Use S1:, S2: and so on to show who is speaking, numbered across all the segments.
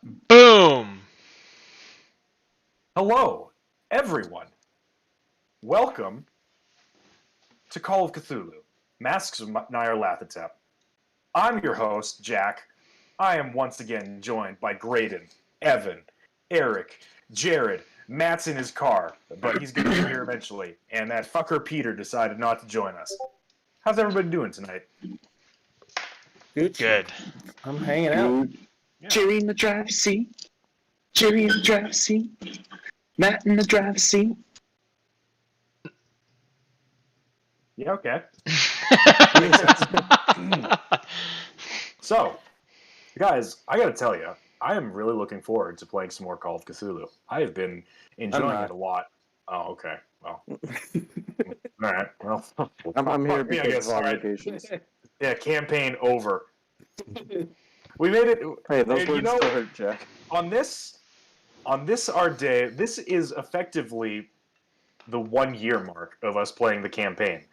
S1: Boom!
S2: Hello, everyone. Welcome to Call of Cthulhu, Masks of Nyarlathotep. I'm your host, Jack. I am once again joined by Graydon, Evan, Eric, Jared. Matt's in his car, but he's going to be here eventually. And that fucker Peter decided not to join us. How's everybody doing tonight?
S1: Good.
S3: I'm hanging out.
S2: Yeah.
S4: Jerry in the driver's seat. Jerry in the driver's seat. Matt in the driver's seat.
S2: Yeah, okay. So, guys, I gotta tell you, I am really looking forward to playing some more Call of Cthulhu. I have been enjoying it a lot. Oh, okay. Well, all right. Well,
S3: I'm here
S2: fuck me, I
S3: because
S2: guess.
S3: of
S2: All right.
S3: obligations.
S2: Yeah, campaign over. We made it.
S3: Hey, those
S2: and,
S3: words still hurt, Jack.
S2: on this our day, this is effectively the 1 year mark of us playing the campaign.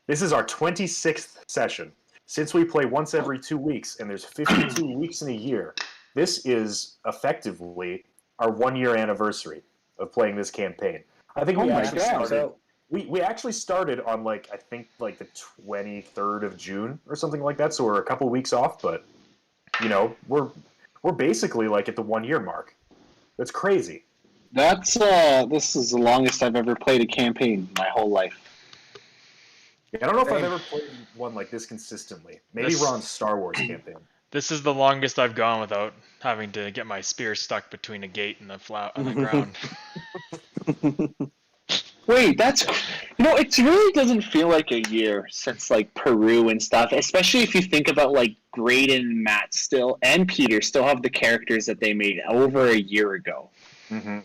S2: This is our 26th session. Since we play once every 2 weeks, and there's 52 weeks in a year, this is effectively our 1 year anniversary of playing this campaign. I think
S4: Oh
S2: we
S4: my
S2: actually
S4: God.
S2: started. We actually started on I think the 23rd of June or something like that. So we're a couple weeks off, but we're basically at the 1 year mark. That's crazy.
S4: This is the longest I've ever played a campaign my whole life.
S2: I don't know if I've ever played one like this consistently. Maybe we're on Star Wars campaign.
S1: This is the longest I've gone without having to get my spear stuck between a gate and the ground.
S4: Wait, it really doesn't feel like a year since Peru and stuff, especially if you think about Graydon, Matt still, and Peter still have the characters that they made over a year ago.
S2: Mm-hmm.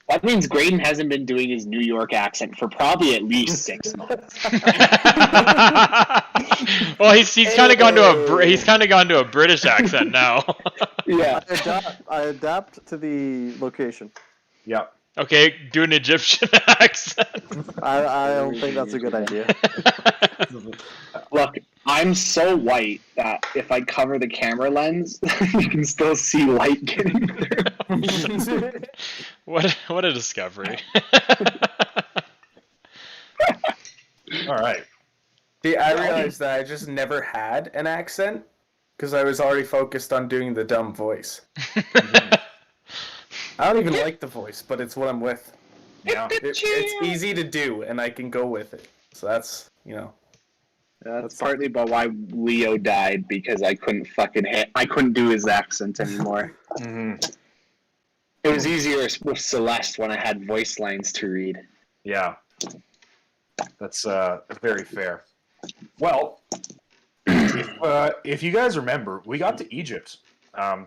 S4: That means Graydon hasn't been doing his New York accent for probably at least 6 months.
S1: Well, he's kind of gone to a British accent now.
S4: Yeah.
S3: I adapt to the location.
S2: Yep.
S1: Okay, do an Egyptian accent.
S3: I don't think that's a good idea.
S4: Look, I'm so white that if I cover the camera lens, you can still see light getting through.
S1: What a discovery.
S2: All right.
S5: See, I realized that I just never had an accent because I was already focused on doing the dumb voice. I don't even like the voice, but it's what I'm with.
S2: Yeah.
S5: It's easy to do, and I can go with it. So that's.
S4: That's partly about why Leo died, because I couldn't do his accent anymore.
S2: Mm-hmm.
S4: It was easier with Celeste when I had voice lines to read.
S2: Yeah. That's very fair. Well, if you guys remember, we got to Egypt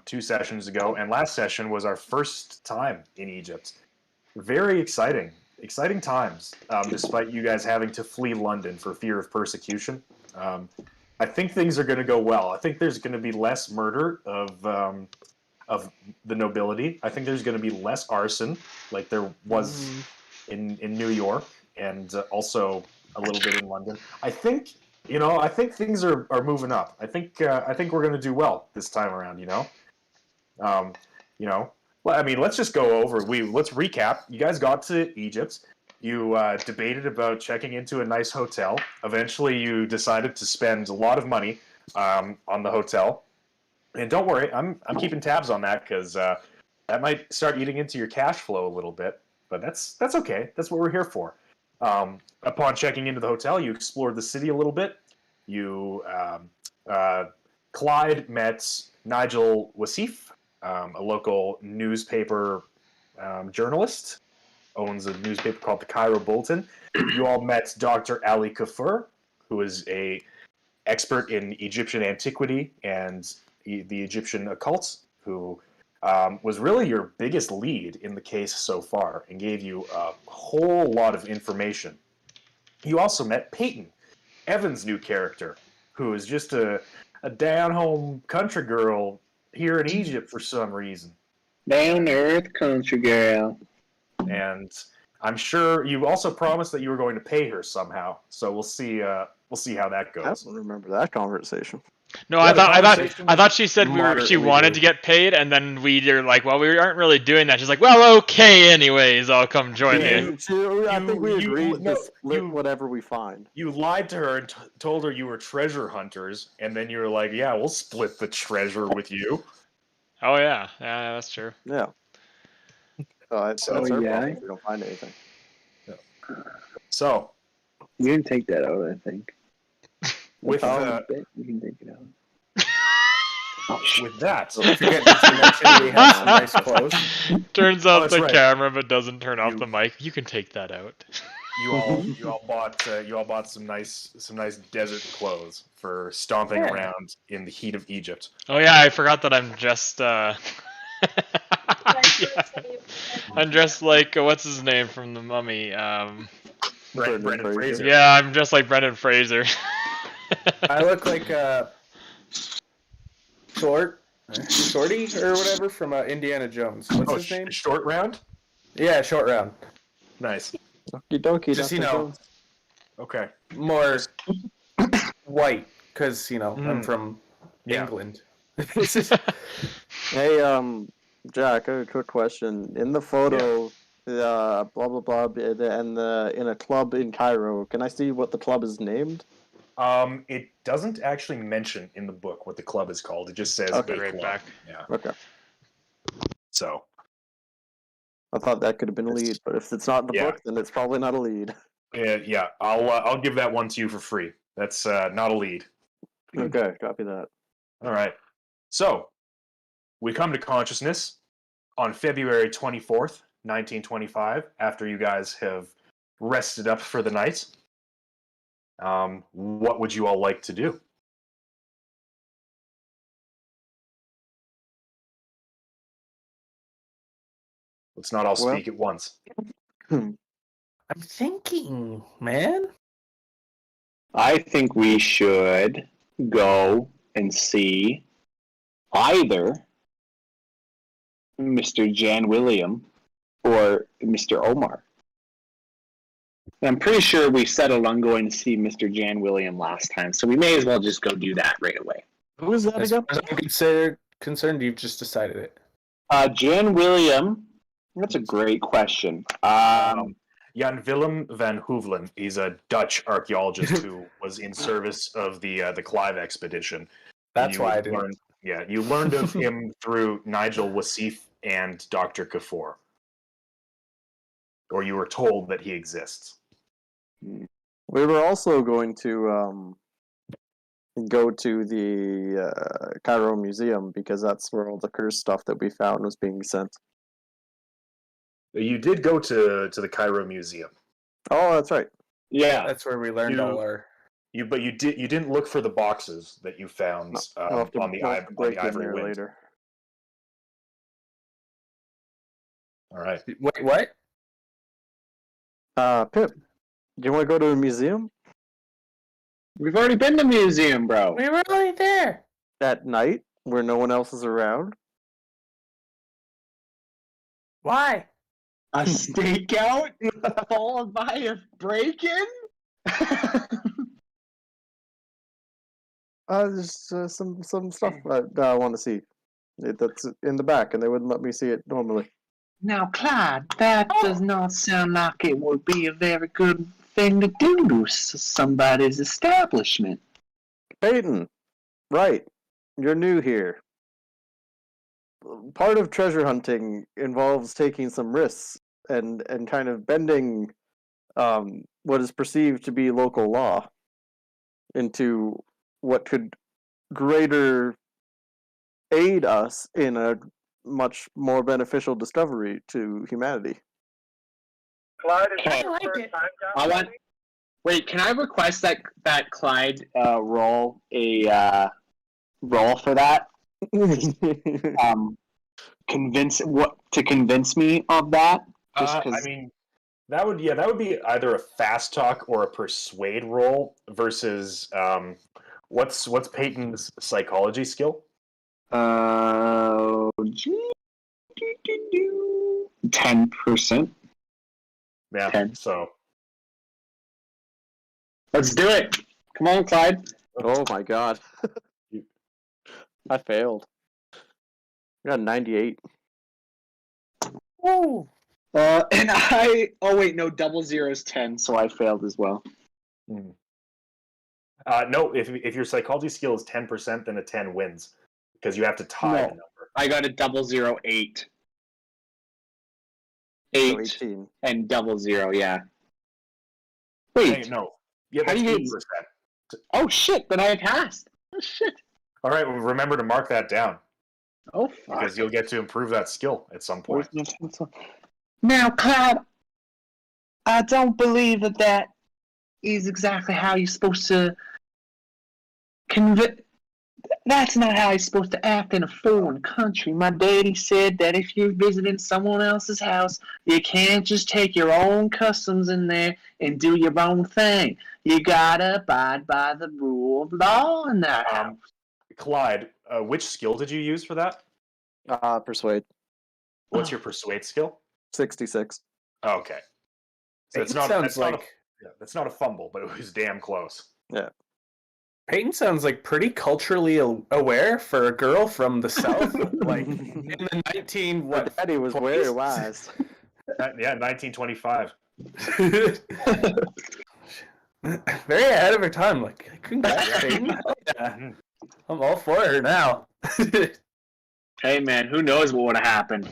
S2: 2 sessions ago, and last session was our first time in Egypt. Very exciting times, despite you guys having to flee London for fear of persecution. I think things are going to go well. I think there's going to be less murder of the nobility. I think there's going to be less arson, like there was in New York, and also a little bit in London. I think things are moving up. I think we're going to do well this time around. Well, I mean, let's just go over. Let's recap. You guys got to Egypt. You debated about checking into a nice hotel. Eventually, you decided to spend a lot of money on the hotel. And don't worry, I'm keeping tabs on that because that might start eating into your cash flow a little bit. But that's okay. That's what we're here for. Upon checking into the hotel, you explored the city a little bit. Clyde met Nigel Wasif, a local newspaper journalist, owns a newspaper called the Cairo Bulletin. You all met Dr. Ali Kafur, who is a expert in Egyptian antiquity and the Egyptian occult, who was really your biggest lead in the case so far and gave you a whole lot of information. You also met Peyton, Evan's new character, who is just a down-home country girl here in Egypt for some reason.
S4: Down earth country girl.
S2: And I'm sure you also promised that you were going to pay her somehow. So we'll see how that
S3: I
S2: goes.
S3: don't remember that conversation.
S1: No,
S2: Yeah,
S1: I
S2: the
S1: thought
S2: conversation
S1: I thought she said she
S5: moderately
S1: wanted
S5: rude.
S1: to get paid, and then we were like, well, we aren't really doing that. She's like, well, okay, anyways, I'll come join
S2: Yeah,
S1: you.
S3: I think we agreed
S2: no,
S3: to split
S2: you-
S3: whatever we find.
S2: You lied to her and told her you were treasure hunters, and then you were like, "Yeah, we'll split the treasure with you."
S1: Oh yeah, that's true.
S3: Yeah. So
S2: So,
S3: that's our
S4: yeah.
S3: problem if we don't find anything.
S2: So,
S4: You can take that out, I think.
S2: with
S4: You can take it out. Oh, shit.
S2: with that,
S5: Forget to mention we have some nice clothes.
S1: Turns
S2: Oh,
S1: out
S2: that's
S1: the
S2: right.
S1: camera, but doesn't turn off
S2: You-
S1: the mic. You can take that out.
S2: you all bought some nice desert clothes for stomping
S5: Yeah.
S2: around in the heat of Egypt.
S1: Oh yeah, I forgot that I'm just. Yeah. I'm dressed like what's his name from the Mummy.
S2: Brendan Fraser.
S1: Yeah, I'm just like Brendan Fraser.
S5: I look like a shorty or whatever from Indiana Jones. What's his name?
S2: Short round.
S5: Yeah, Short Round.
S2: Nice.
S3: Okie dokie.
S5: Just,
S3: Dr. Jones.
S2: Okay.
S5: More white, because I'm from
S2: Yeah.
S5: England.
S3: Hey, Jack, I have a quick question. In the photo, blah blah blah, and in a club in Cairo, can I see what the club is named?
S2: It doesn't actually mention in the book what the club is called. It just says
S3: Okay.
S2: a
S1: Right
S2: club.
S1: back.
S2: Yeah.
S3: Okay.
S2: So
S3: I thought that could have been a lead, but if it's not in the
S2: Yeah.
S3: book, then it's probably not a lead.
S2: yeah, I'll give that one to you for free. That's not a lead.
S3: Okay, copy that.
S2: All right. So we come to consciousness on February 24th, 1925, after you guys have rested up for the night. What would you all like to do? Let's not all
S3: Well-
S2: speak at once.
S5: I'm thinking, man.
S4: I think we should go and see either Mr. Jan William or Mr. Omar. I'm pretty sure we settled on going to see Mr. Jan William last time, so we may as well just go do that right away.
S3: Who is that
S5: As
S3: again?
S5: far as I'm concerned, you've just decided it.
S4: Jan William, that's a great question.
S2: Jan Willem van Hoevelen. He's a Dutch archaeologist who was in service of the Clive expedition.
S5: That's
S2: You
S5: why I didn't.
S2: learned- Yeah, you learned of him through Nigel Wasif and Dr. Kaffour. Or you were told that he exists.
S3: We were also going to go to the Cairo Museum because that's where all the cursed stuff that we found was being sent.
S2: You did go to the Cairo Museum.
S3: Oh, that's right.
S4: Yeah,
S5: That's where we learned all our.
S2: But you didn't look for the boxes that you found
S3: We'll have to-
S2: on the
S3: we'll have to break in
S2: Ivory
S3: there
S2: Wind.
S3: later.
S2: All right.
S5: Wait, what?
S3: Pip, do you want to go to a museum
S4: we've already been to the museum, bro.
S5: We were already there.
S3: at night where no one else is around?
S5: Why?
S4: A stakeout followed by a break-in?
S3: There's some stuff that I want to see. That's in the back, and they wouldn't let me see it normally.
S4: Now, Clyde, that does not sound like it would be a very good thing to do to somebody's establishment.
S3: Peyton, right? You're new here. Part of treasure hunting involves taking some risks and kind of bending what is perceived to be local law into what could greater aid us in a much more beneficial discovery to humanity.
S6: Clyde, is
S4: Okay.
S6: this your
S5: I like
S6: first
S5: it.
S6: time down
S4: I want.
S6: here?
S4: Wait, can I request that Clyde roll a roll for that? Convince me of that. Just
S2: I
S4: 'cause-
S2: mean, that would be either a fast talk or a persuade roll versus what's Peyton's psychology skill?
S4: 10%.
S2: Yeah.
S4: 10.
S2: So
S4: Let's do it. Come on, Clyde.
S3: Oh my god. I failed. I got 98.
S5: Woo!
S4: And I. Oh wait, no. 00 is 10, so I failed as well.
S2: No, if your psychology skill is 10%, then a 10 wins because you have to tie
S4: No.
S2: the number.
S4: I got a 008.
S3: So
S4: 8
S3: 18.
S4: and 00. Yeah.
S2: Hey,
S4: Wait.
S2: no, yeah,
S4: How
S2: that's
S4: do you
S2: 8%.
S4: Oh shit! Then I passed. Oh shit.
S2: All right, well, remember to mark that down
S4: Oh fuck.
S2: because you'll get to improve that skill at some point.
S4: Where's my pencil? Now, Cloud, I don't believe that is exactly how you're supposed to convey. That's not how you're supposed to act in a foreign country. My daddy said that if you're visiting someone else's house, you can't just take your own customs in there and do your own thing. You gotta abide by the rule of law in that house.
S2: Clyde, which skill did you use for that?
S3: Persuade.
S2: What's your persuade skill?
S3: 66.
S2: Oh, okay. So
S5: Peyton sounds
S2: that's not a fumble, but it was damn close.
S5: Peyton sounds like pretty culturally aware for a girl from the South, like in the 19
S3: My
S5: what?
S3: daddy was
S5: 20s?
S3: very wise.
S2: Yeah, 1925.
S5: Very ahead of her time. Like, congrats, Peyton. Hell yeah. I'm all for her now.
S4: Hey man, who knows what would have happened?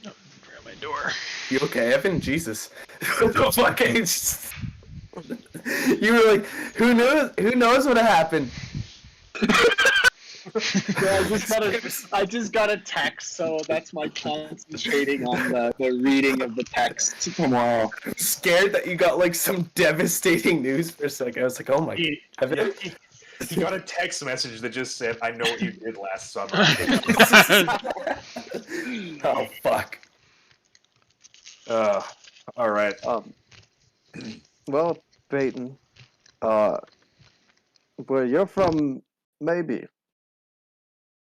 S1: Grab my door.
S5: You okay, Evan? Jesus. What the fuck? You were like, who knows? Who knows what happened?
S4: Yeah, I just got a text, so that's my concentrating on the reading of the text tomorrow.
S5: Scared that you got like some devastating news for a second. I was like, oh my god. Evan?
S2: He got a text message that just said, "I know what you did last summer."
S5: Oh fuck.
S2: All right.
S3: Well, Peyton, where you're from, maybe.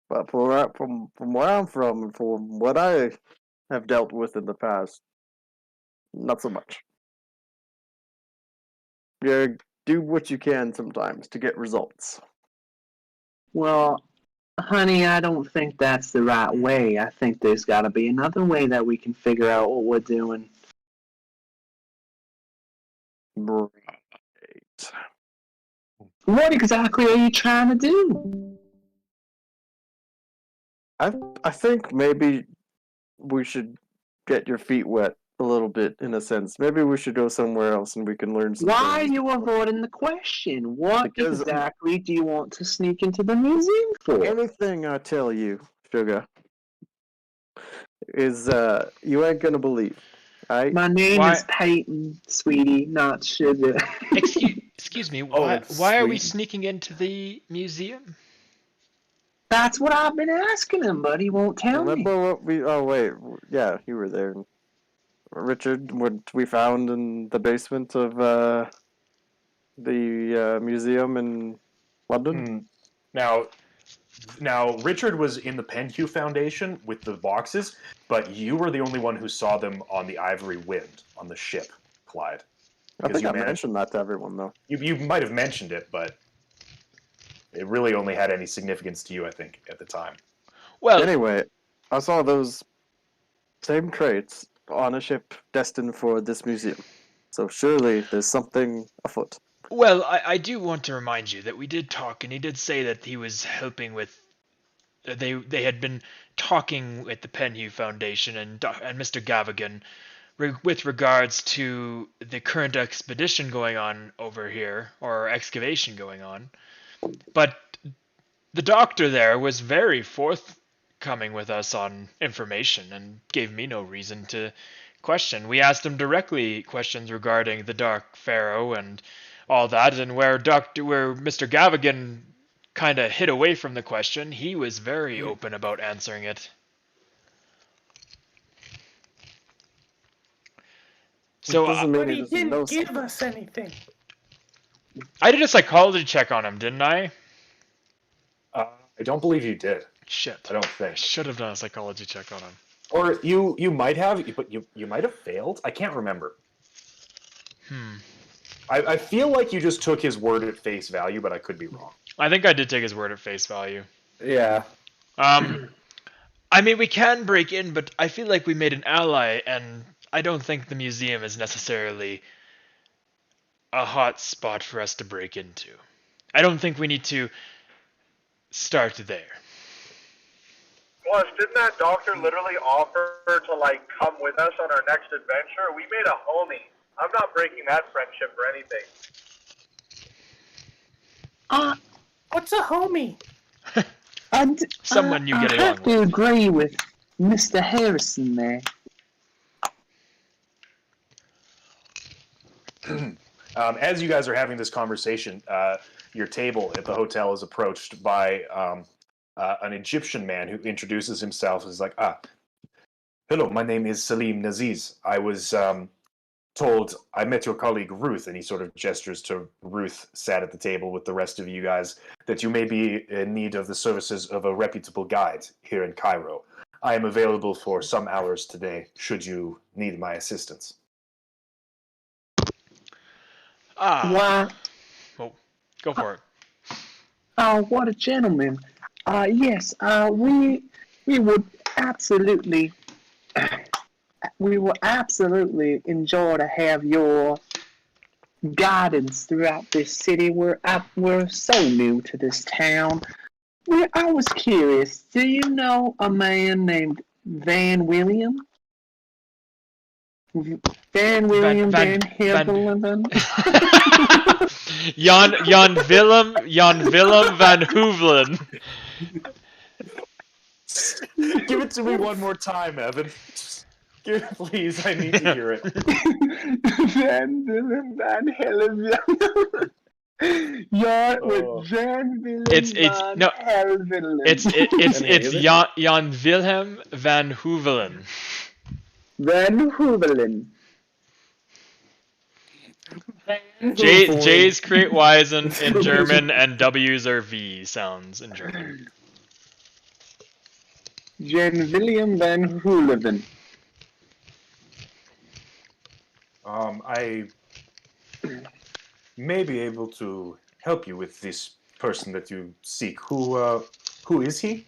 S3: But from where I'm from, and from what I have dealt with in the past, not so much. You do what you can sometimes to get results.
S4: Well, honey, I don't think that's the right way. I think there's got to be another way that we can figure out what we're doing.
S3: Right.
S4: What exactly are you trying to do?
S3: I think maybe we should get your feet wet a little bit, in a sense. Maybe we should go somewhere else and we can learn some
S4: Why are
S3: things.
S4: you avoiding the question? What
S3: Because-
S4: exactly do you want to sneak into the museum for?
S3: Anything I tell you, Sugar, is you ain't gonna believe. Alright?
S4: My name
S1: Why-
S4: is Peyton, sweetie, not Sugar.
S1: Excuse me.
S5: Oh,
S1: Why are we
S5: sweet.
S1: sneaking into the museum?
S4: That's what I've been asking him, but he won't tell me.
S3: Remember what we? Oh wait, yeah, you were there. Richard, what we found in the basement of the museum in London.
S2: Now, Richard was in the Penhew Foundation with the boxes, but you were the only one who saw them on the Ivory Wind on the ship, Clyde.
S3: I think
S2: you
S3: I
S2: managed-
S3: mentioned that to everyone though.
S2: You might have mentioned it, but it really only had any significance to you, I think, at the time.
S1: Well,
S3: Anyway, I saw those same crates on a ship destined for this museum. So surely there's something afoot.
S1: Well, I do want to remind you that we did talk, and he did say that he was helping with. They had been talking with the Penhew Foundation and Mr. Gavigan with regards to the current expedition going on over here, or excavation going on. But the doctor there was very forthcoming with us on information and gave me no reason to question. We asked him directly questions regarding the Dark Pharaoh and all that, and where Mr. Gavigan kind of hid away from the question, he was very open about answering it. So
S3: Doesn't mean
S5: But he
S3: doesn't know
S5: didn't give
S3: something.
S5: us anything.
S1: I did a psychology check on him, didn't I?
S2: I don't believe you did.
S1: Shit.
S2: I don't
S1: I
S2: think.
S1: should have done a psychology check on him.
S2: Or you might have, but you might have failed. I can't remember. I feel like you just took his word at face value, but I could be wrong.
S1: I think I did take his word at face value.
S5: Yeah.
S1: I mean, we can break in, but I feel like we made an ally, and I don't think the museum is necessarily a hot spot for us to break into. I don't think we need to start there.
S6: Plus, didn't that doctor literally offer to, like, come with us on our next adventure? We made a homie. I'm not breaking that friendship for anything.
S5: What's a homie?
S1: Someone you get
S4: I
S1: along
S4: have to
S1: with.
S4: agree with Mr. Harrison there.
S2: As you guys are having this conversation, your table at the hotel is approached by an Egyptian man who introduces himself as like, hello, my name is Salim Naziz. I was told I met your colleague Ruth, and he sort of gestures to Ruth, sat at the table with the rest of you guys, that you may be in need of the services of a reputable guide here in Cairo. I am available for some hours today, should you need my assistance.
S4: Why,
S1: Oh, go for it.
S4: what a gentleman. Yes, we would absolutely, we will absolutely enjoy to have your guidance throughout this city. We're so new to this town. I was curious. Do you know a man named Van William? Van William Van Hevelen?
S1: Jan Willem van Hoevelen.
S2: Give it to me one more time, Evan. Please, I need to hear it.
S4: Van Willem Van Hevelen. With Van Willem Van Hevelen.
S1: It's Jan Wilhelm van Hoevelen.
S4: Van Hoevelen.
S1: J's create Y's in German, and W's are V sounds in German.
S4: Jan William van Hoevelen.
S2: I may be able to help you with this person that you seek. Who is he?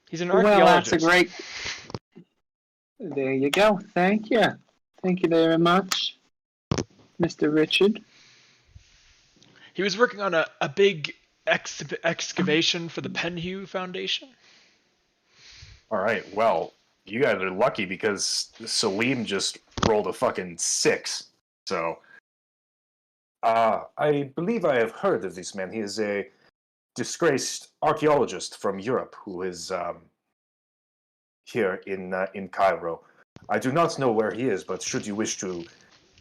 S1: He's an
S4: Well,
S1: archaeologist.
S4: that's a great... There you go. Thank you. Thank you very much, Mr. Richard.
S1: He was working on a big excavation for the Penhew Foundation.
S2: All right, well, you guys are lucky because Salim just rolled a fucking 6. So, I believe I have heard of this man. He is a disgraced archaeologist from Europe who is here in Cairo. I do not know where he is, but should you wish to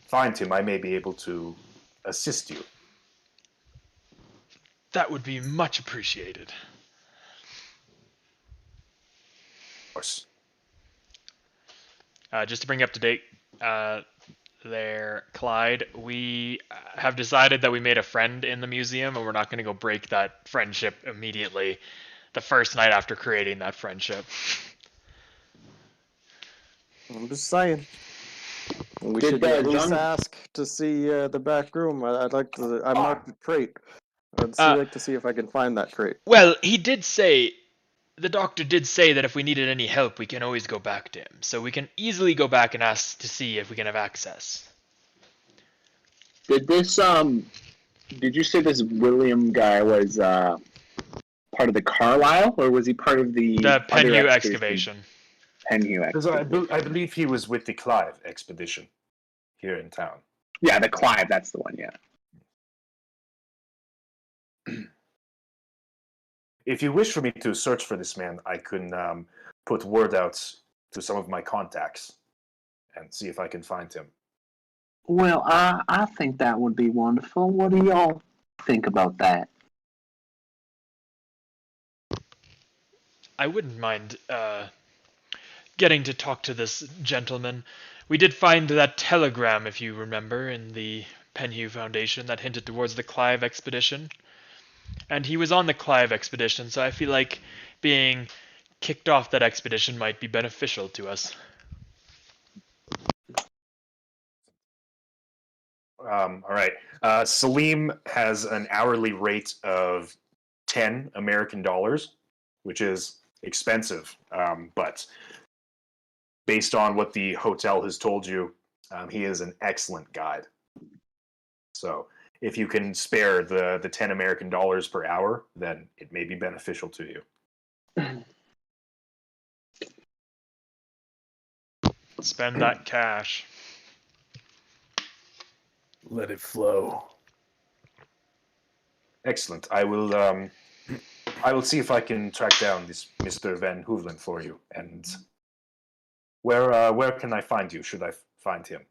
S2: find him, I may be able to assist you.
S1: That would be much appreciated.
S2: Of course.
S1: Just to bring you up to date, there, Clyde, we have decided that we made a friend in the museum, and we're not going to go break that friendship immediately the first night after creating that friendship.
S3: I'm just saying. We
S4: Did
S3: should at
S4: that
S3: least
S4: young-
S3: ask to see the back room. I'd like to. I marked the crate. I'd like to see if I can find that crate.
S1: Well, the doctor did say that if we needed any help, we can always go back to him. So we can easily go back and ask to see if we can have access.
S4: Did you say this William guy was part of the Carlisle, or was he part of the
S1: Penhew excavation.
S4: Penhew excavation.
S2: I believe he was with the Clive expedition here in town.
S4: Yeah, the Clive, that's the one, yeah.
S2: If you wish for me to search for this man, I can put word out to some of my contacts and see if I can find him.
S4: Well, I think that would be wonderful. What do y'all think about that?
S1: I wouldn't mind getting to talk to this gentleman. We did find that telegram, if you remember, in the Penhew Foundation that hinted towards the Clive expedition. And he was on the Clive expedition, so I feel like being kicked off that expedition might be beneficial to us.
S2: All right. Salim has an hourly rate of 10 American dollars, which is expensive. But based on what the hotel has told you, he is an excellent guide. So if you can spare the 10 American dollars per hour, then it may be beneficial to you.
S1: Spend that cash.
S5: Let it flow.
S2: Excellent. I will see if I can track down this Mr. Van Hoevelen for you. And where can I find you? Should I find him?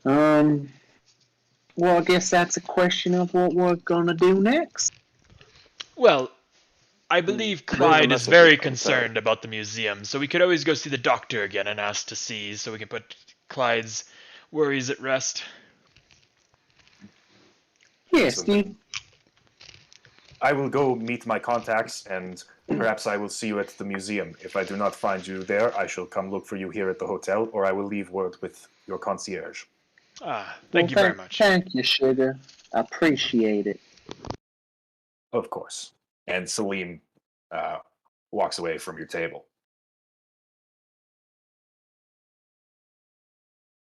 S4: Well, I guess that's a question of what we're gonna do next.
S1: Well, I believe Clyde is very concerned about the museum, so we could always go see the doctor again and ask to see, so we can put Clyde's worries at rest.
S4: Yes, Steve.
S2: I will go meet my contacts, and perhaps I will see you at the museum. If I do not find you there, I shall come look for you here at the hotel, or I will leave word with your concierge.
S1: Thank you very much.
S4: Thank you, Sugar. I appreciate it.
S2: Of course. And Salim walks away from your table.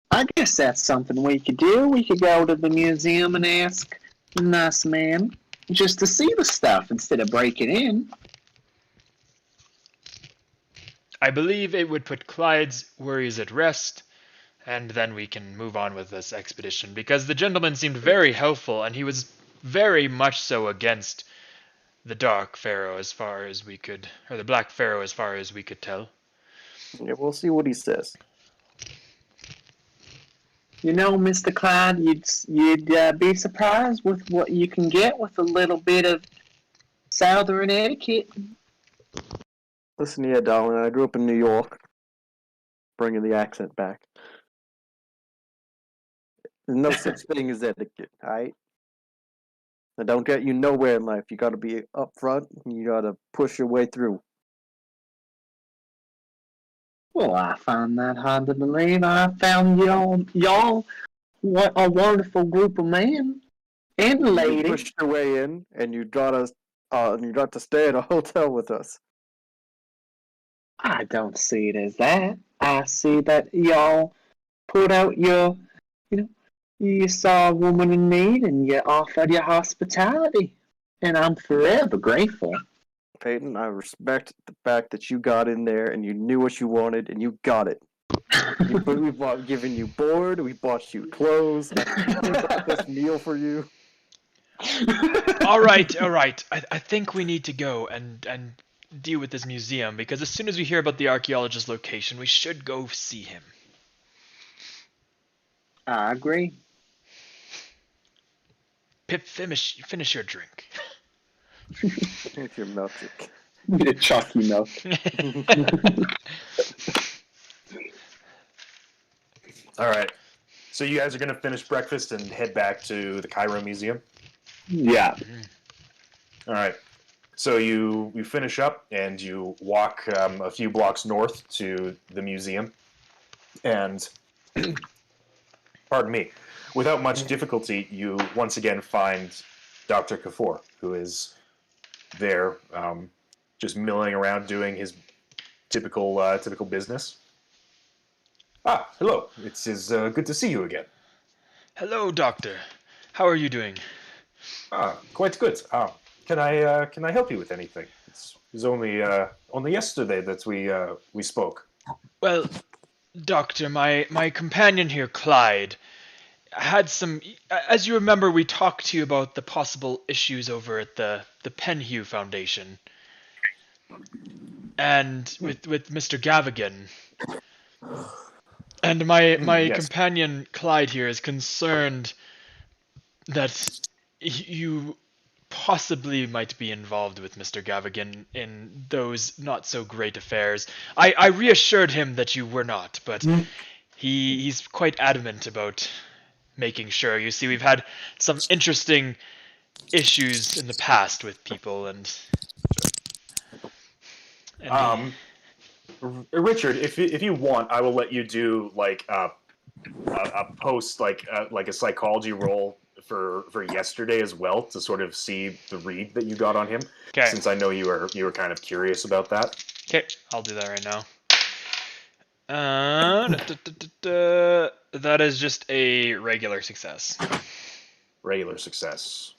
S4: I guess that's something we could do. We could go to the museum and ask the nice man just to see the stuff instead of breaking in.
S1: I believe it would put Clyde's worries at rest, and then we can move on with this expedition, because the gentleman seemed very helpful, and he was very much so against the Dark Pharaoh as far as we could, or the Black Pharaoh as far as we could tell.
S3: Yeah, we'll see what he says.
S4: You know, Mr. Clyde, you'd be surprised with what you can get with a little bit of Southern etiquette.
S3: Listen here, darling. I grew up in New York. Bringing the accent back. There's no such thing as etiquette, alright? It don't get you nowhere in life. You gotta be up front, and you gotta push your way through.
S4: Well, I find that hard to believe. I found y'all what a wonderful group of men and
S3: You
S4: ladies.
S3: pushed your way in, and you got to stay at a hotel with us.
S4: I don't see it as that. I see that y'all put out you saw a woman in need and you offered your hospitality. And I'm forever grateful.
S3: Peyton, I respect the fact that you got in there and you knew what you wanted and you got it. We've given you board, we bought you clothes, we bought this meal for you.
S1: All right. I think we need to go and deal with this museum, because as soon as we hear about the archaeologist's location, we should go see him.
S4: I agree.
S1: Pip, finish your drink.
S3: With your milkshake.
S4: Need a chalky milk.
S2: All right. So you guys are going to finish breakfast and head back to the Cairo Museum?
S4: Yeah.
S2: All right. So you finish up and you walk a few blocks north to the museum. And, pardon me, without much difficulty, you once again find Dr. Kafour, who is there just milling around doing his typical business. Ah, hello. It's good to see you again.
S1: Hello, Doctor. How are you doing?
S2: Quite good. Can I help you with anything? It was only yesterday that we spoke.
S1: Well, Doctor, my companion here, Clyde, had some. As you remember, we talked to you about the possible issues over at the Penhew Foundation, and with Mr. Gavigan. And my
S2: yes.
S1: companion Clyde here is concerned that you possibly might be involved with Mr. Gavigan in those not so great affairs. I reassured him that you were not, but he's quite adamant about making sure. You see, we've had some interesting issues in the past with people, and
S2: Richard, if you want, I will let you do like a post, like a psychology roll for yesterday as well to sort of see the read that you got on him.
S1: Okay.
S2: Since I know you were kind of curious about that.
S1: Okay, I'll do that right now. That is just a regular success.
S2: Regular success.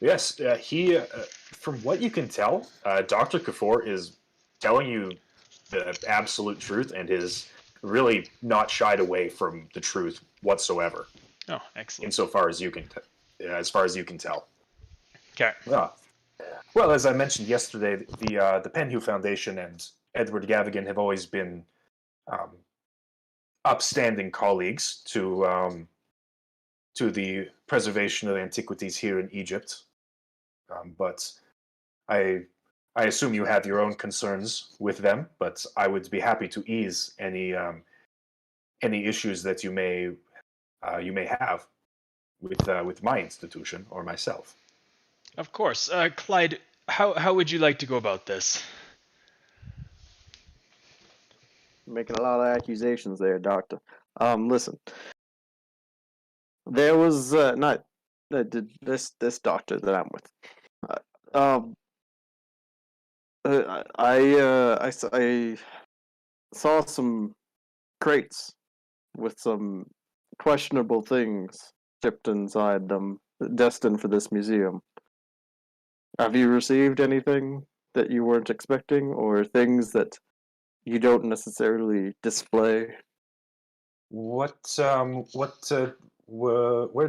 S2: Yes, he. From what you can tell, Dr. Kafour is telling you the absolute truth and is really not shied away from the truth whatsoever.
S1: Oh, excellent.
S2: Insofar as you can, as far as you can tell.
S1: Okay.
S2: Well, as I mentioned yesterday, the Penhew Foundation and Edward Gavigan have always been upstanding colleagues to the preservation of antiquities here in Egypt. But I assume you have your own concerns with them. But I would be happy to ease any issues that you may have with my institution or myself.
S1: Of course. Clyde, how would you like to go about this?
S3: Making a lot of accusations there, Doctor. Listen. There was not this doctor that I'm with. I saw some crates with some questionable things shipped inside them, destined for this museum. Have you received anything that you weren't expecting, or things that you don't necessarily display?
S2: Where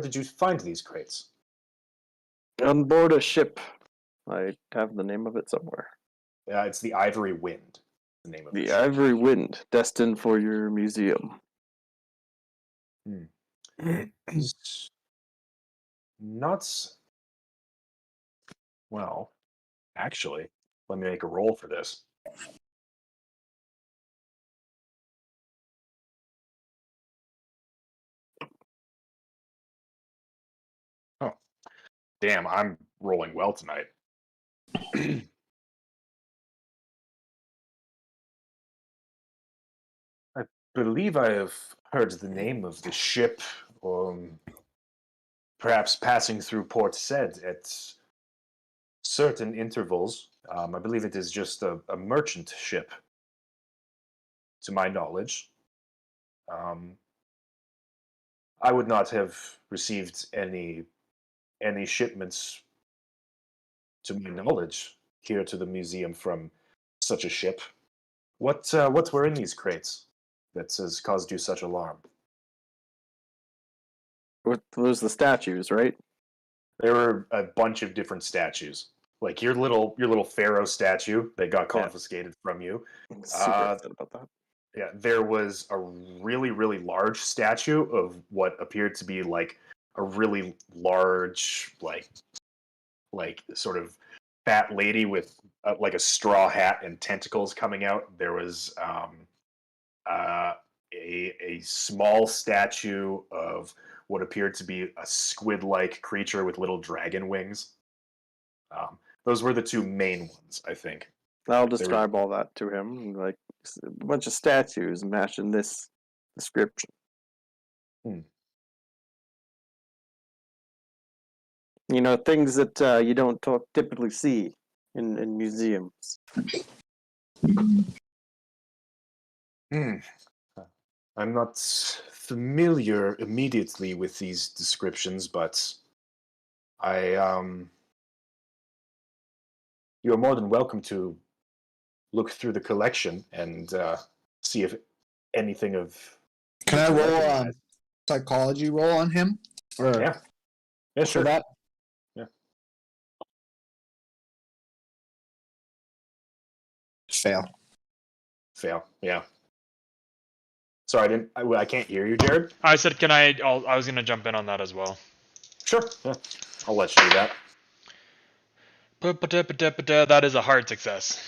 S2: did you find these crates?
S3: On board a ship. I have the name of it somewhere.
S2: It's the Ivory Wind, the name of
S3: The
S2: ship.
S3: Ivory Wind, destined for your museum.
S2: Not well. Actually, let me make a roll for this. Oh, damn! I'm rolling well tonight. I believe I have heard the name of the ship, perhaps passing through Port Said at certain intervals. I believe it is just a merchant ship, to my knowledge. I would not have received any shipments, to my knowledge, here to the museum from such a ship. What were in these crates that has caused you such alarm?
S3: What was the statues, right?
S2: There were a bunch of different statues, like your little pharaoh statue that got confiscated from you.
S3: I'm super upset about that.
S2: Yeah, there was a really, really large statue of what appeared to be like a really large, like sort of fat lady with like a straw hat and tentacles coming out. There was a small statue of what appeared to be a squid-like creature with little dragon wings. Those were the two main ones, I think.
S3: I'll describe all that to him, like a bunch of statues matching this description. You know, things that you don't typically see in museums.
S2: I'm not familiar immediately with these descriptions, but you are more than welcome to look through the collection and see if anything of.
S7: Can I roll a psychology roll on him? Or
S2: yeah, sure.
S7: For that?
S2: Yeah. Fail. Yeah. Sorry, I can't hear you, Jared.
S1: I said, I was gonna jump in on that as well.
S2: Sure. Yeah. I'll let you do that.
S1: That is a hard success.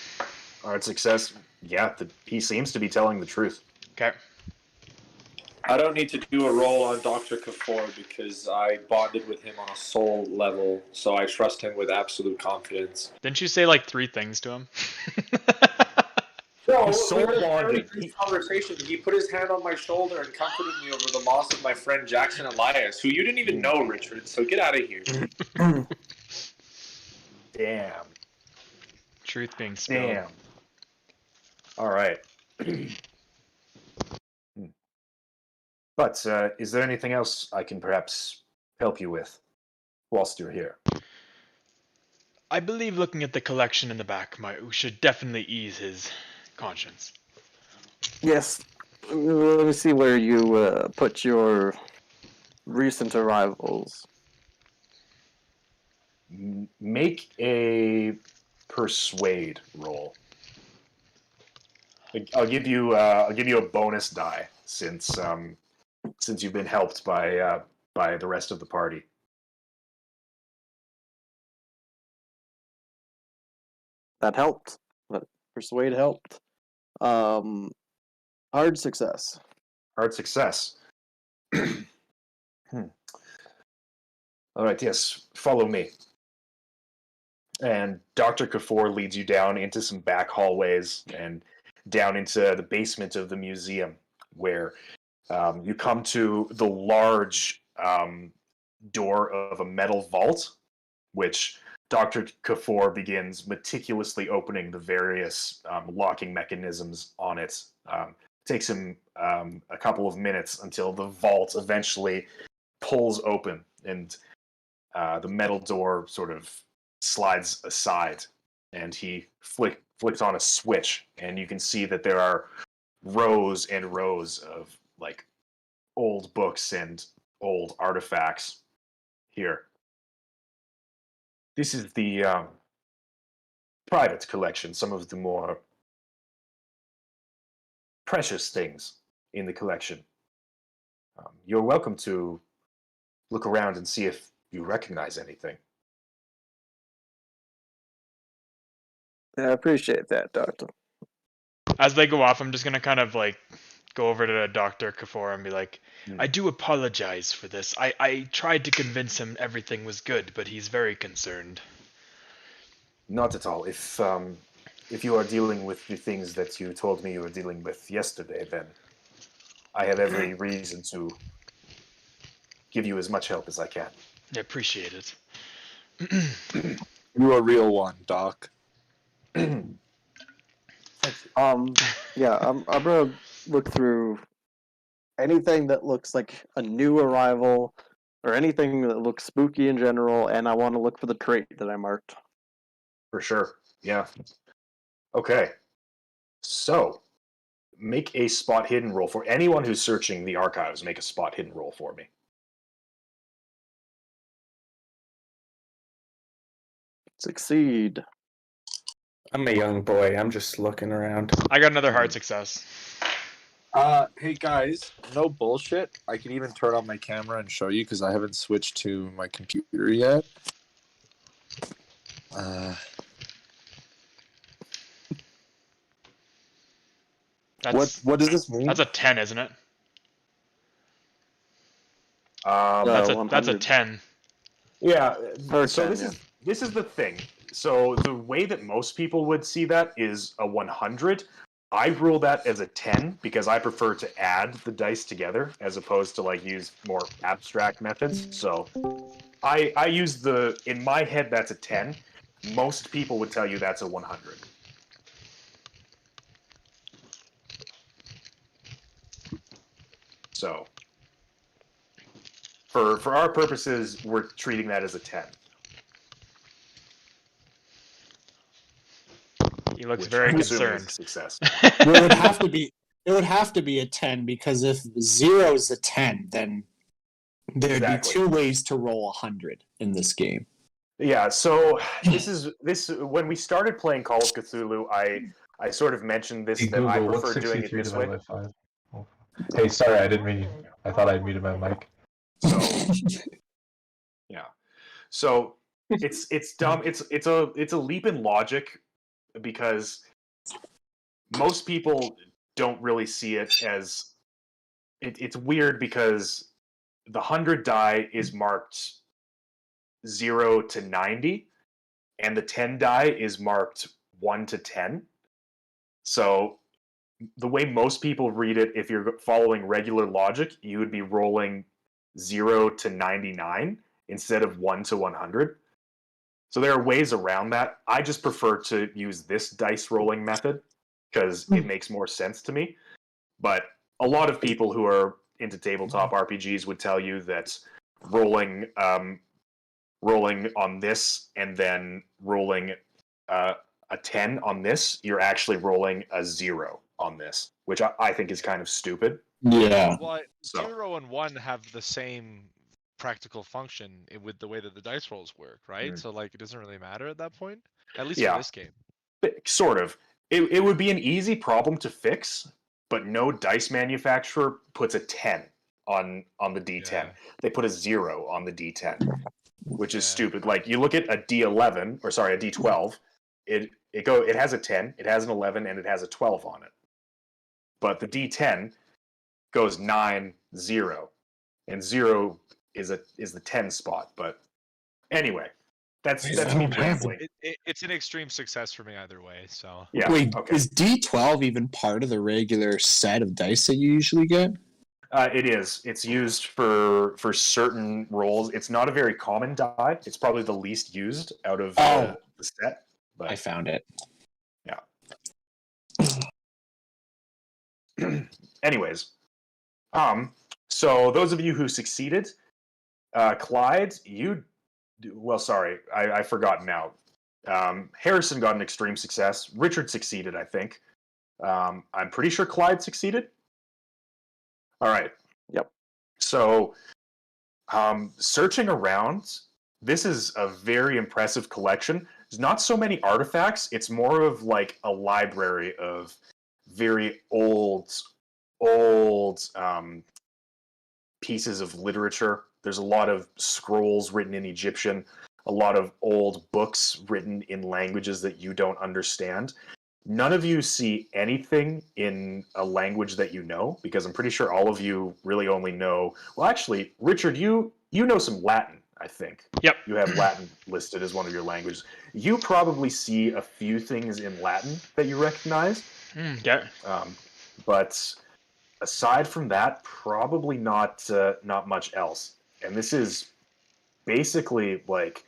S2: Hard success. Yeah, he seems to be telling the truth.
S1: Okay.
S8: I don't need to do a roll on Dr. Kafour because I bonded with him on a soul level, so I trust him with absolute confidence.
S1: Didn't you say like 3 things to him?
S8: No,
S2: He's soul
S8: we had a very
S2: bonded.
S8: brief conversation. He put his hand on my shoulder and comforted me over the loss of my friend Jackson Elias, who you didn't even know, Richard, so get out of here.
S2: Damn.
S1: Truth being spilled.
S2: Damn. All right. But is there anything else I can perhaps help you with whilst you're here?
S1: I believe looking at the collection in the back should definitely ease his conscience.
S3: Yes. Let me see where you put your recent arrivals.
S2: Make a persuade roll. I'll give you a bonus die since you've been helped by the rest of the party.
S3: That helped. That persuade helped. Hard success.
S2: Hard success. All right, yes, follow me. And Dr. Kafour leads you down into some back hallways and down into the basement of the museum, where you come to the large door of a metal vault, which Dr. Kafour begins meticulously opening the various locking mechanisms on it. Takes him a couple of minutes until the vault eventually pulls open and the metal door sort of slides aside, and he flicks on a switch, and you can see that there are rows and rows of like old books and old artifacts here. This is the private collection, some of the more precious things in the collection. You're welcome to look around and see if you recognize anything.
S3: I appreciate that, Doctor.
S1: As they go off, I'm just gonna kind of like go over to Dr. Kafour and be like, I do apologize for this. I tried to convince him everything was good, but he's very concerned.
S2: Not at all. If you are dealing with the things that you told me you were dealing with yesterday, then I have every reason to give you as much help as I can.
S1: I appreciate it.
S9: You're a real one, Doc.
S3: Yeah, I'm gonna look through anything that looks like a new arrival or anything that looks spooky in general, and I want to look for the trait that I marked.
S2: For sure. Yeah. Okay. So, make a spot hidden roll for anyone who's searching the archives. Make a spot hidden roll for me.
S3: Succeed.
S5: I'm a young boy. I'm just looking around.
S1: I got another hard success.
S9: Hey guys, no bullshit. I can even turn on my camera and show you because I haven't switched to my computer yet. What does this mean?
S1: That's a 10, isn't it?
S3: No,
S1: That's a
S3: 100.
S1: 10.
S2: Yeah.
S3: Or
S2: So
S3: 10,
S2: this is the thing. So the way that most people would see that is a 100. I rule that as a 10 because I prefer to add the dice together as opposed to like use more abstract methods. So I use in my head that's a 10. Most people would tell you that's a 100. So for our purposes, we're treating that as a 10.
S1: He looks
S2: Which
S1: very
S2: I'm assuming
S1: concerned.
S2: is a success.
S7: Well, it would have to be. It would have to be a 10 because if 0 is a 10, then there'd
S2: Exactly.
S7: be 2 ways to roll 100 in this game.
S2: Yeah, so this when we started playing Call of Cthulhu, I sort of mentioned this
S10: Hey,
S2: that I
S10: Google,
S2: prefer
S10: what's
S2: doing it
S10: 63
S2: this way.
S10: divided by 5? Oh. Hey, sorry, I didn't mean. I thought I'd muted my mic.
S2: So yeah, so it's dumb. It's a leap in logic because most people don't really see it as it's weird because the 100 die is marked 0 to 90, and the 10 die is marked 1 to 10. So the way most people read it, if you're following regular logic, you would be rolling 0 to 99 instead of 1 to 100. So there are ways around that. I just prefer to use this dice rolling method because it makes more sense to me. But a lot of people who are into tabletop RPGs would tell you that rolling on this and then rolling a 10 on this, you're actually rolling a 0 on this, which I think is kind of stupid.
S7: Yeah.
S11: Well,
S2: So-
S11: 0 and 1 have the same practical function with the way that the dice rolls work, right?
S2: Mm.
S11: So like it doesn't really matter at that point, at least
S2: Yeah.
S11: for this game.
S2: Sort of. It would be an easy problem to fix, but no dice manufacturer puts a 10 on the D10.
S11: Yeah.
S2: They put a 0 on the D10, which is
S11: Yeah.
S2: stupid. Like you look at a D11, or sorry, a D12, it has a 10, it has an 11, and it has a 12 on it. But the D10 goes 9, 0, and 0 is the 10 spot. But anyway, that's me rambling.
S11: It's an extreme success for me either way. So
S2: Yeah.
S7: Wait,
S2: Okay.
S7: is D12 even part of the regular set of dice that you usually get?
S2: It is. It's used for certain roles. It's not a very common die. It's probably the least used out of the set. But
S7: I found it.
S2: anyways, so those of you who succeeded, Clyde, sorry, I forgot now. Harrison got an extreme success. Richard succeeded, I think. I'm pretty sure Clyde succeeded. All right.
S3: Yep.
S2: So, searching around, this is a very impressive collection. There's not so many artifacts. It's more of like a library of very old pieces of literature. There's a lot of scrolls written in Egyptian, a lot of old books written in languages that you don't understand. None of you see anything in a language that you know, because I'm pretty sure all of you really only know... Well, actually, Richard, you know some Latin, I think.
S1: Yep.
S2: You have Latin listed as one of your languages. You probably see a few things in Latin that you recognize.
S1: Yeah.
S2: But aside from that, probably not much else. And this is basically like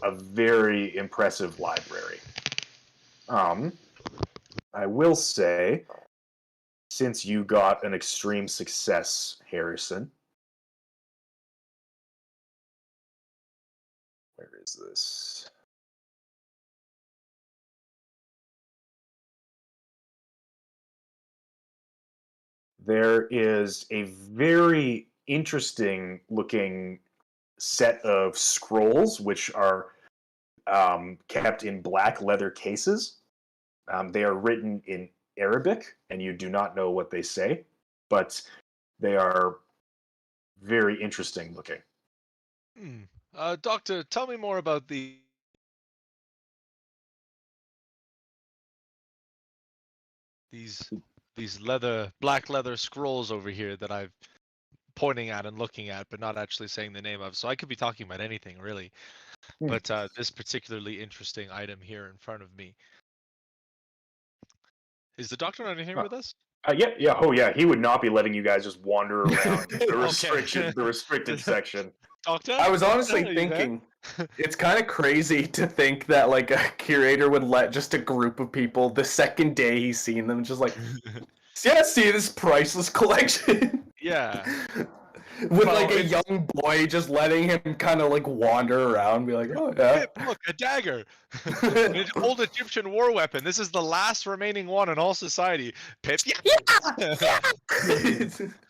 S2: a very impressive library. I will say, since you got an extreme success, Harrison. Where is this? There is a very interesting looking set of scrolls, which are kept in black leather cases. They are written in Arabic, and you do not know what they say, but they are very interesting looking.
S11: Doctor, tell me more about these black leather scrolls over here that I've pointing at and looking at, but not actually saying the name of. So I could be talking about anything really, but this particularly interesting item here in front of me. Is the doctor not in here with us?
S2: Yeah. Oh, yeah. He would not be letting you guys just wander around
S11: Okay.
S2: the restricted section.
S11: Doctor?
S5: I was honestly
S11: Are you there?
S5: thinking, it's kind of crazy to think that like a curator would let just a group of people the second day he's seen them just like, yeah, see this priceless collection.
S11: Yeah.
S5: With like a young boy just letting him kind of like wander around, be like, oh yeah.
S11: Pip, look, a dagger. An old Egyptian war weapon. This is the last remaining one in all society. Pip, yeah.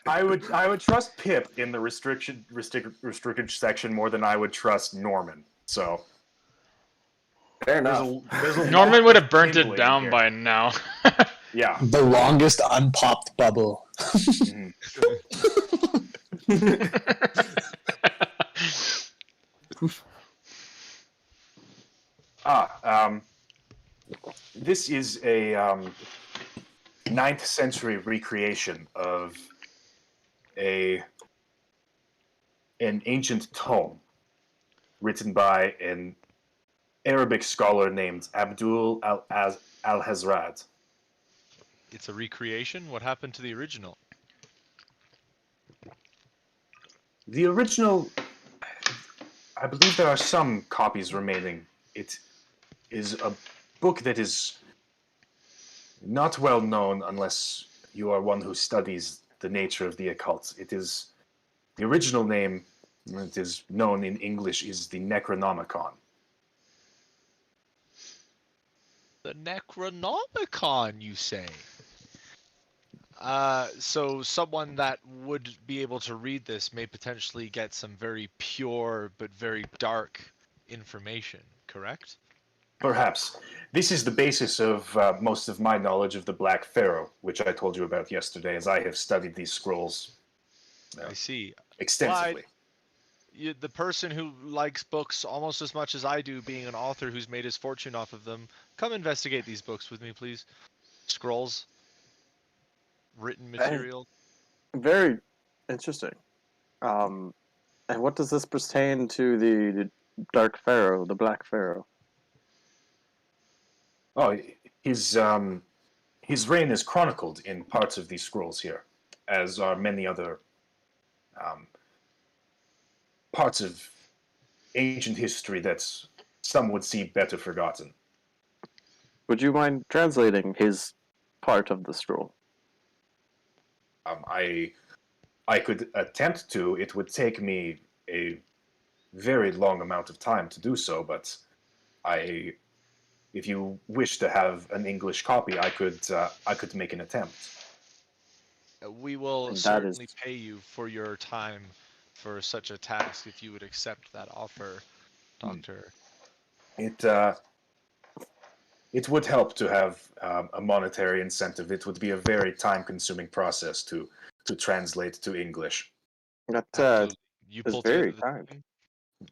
S2: I would trust Pip in the restricted section more than I would trust Norman. So
S5: fair enough.
S1: Norman would have burnt it down by now.
S2: Yeah.
S7: The longest unpopped bubble.
S2: This is a 9th century recreation of an ancient tome written by an Arabic scholar named Abdul al-Hazrad.
S11: It's a recreation? What happened to the original?
S2: The original, I believe there are some copies remaining. It is a book that is not well known unless you are one who studies the nature of the occult. It is the original name that is known in English is the Necronomicon.
S11: The Necronomicon, you say? So someone that would be able to read this may potentially get some very pure but very dark information, correct?
S2: Perhaps. This is the basis of most of my knowledge of the Black Pharaoh, which I told you about yesterday, as I have studied these scrolls
S11: I see.
S2: extensively.
S11: The person who likes books almost as much as I do, being an author who's made his fortune off of them, come investigate these books with me, please. Scrolls. Written material.
S3: Very interesting. And what does this pertain to the Dark Pharaoh, the Black Pharaoh?
S2: Oh, his reign is chronicled in parts of these scrolls here, as are many other parts of ancient history that some would see better forgotten.
S3: Would you mind translating his part of the scroll?
S2: I could attempt to. It would take me a very long amount of time to do so, but if you wish to have an English copy, I could make an attempt.
S11: We will certainly pay you for your time for such a task if you would accept that offer, Doctor.
S2: It would help to have a monetary incentive. It would be a very time-consuming process to translate to English.
S3: That
S11: you
S3: is
S11: pull
S3: very
S11: together
S3: kind.
S11: thing,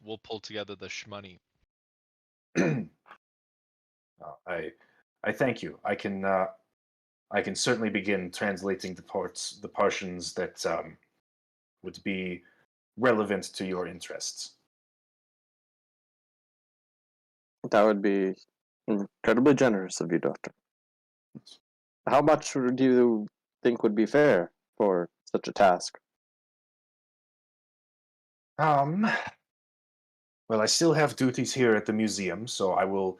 S11: we'll pull together the shmoney.
S2: I thank you. I can certainly begin translating the portions that would be relevant to your interests.
S3: That would be incredibly generous of you, Doctor. How much do you think would be fair for such a task?
S2: Well, I still have duties here at the museum, so I will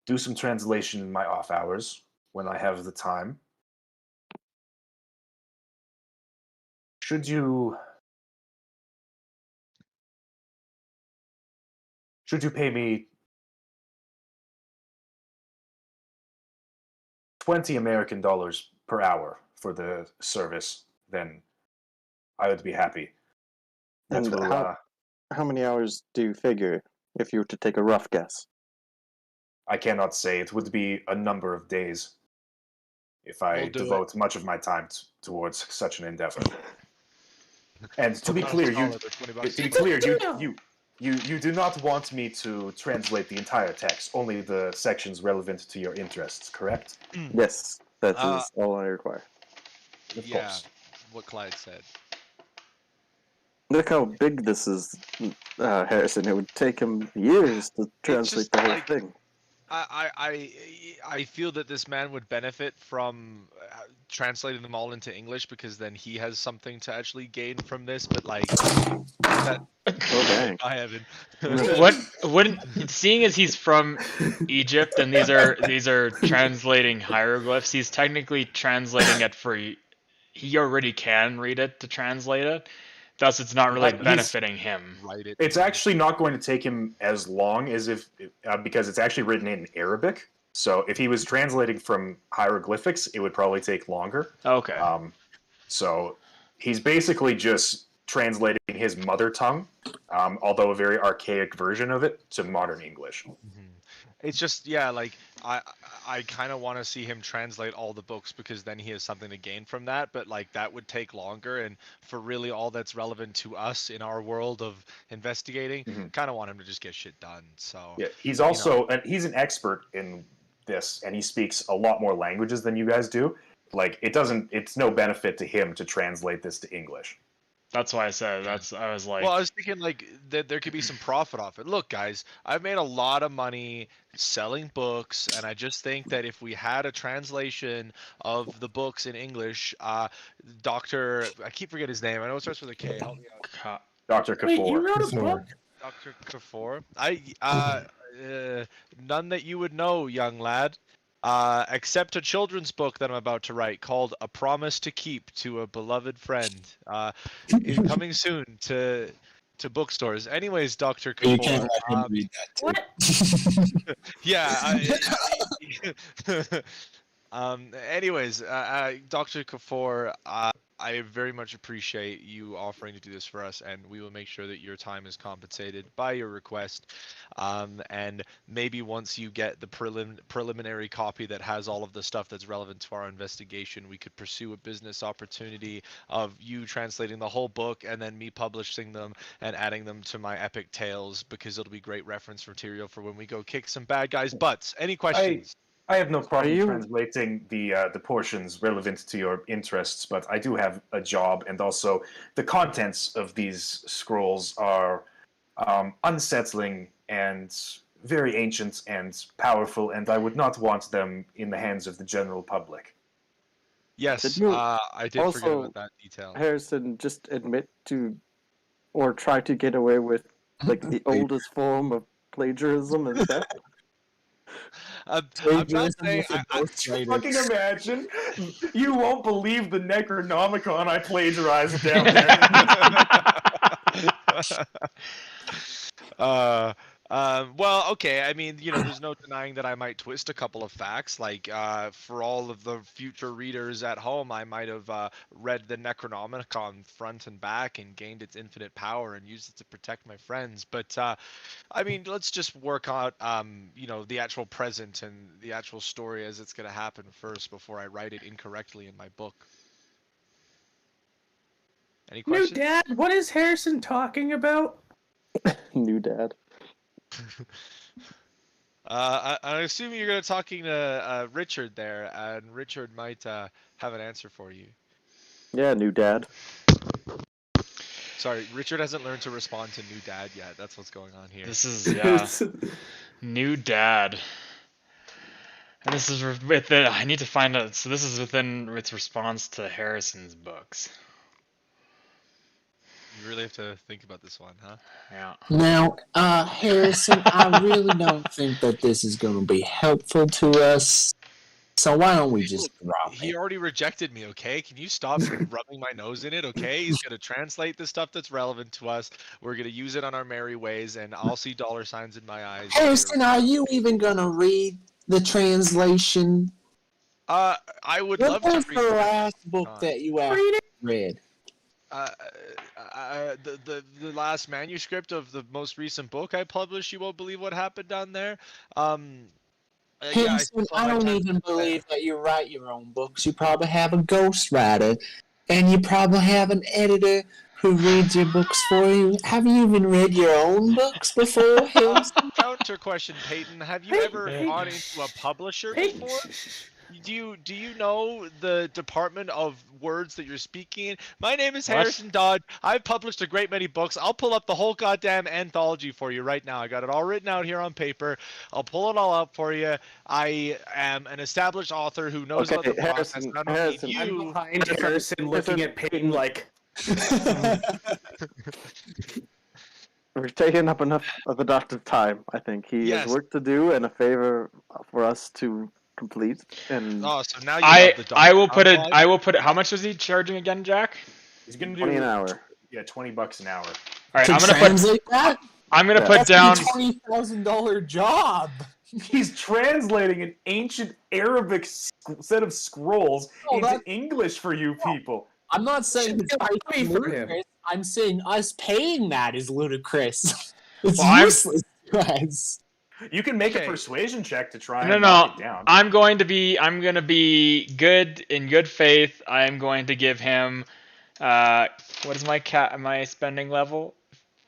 S2: do some translation in my off hours when I have the time. Should you pay me 20 American dollars per hour for the service, then I would be happy.
S3: And how many hours do you figure, if you were to take a rough guess?
S2: I cannot say. It would be a number of days if I devote much of my time towards such an endeavor. And to be clear, you do not want me to translate the entire text, only the sections relevant to your interests, correct?
S3: Yes, that is all I require.
S2: Of course.
S11: What Clyde said.
S3: Look how big this is, Harrison. It would take him years to translate the whole thing.
S11: I feel that this man would benefit from translating them all into English, because then he has something to actually gain from this. But like, that,
S3: oh dang!
S11: I haven't.
S1: What wouldn't, seeing as he's from Egypt and these are translating hieroglyphs, he's technically translating it for. He already can read it to translate it. Thus, it's not really benefiting him.
S2: It's actually not going to take him as long as because it's actually written in Arabic. So if he was translating from hieroglyphics, it would probably take longer.
S1: Okay.
S2: So he's basically just translating his mother tongue, although a very archaic version of it, to modern English.
S11: Mm-hmm. It's just, yeah, like, I kind of want to see him translate all the books, because then he has something to gain from that, but like that would take longer, and for really all that's relevant to us in our world of investigating, kind of want him to just get shit done. So
S2: yeah, he's also he's an expert in this, and he speaks a lot more languages than you guys do. Like, it's no benefit to him to translate this to English.
S1: That's why I said I was like,
S11: Well, I was thinking like that there could be some profit off it. Look, guys, I've made a lot of money selling books, and I just think that if we had a translation of the books in English, Doctor, I keep forgetting his name. I know it starts with a K. Help me out.
S2: Dr.
S5: Wait, you
S2: Kafour.
S5: wrote a book?
S11: Dr. Kafour. None that you would know, young lad. Except a children's book that I'm about to write called A Promise to Keep to a Beloved Friend. Coming soon to bookstores. Anyways, Dr. Kafour.
S7: You can't let him read that.
S11: Yeah. Anyways, Dr. Kafour, I very much appreciate you offering to do this for us, and we will make sure that your time is compensated by your request. And maybe once you get the preliminary copy that has all of the stuff that's relevant to our investigation, we could pursue a business opportunity of you translating the whole book and then me publishing them and adding them to my epic tales, because it'll be great reference material for when we go kick some bad guys' butts. Any questions?
S2: I have no problem
S3: you-
S2: translating the portions relevant to your interests, but I do have a job, and also the contents of these scrolls are unsettling and very ancient and powerful, and I would not want them in the hands of the general public.
S11: Yes,
S3: Did you
S11: I did forget
S3: also-
S11: about that detail.
S3: Harrison just admit to, or try to get away with, like, the oldest form of plagiarism and theft?
S11: I'm not saying
S2: Fucking imagine! You won't believe the Necronomicon I plagiarized down there.
S11: Well, okay. I mean, there's no denying that I might twist a couple of facts. Like, for all of the future readers at home, I might have read the Necronomicon front and back and gained its infinite power and used it to protect my friends. But, I mean, let's just work out, the actual present and the actual story as it's going to happen first before I write it incorrectly in my book. Any
S5: New
S11: questions?
S5: Dad, what is Harrison talking about?
S3: New dad.
S11: I assume you're going to talking to Richard there, and Richard might have an answer for you.
S3: Yeah, new dad.
S11: Sorry, Richard hasn't learned to respond to new dad yet. That's what's going on here.
S1: this is new dad. And this is I need to find out. So this is within its response to Harrison's books.
S11: You really have to think about this one, huh?
S1: Yeah.
S7: Now, Harrison, I really don't think that this is going to be helpful to us. So why don't we just drop
S11: He
S7: it?
S11: already rejected me, okay? Can you stop rubbing my nose in it, okay? He's going to translate the stuff that's relevant to us. We're going to use it on our merry ways, and I'll see dollar signs in my eyes.
S7: Harrison, are you even going to read the translation?
S11: I would
S7: What
S11: love to
S7: was
S11: read
S7: the
S11: the
S7: last book that you read?
S11: the last manuscript of the most recent book I published. You won't believe what happened down there.
S7: Harrison, I don't even believe that you write your own books. You probably have a ghostwriter, and you probably have an editor who reads your books for you. Have you even read your own books before, Harrison?
S11: Counter question, Peyton. Have you ever gone into a publisher before? Do you know the department of words that you're speaking in? My name is Harrison Dodd. I've published a great many books. I'll pull up the whole goddamn anthology for you right now. I got it all written out here on paper. I'll pull it all up for you. I am an established author who knows about the process. And I don't need you.
S5: I'm behind Harrison looking at Peyton like...
S3: We're taking up enough of the doctor's time, I think. He has work to do and a favor for us to complete. And
S11: so now you
S1: I will put it. How much is he charging again, Jack?
S2: He's gonna do
S3: 20 an hour.
S2: Yeah, $20 an hour.
S1: All right,
S7: To
S1: I'm gonna
S7: translate that?
S1: I'm gonna put
S7: That's
S1: down.
S7: a $20,000 job.
S2: He's translating an ancient Arabic set of scrolls into English for you people.
S7: I'm not saying his price is
S5: for him.
S7: ludicrous. I'm saying us paying that is ludicrous. It's
S1: Well,
S7: useless to us.
S2: You can make a persuasion check to try
S1: No,
S2: and knock
S1: no.
S2: it down.
S1: I'm gonna be good in good faith. I'm going to give him. What is my spending level?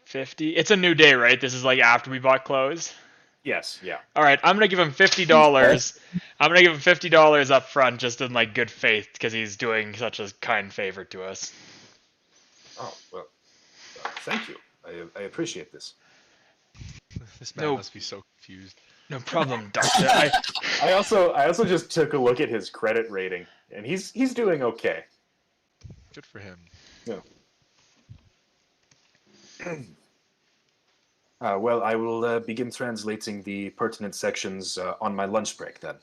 S1: 50. It's a new day, right? This is like after we bought clothes.
S2: Yes, yeah.
S1: All right, I'm gonna give him $50. I'm gonna give him $50 up front, just in like good faith, because he's doing such a kind favor to us.
S2: Oh, well, thank you. I appreciate this.
S11: This man
S1: No.
S11: must be so confused.
S1: No problem, Doctor.
S2: I also just took a look at his credit rating, and he's doing okay.
S11: Good for him.
S2: Yeah. Well, I will begin translating the pertinent sections on my lunch break then.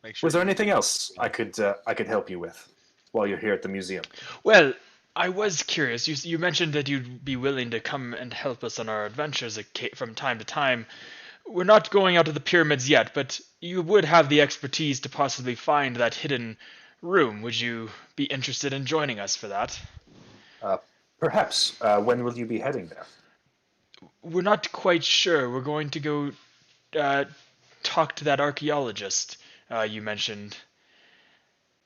S11: Make sure
S2: Was there
S11: you-
S2: anything else I could help you with while you're here at the museum?
S1: Well, I was curious. You mentioned that you'd be willing to come and help us on our adventures from time to time. We're not going out to the pyramids yet, but you would have the expertise to possibly find that hidden room. Would you be interested in joining us for that?
S2: Perhaps. When will you be heading there?
S1: We're not quite sure. We're going to go talk to that archaeologist you mentioned.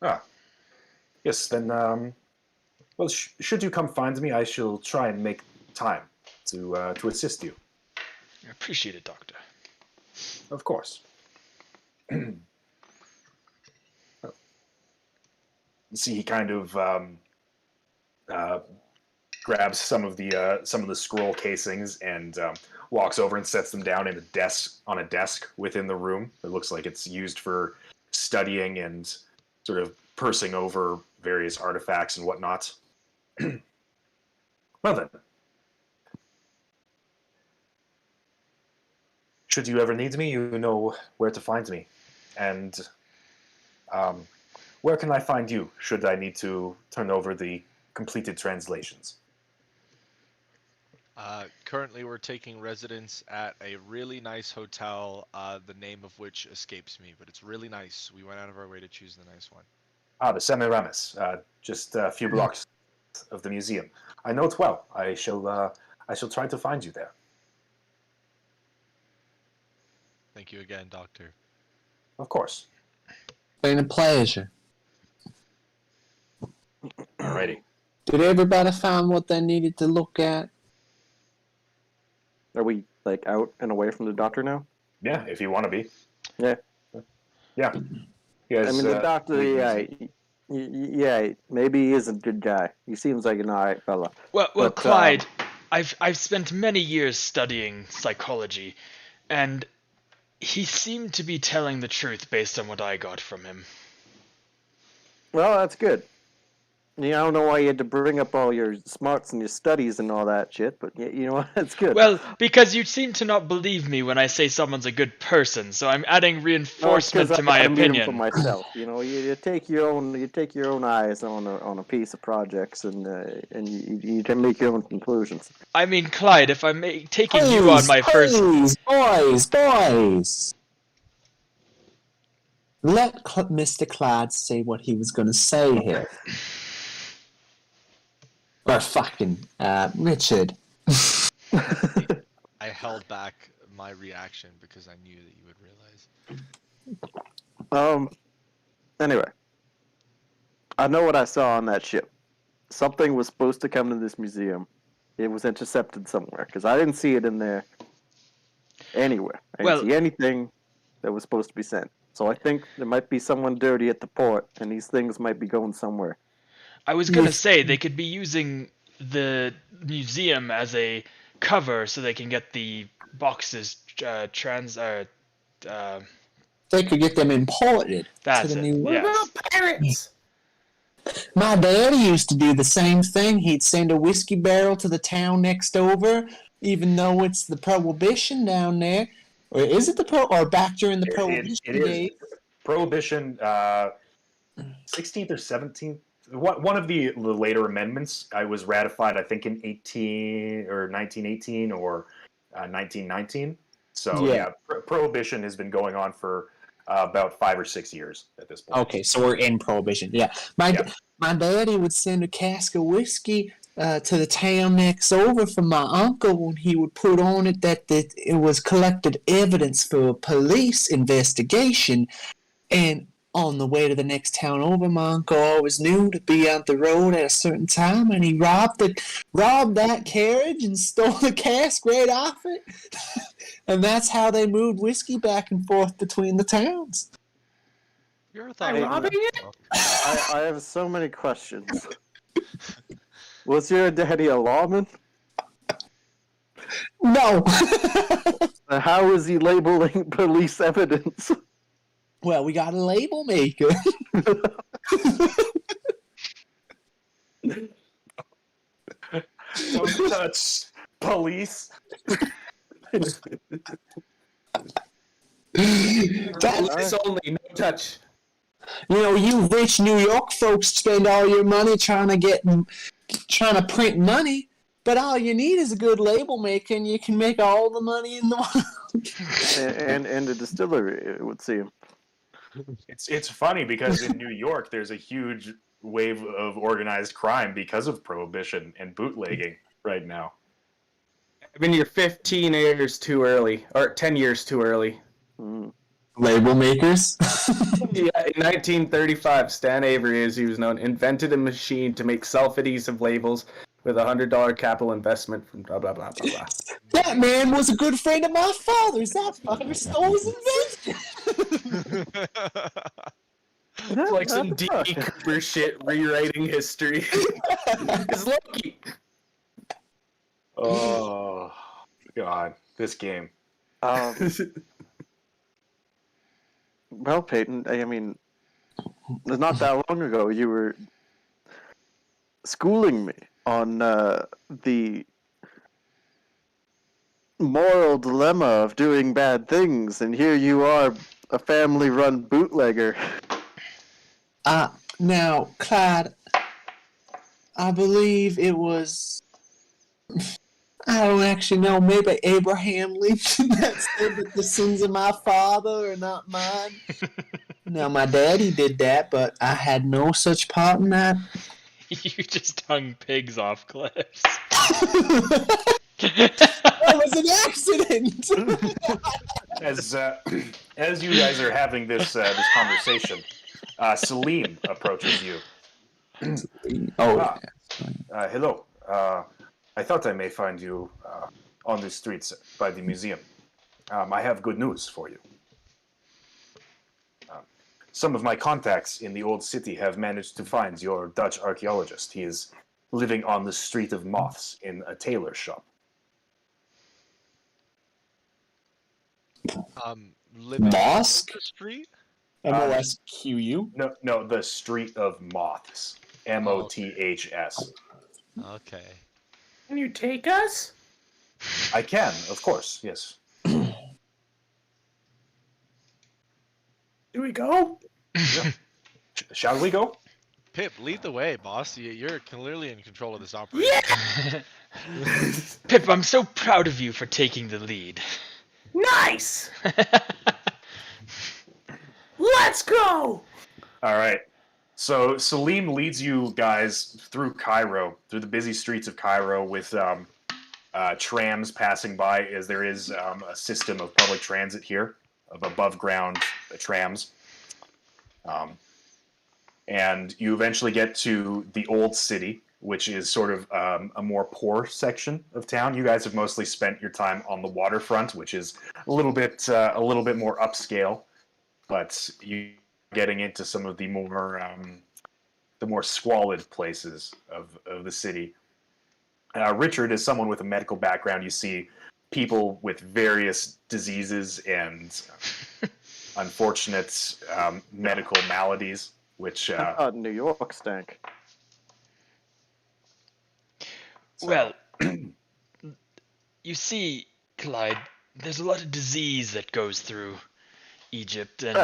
S2: Ah. Yes, then, well, should you come find me, I shall try and make time to assist you.
S1: I appreciate it, Doctor.
S2: Of course. See, he kind of grabs some of the scroll casings and walks over and sets them down in on a desk within the room. It looks like it's used for studying and sort of pursing over various artifacts and whatnot. Well then, should you ever need me, you know where to find me. And where can I find you, should I need to turn over the completed translations?
S11: Currently, we're taking residence at a really nice hotel, the name of which escapes me, but it's really nice. We went out of our way to choose the nice one.
S2: The Semiramis, just a few blocks of the museum. I know it well. I shall try to find you there.
S11: Thank you again, Doctor.
S2: Of course.
S7: Been a pleasure.
S2: Alrighty.
S7: Did everybody find what they needed to look at?
S3: Are we like out and away from the doctor now?
S2: Yeah, if you want to be.
S3: Yeah.
S2: Yeah. Yes,
S3: I mean, the doctor, yeah, maybe he is a good guy. He seems like an alright fella.
S1: Well,
S3: But,
S1: Clyde, I've spent many years studying psychology, and he seemed to be telling the truth based on what I got from him.
S3: Well, that's good. I don't know why you had to bring up all your smarts and your studies and all that shit, but you know what? That's good.
S1: Well, because you seem to not believe me when I say someone's a good person, so I'm adding reinforcement to my opinion.
S3: For myself, you take your own eyes on a piece of projects, and you can make your own conclusions.
S1: I mean, Clyde, if I'm taking you on my first...
S7: Boys! Let Mr. Clyde say what he was going to say here. Or fucking, Richard.
S11: I held back my reaction because I knew that you would realize.
S3: Anyway. I know what I saw on that ship. Something was supposed to come to this museum. It was intercepted somewhere, because I didn't see it in there anywhere. I didn't see anything that was supposed to be sent. So I think there might be someone dirty at the port, and these things might be going somewhere.
S1: I was going to say they could be using the museum as a cover so they can get the boxes
S7: They could get them imported to the new world.
S1: Yes.
S5: Pirates!
S7: My daddy used to do the same thing. He'd send a whiskey barrel to the town next over, even though it's the Prohibition down there. Or is it or back during the Prohibition days?
S2: Prohibition, 16th or 17th. One of the later amendments was ratified, I think, in 1918 or 1919. So yeah, Prohibition has been going on for about 5 or 6 years at this point.
S7: Okay, so we're in Prohibition. Yeah, my daddy would send a cask of whiskey to the town next over from my uncle, and he would put on it that it was collected evidence for a police investigation. And on the way to the next town over, my uncle always knew to be on the road at a certain time, and he robbed that carriage and stole the cask right off it. And that's how they moved whiskey back and forth between the towns.
S11: You ever
S3: Hey,
S11: thought
S3: robbing
S11: it?
S3: I have so many questions. Was your daddy a lawman?
S7: No.
S3: How is he labeling police evidence?
S7: Well, we got a label maker.
S2: Don't touch police.
S5: Police only, no touch.
S7: You know, you rich New York folks spend all your money trying to print money, but all you need is a good label maker, and you can make all the money in the world.
S3: and a distillery, it would seem.
S2: It's funny because in New York there's a huge wave of organized crime because of prohibition and bootlegging right now.
S5: I mean, you're 15 years too early, or 10 years too early.
S7: Label makers?
S5: Yeah, in 1935, Stan Avery, as he was known, invented a machine to make self-adhesive labels with a $100 capital investment from blah, blah, blah, blah, blah.
S7: That man was a good friend of my father's. That fucker stole his invention.
S5: It's like some D.E. Cooper shit, rewriting history. It's Loki.
S2: Oh, God, this game.
S3: Well, Peyton, I mean, not that long ago, you were schooling me on the moral dilemma of doing bad things, and here you are, a family-run bootlegger.
S7: Now, Clyde, I believe it was... I don't actually know. Maybe Abraham Lincoln that said that the sins of my father are not mine. Now, my daddy did that, but I had no such part in that.
S1: You just hung pigs off cliffs.
S7: That was an accident.
S2: As you guys are having this conversation, Salim approaches you. Hello. I thought I may find you on the streets by the museum. I have good news for you. Some of my contacts in the old city have managed to find your Dutch archaeologist. He is living on the Street of Moths in a tailor shop.
S11: Living
S7: Mosque?
S11: on the street?
S7: MOSQU?
S2: No, the Street of Moths. MOTHS.
S11: Okay.
S5: Can you take us?
S2: I can, of course, yes.
S5: Do we go?
S2: Yeah. Shall we go?
S11: Pip, lead the way, boss. You're clearly in control of this operation.
S5: Yeah!
S1: Pip, I'm so proud of you for taking the lead.
S5: Nice! Let's go!
S2: All right. So Salim leads you guys through Cairo, through the busy streets of Cairo with trams passing by, as there is a system of public transit here, of above-ground trams. And you eventually get to the old city, which is sort of a more poor section of town. You guys have mostly spent your time on the waterfront, which is a little bit more upscale, but you getting into some of the more squalid places of the city. Richard is someone with a medical background. You see people with various diseases and unfortunate medical maladies, which
S3: New York stank.
S1: Well, you see, Clyde, there's a lot of disease that goes through Egypt, and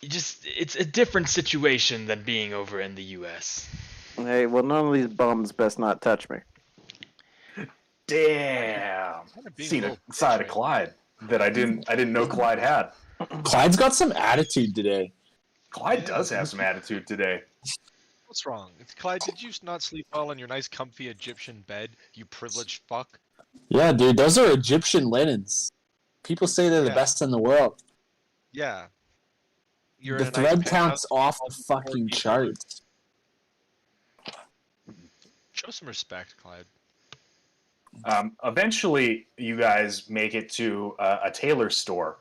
S1: it's a different situation than being over in the U.S.
S3: Hey, well, none of these bums best not touch me.
S2: Damn. Seen a side of Clyde that I didn't know Clyde had.
S7: Clyde's got some attitude today.
S2: Clyde does have some attitude today.
S11: What's wrong? Clyde, did you not sleep well in your nice, comfy Egyptian bed, you privileged fuck?
S7: Yeah, dude, those are Egyptian linens. People say they're the best in the world.
S11: Yeah. You're
S7: The
S11: in a nice
S7: thread
S11: penthouse
S7: count's
S11: with
S7: off
S11: all
S7: the
S11: four
S7: fucking
S11: people.
S7: charts.
S11: Show some respect, Clyde.
S2: Eventually, you guys make it to a tailor store,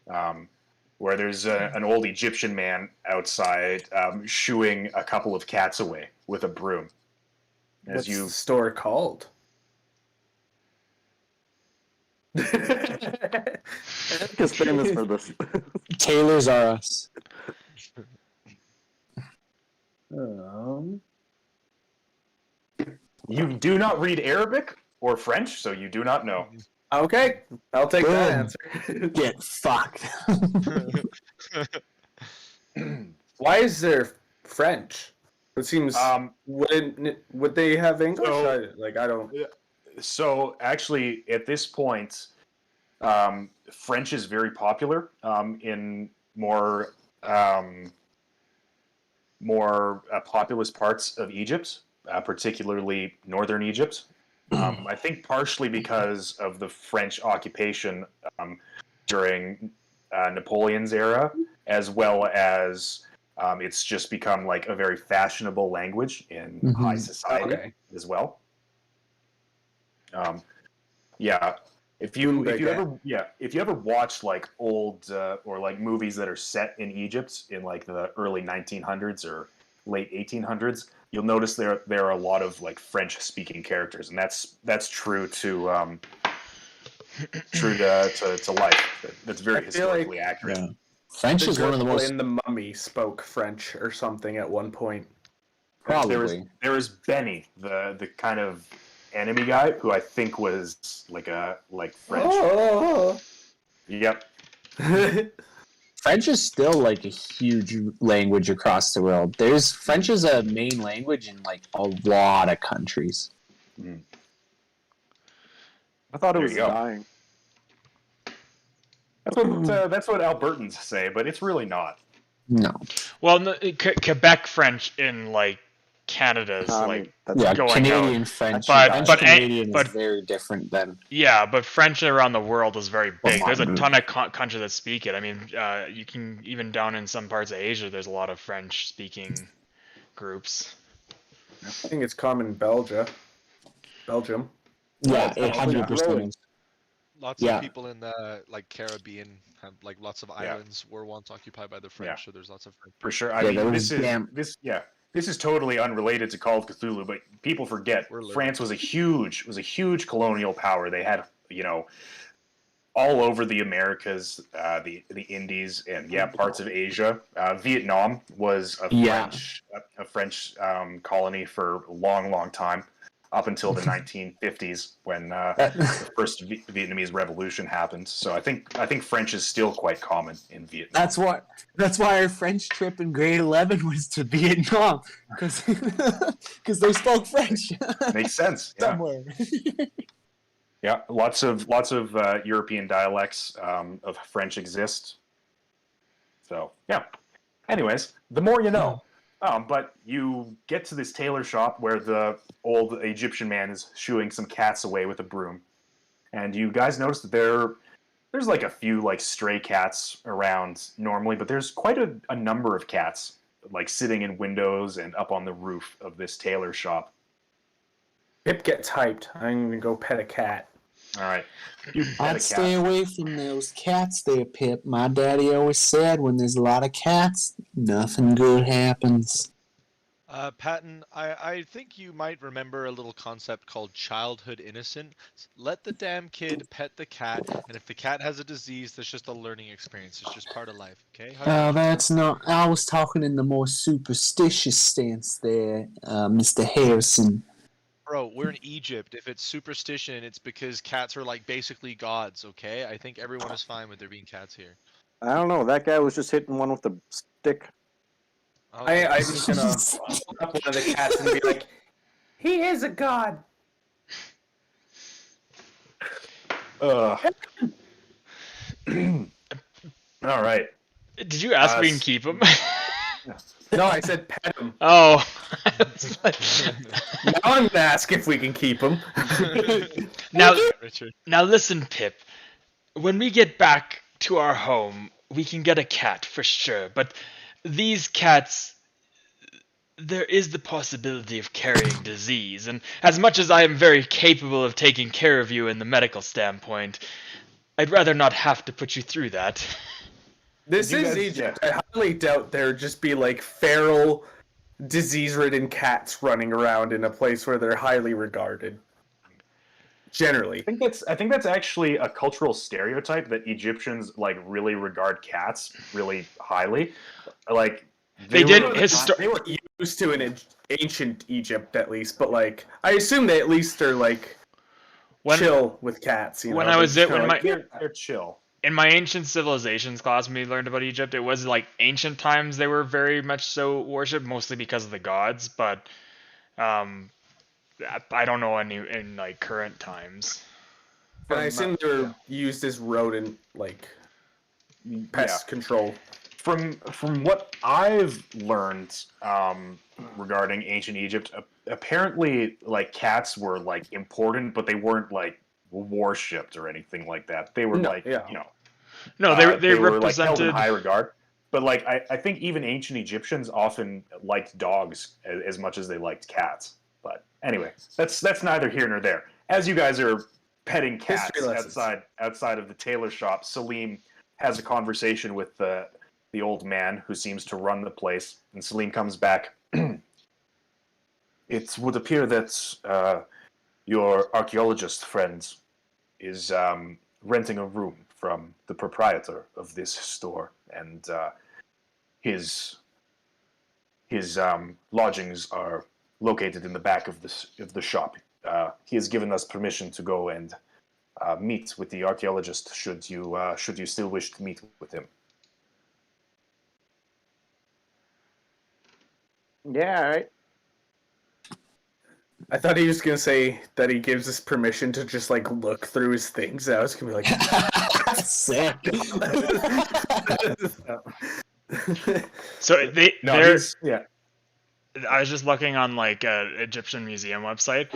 S2: where there's an old Egyptian man outside shooing a couple of cats away with a broom.
S5: What's the store called?
S3: Is famous for this.
S7: Tailors are us.
S2: You do not read Arabic or French, so you do not know.
S5: Okay, I'll take that
S7: Boom.
S5: answer.
S7: Get fucked.
S5: Why is there French? It seems would they have English?
S2: So-
S5: I don't.
S2: So actually, at this point, French is very popular in more populous parts of Egypt, particularly northern Egypt. I think partially because of the French occupation during Napoleon's era, as well as it's just become like a very fashionable language in high society as well. If you ever watch like old or like movies that are set in Egypt in like the early 1900s or late 1800s, you'll notice there are a lot of like French speaking characters, and that's true to life. That's very historically accurate.
S7: Yeah. French is one of the
S5: girl
S7: most
S5: in the Mummy spoke French or something at one point.
S7: probably.
S2: There was Benny, the kind of enemy guy who I think was like French.
S5: Oh.
S2: Yep.
S7: French is still like a huge language across the world. French is a main language in like a lot of countries.
S3: I thought it
S2: There
S3: was
S2: you go.
S3: dying.
S2: That's what Albertans say, but it's really not.
S7: No.
S1: Well, no, Quebec French in like Canada is like
S7: Yeah,
S1: going
S7: Canadian
S1: out.
S7: French.
S1: But-
S7: French
S1: but-
S7: Canadian
S1: but-
S7: is very different than.
S1: Yeah, but French around the world is very big.
S7: Come
S1: There's a
S7: on,
S1: ton of countries that speak it. I mean, you can even down in some parts of Asia, there's a lot of French-speaking groups.
S5: I think it's common in Belgium.
S7: Yeah,
S2: Yeah,
S7: 100%.
S11: Lots
S7: Yeah.
S11: of people in the like Caribbean have like lots of islands were once occupied by the French, so there's lots of French.
S2: For sure.
S7: Yeah,
S2: I
S7: there
S2: mean,
S7: was
S2: this is totally unrelated to Call of Cthulhu, but people forget
S11: We're learning.
S2: France was a huge colonial power. They had, all over the Americas, the Indies, and parts of Asia. Vietnam was a French colony for a long time, up until the 1950s when the first Vietnamese Revolution happened. So I think French is still quite common in Vietnam.
S7: That's why our French trip in grade 11 was to Vietnam, because they spoke French.
S2: Makes sense. Yeah.
S7: Somewhere.
S2: Yeah, lots of European dialects of French exist. So yeah. Anyways, the more you know. But you get to this tailor shop where the old Egyptian man is shooing some cats away with a broom, and you guys notice that there's like a few like stray cats around normally, but there's quite a number of cats like sitting in windows and up on the roof of this tailor shop.
S5: Pip gets hyped. I'm gonna go pet a cat.
S2: All right. You pet a
S7: I'd
S2: cat.
S7: stay away from those cats there, Pip. My daddy always said when there's a lot of cats, nothing good happens.
S11: Patton, I think you might remember a little concept called childhood innocent. Let the damn kid pet the cat, and if the cat has a disease, that's just a learning experience. It's just part of life, okay?
S7: That's not. I was talking in the more superstitious stance there, Mr. Harrison.
S11: Bro, we're in Egypt. If it's superstition, it's because cats are like basically gods, okay? I think everyone is fine with there being cats here.
S3: I don't know. That guy was just hitting one with a stick.
S11: Okay.
S5: I'm just gonna hold up one of the cats and be like, "He is a god."
S2: All right.
S1: Did you ask if we can keep him?
S5: No, I said pet him.
S1: Oh.
S5: Now I'm gonna ask if we can keep him.
S1: now,
S11: Richard.
S1: now listen, Pip. When we get back to our home, we can get a cat for sure, but these cats, there is the possibility of carrying disease, and as much as I am very capable of taking care of you in the medical standpoint, I'd rather not have to put you through that.
S5: This is Egypt. I highly doubt there'd just be like feral, disease-ridden cats running around in a place where they're highly regarded. Generally,
S2: I think that's actually a cultural stereotype that Egyptians like really regard cats really highly. Like
S1: They
S2: were-
S5: they were used to in ancient Egypt at least, but like I assume they at least are like chill with cats. You
S1: when
S5: know?
S1: I was
S5: They're
S1: it,
S5: just
S1: when
S5: kinda
S1: my
S5: like,
S2: they're chill.
S1: in my ancient civilizations class, when we learned about Egypt, it was like ancient times they were very much so worshipped, mostly because of the gods. But I don't know any in like current times.
S5: and I assume they're used as rodent like pest control.
S2: From what I've learned regarding ancient Egypt, apparently like cats were like important, but they weren't like worshipped or anything like that. They were
S1: No, they
S2: were like held in
S1: represented
S2: high regard. But like I think even ancient Egyptians often liked dogs as much as they liked cats. But anyway, that's neither here nor there. As you guys are petting cats outside of the tailor shop, Salim has a conversation with the old man who seems to run the place, and Salim comes back. It would appear that your archaeologist friend is renting a room from the proprietor of this store, and his lodgings are located in the back of the shop. He has given us permission to go and meet with the archaeologist should you still wish to meet with him.
S3: Yeah, all right.
S5: I thought he was gonna say that he gives us permission to just like look through his things. I was gonna be like,
S7: sick.
S1: So they
S2: No,
S1: they're
S2: yeah.
S1: I was just looking on like an Egyptian museum website.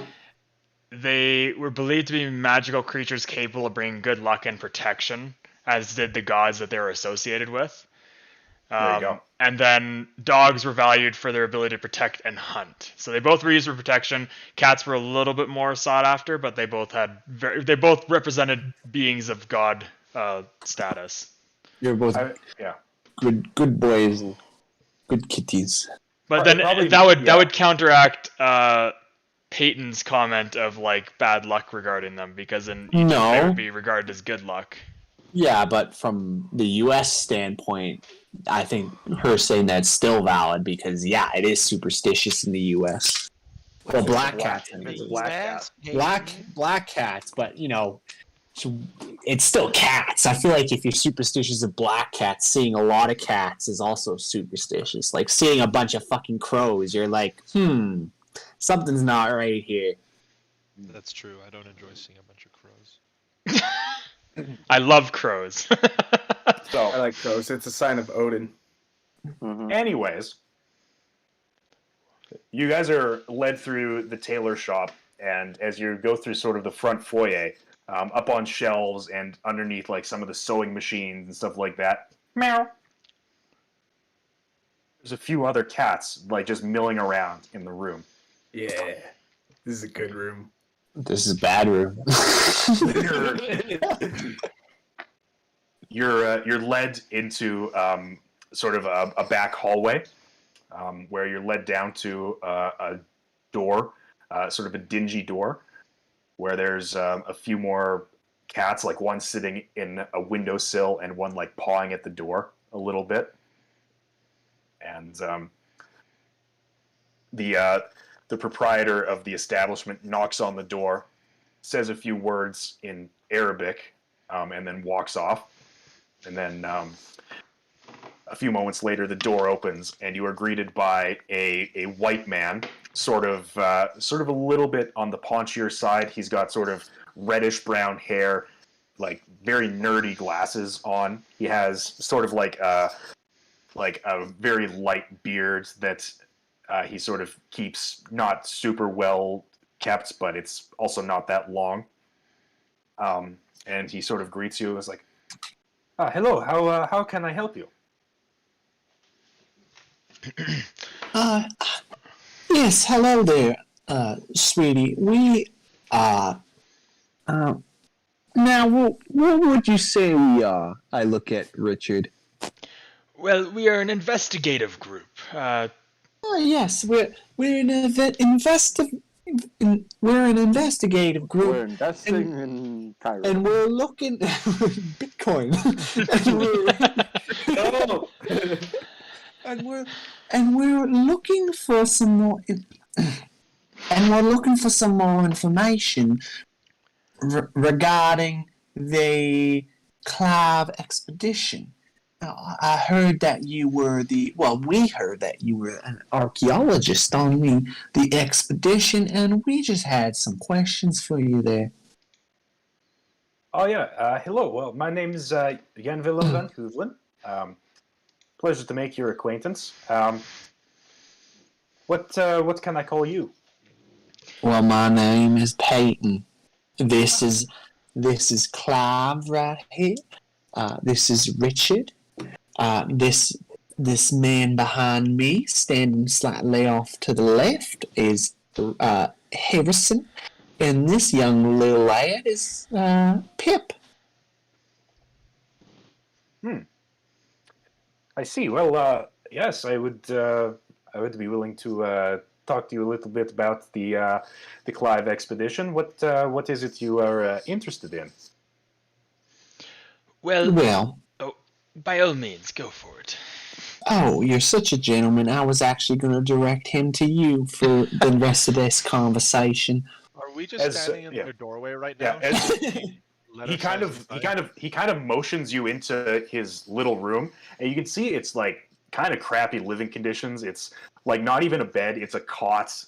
S1: They were believed to be magical creatures capable of bringing good luck and protection, as did the gods that they were associated with.
S2: There you go.
S1: And then dogs were valued for their ability to protect and hunt. So they both were used for protection. Cats were a little bit more sought after, but they both represented beings of god status.
S7: You're both good boys and good kitties.
S1: But then that would counteract Peyton's comment of like bad luck regarding them, because in Egypt they would be regarded as good luck.
S7: Yeah, but from the U.S. standpoint, I think her saying that's still valid because it is superstitious in the U.S. Well, black cats in the U.S. Black cats, but it's still cats. I feel like if you're superstitious of black cats, seeing a lot of cats is also superstitious. Like seeing a bunch of fucking crows, you're like, something's not right here.
S11: That's true. I don't enjoy seeing a bunch of crows.
S1: I love crows.
S5: So I like crows. It's a sign of Odin.
S3: Mm-hmm.
S2: Anyways, you guys are led through the tailor shop, and as you go through sort of the front foyer, up on shelves and underneath like some of the sewing machines and stuff like that, meow. There's a few other cats like just milling around in the room.
S5: Yeah, this is a good room.
S7: This is a bad room.
S2: You're led into sort of a back hallway where you're led down to a door, sort of a dingy door, where there's a few more cats, like one sitting in a windowsill and one like pawing at the door a little bit. And the proprietor of the establishment knocks on the door, says a few words in Arabic, and then walks off. And then a few moments later, the door opens, and you are greeted by a white man, sort of a little bit on the paunchier side. He's got sort of reddish brown hair, like very nerdy glasses on. He has sort of like a very light beard that he sort of keeps not super well kept, but it's also not that long. And he sort of greets you as like, Hello. How can I help you?
S7: Yes, hello there, sweetie. We are. Now, what would you say we are? I look at Richard.
S1: Well, we are an investigative group.
S7: Oh yes, we're an we're an investigative group.
S3: We're investing in Cairo.
S7: And we're looking Bitcoin.
S5: No.
S7: and we're looking for some more and we're looking for some more information regarding the Clive expedition. I heard that you were we heard that you were an archaeologist on the expedition, and we just had some questions for you there.
S2: Oh yeah. Hello. Well, my name is Jan Willem van Hoevelen. Pleasure to make your acquaintance. What can I call you?
S7: Well, my name is Peyton. This is Clive right here. This is Richard. This man behind me, standing slightly off to the left, is Harrison, and this young little lad is Pip.
S2: I see. Well, yes, I would be willing to talk to you a little bit about the Clive expedition. What is it you are interested in?
S1: Well, by all means, go for it.
S7: Oh, you're such a gentleman. I was actually going to direct him to you for the rest of this conversation.
S11: Are we just standing in their doorway right now?
S2: Yeah, he kind of motions you into his little room, and you can see it's like kind of crappy living conditions. It's like not even a bed; it's a cot.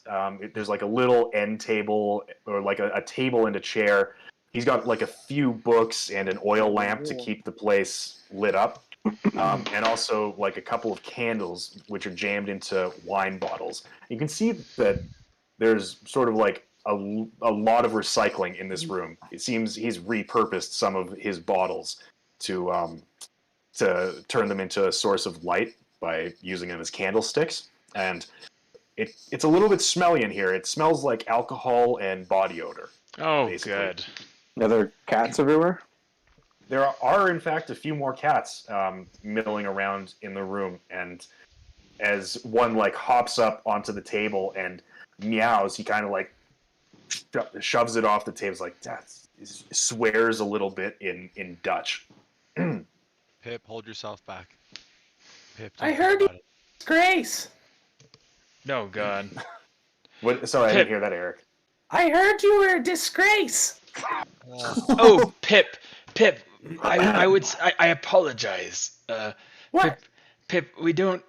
S2: There's like a little end table or like a table and a chair. He's got like a few books and an oil lamp to keep the place lit up, and also like a couple of candles which are jammed into wine bottles. You can see that there's sort of like a lot of recycling in this room. It seems he's repurposed some of his bottles to turn them into a source of light by using them as candlesticks. And it's a little bit smelly in here. It smells like alcohol and body odor.
S1: Oh,
S2: basically.
S1: good.
S3: Are there cats everywhere?
S2: There are, in fact, a few more cats milling around in the room. And as one like hops up onto the table and meows, he kind of like shoves it off the table. It's like that. Swears a little bit in Dutch.
S11: Pip, hold yourself back. Pip,
S5: I heard you. Disgrace.
S1: No, God.
S2: What? Sorry, I didn't hear that, Eric.
S5: I heard you were a disgrace.
S1: Oh, Pip. I apologize.
S5: What?
S1: Pip, you don't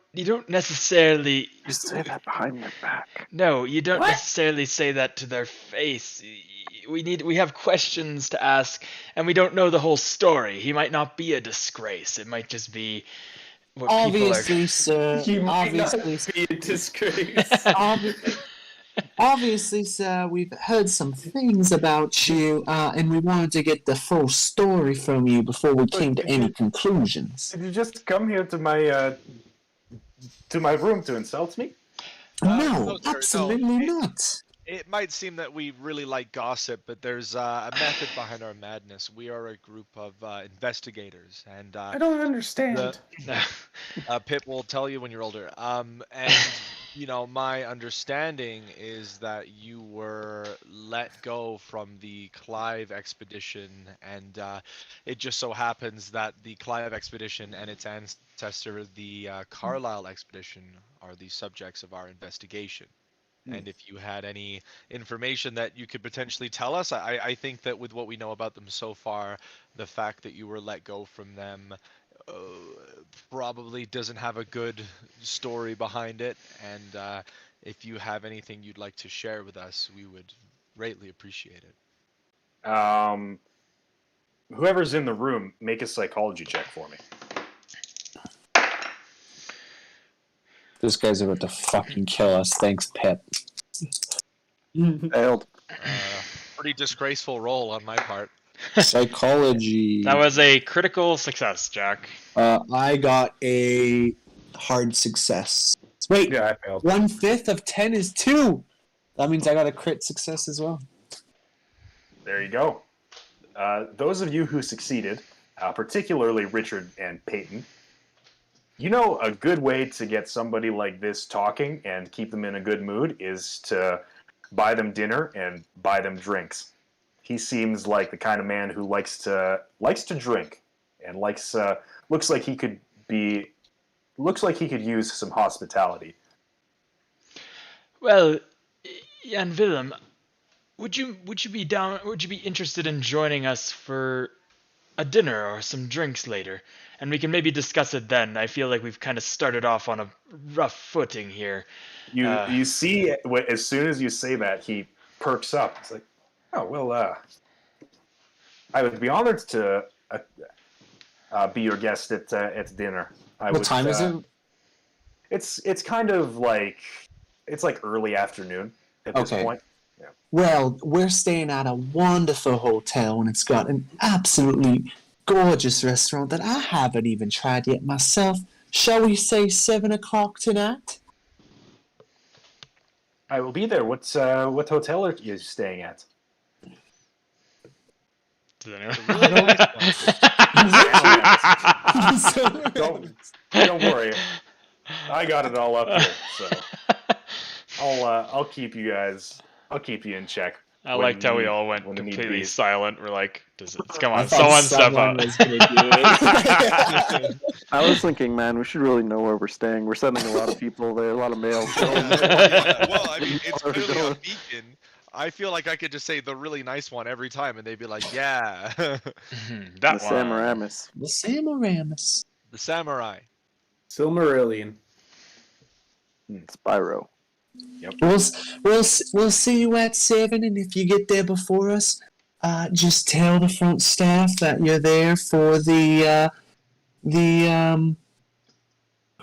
S1: necessarily.
S3: You say that behind their back.
S1: No, you don't
S5: What?
S1: necessarily say that to their face. We have questions to ask, and we don't know the whole story. He might not be a disgrace. It might just be what
S7: Obviously, sir.
S5: You might
S7: Obviously,
S5: not be a disgrace.
S7: Obviously, sir, we've heard some things about you, and we wanted to get the full story from you before we came to any conclusions.
S2: Did you just come here to my room to insult me?
S7: No,
S11: sir,
S7: absolutely
S11: no.
S7: not.
S11: It might seem that we really like gossip, but there's a method behind our madness. We are a group of investigators, and
S5: I don't understand.
S11: Pip will tell you when you're older. And my understanding is that you were let go from the Clive expedition, and it just so happens that the Clive expedition and its ancestor, the Carlisle expedition, are the subjects of our investigation. And if you had any information that you could potentially tell us, I think that with what we know about them so far, the fact that you were let go from them probably doesn't have a good story behind it. And if you have anything you'd like to share with us, we would greatly appreciate it.
S2: Whoever's in the room, make a psychology check for me.
S7: This guy's about to fucking kill us. Thanks, Pip.
S3: Failed.
S11: Pretty disgraceful role on my part.
S7: Psychology.
S1: That was a critical success, Jack.
S7: I got a hard success. Wait,
S5: Yeah, I failed.
S7: 1/5 of 10 is 2. That means I got a crit success as well.
S2: There you go. Those of you who succeeded, particularly Richard and Peyton, you know a good way to get somebody like this talking and keep them in a good mood is to buy them dinner and buy them drinks. He seems like the kind of man who likes to drink and looks like he could use some hospitality.
S1: Well, Jan Willem, would you be interested in joining us for a dinner or some drinks later? And we can maybe discuss it then. I feel like we've kind of started off on a rough footing here.
S2: You see, as soon as you say that, he perks up. It's like, oh, well, I would be honored to be your guest at dinner.
S7: What time is it?
S2: It's kind of like, it's like early afternoon at this point. Yeah.
S7: Well, we're staying at a wonderful hotel, and it's got an absolutely gorgeous restaurant that I haven't even tried yet myself. Shall we say 7 o'clock tonight?
S2: I will be there. What hotel are you staying at? Don't worry. I got it all up here, so I'll keep you guys. I'll keep you in check.
S1: I liked how we all went completely silent. We're like, come on,
S7: someone
S1: step up.
S3: I was thinking, man, we should really know where we're staying. We're sending a lot of people there, a lot of mail.
S11: Well, I mean, it's clearly on Beacon. I feel like I could just say the really nice one every time, and they'd be like, "Yeah,
S1: that
S3: one." Samaramis.
S7: The Samaramis.
S11: The samurai.
S5: Silmarillion.
S3: Spyro.
S2: Yep.
S7: We'll see you at 7, and if you get there before us, just tell the front staff that you're there for the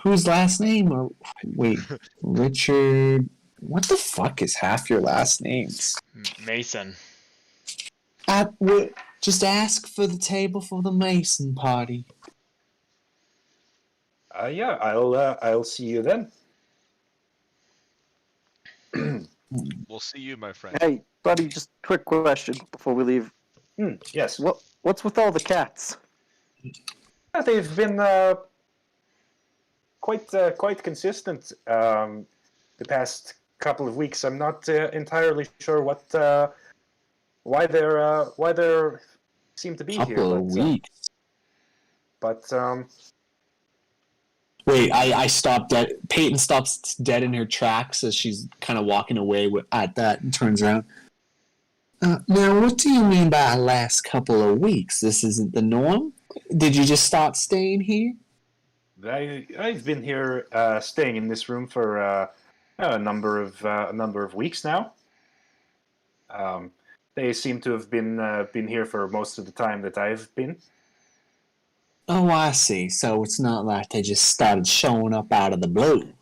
S7: whose last name? Or wait, Richard. What the fuck is half your last names?
S1: Mason.
S7: Just ask for the table for the Mason party.
S2: Yeah, I'll see you then.
S11: We'll see you, my friend.
S3: Hey, buddy, just quick question before we leave.
S2: Yes.
S3: What's with all the cats?
S2: They've been quite consistent the past couple of weeks. I'm not entirely sure why they're seem to be here.
S7: Couple of weeks.
S2: But
S7: wait, I stopped dead. Peyton stops dead in her tracks as she's kind of walking away at that and turns around. Now, what do you mean by last couple of weeks? This isn't the norm? Did you just start staying here?
S2: I've been here staying in this room for a number of weeks now. They seem to have been here for most of the time that I've been.
S7: Oh, I see. So it's not like they just started showing up out of the blue.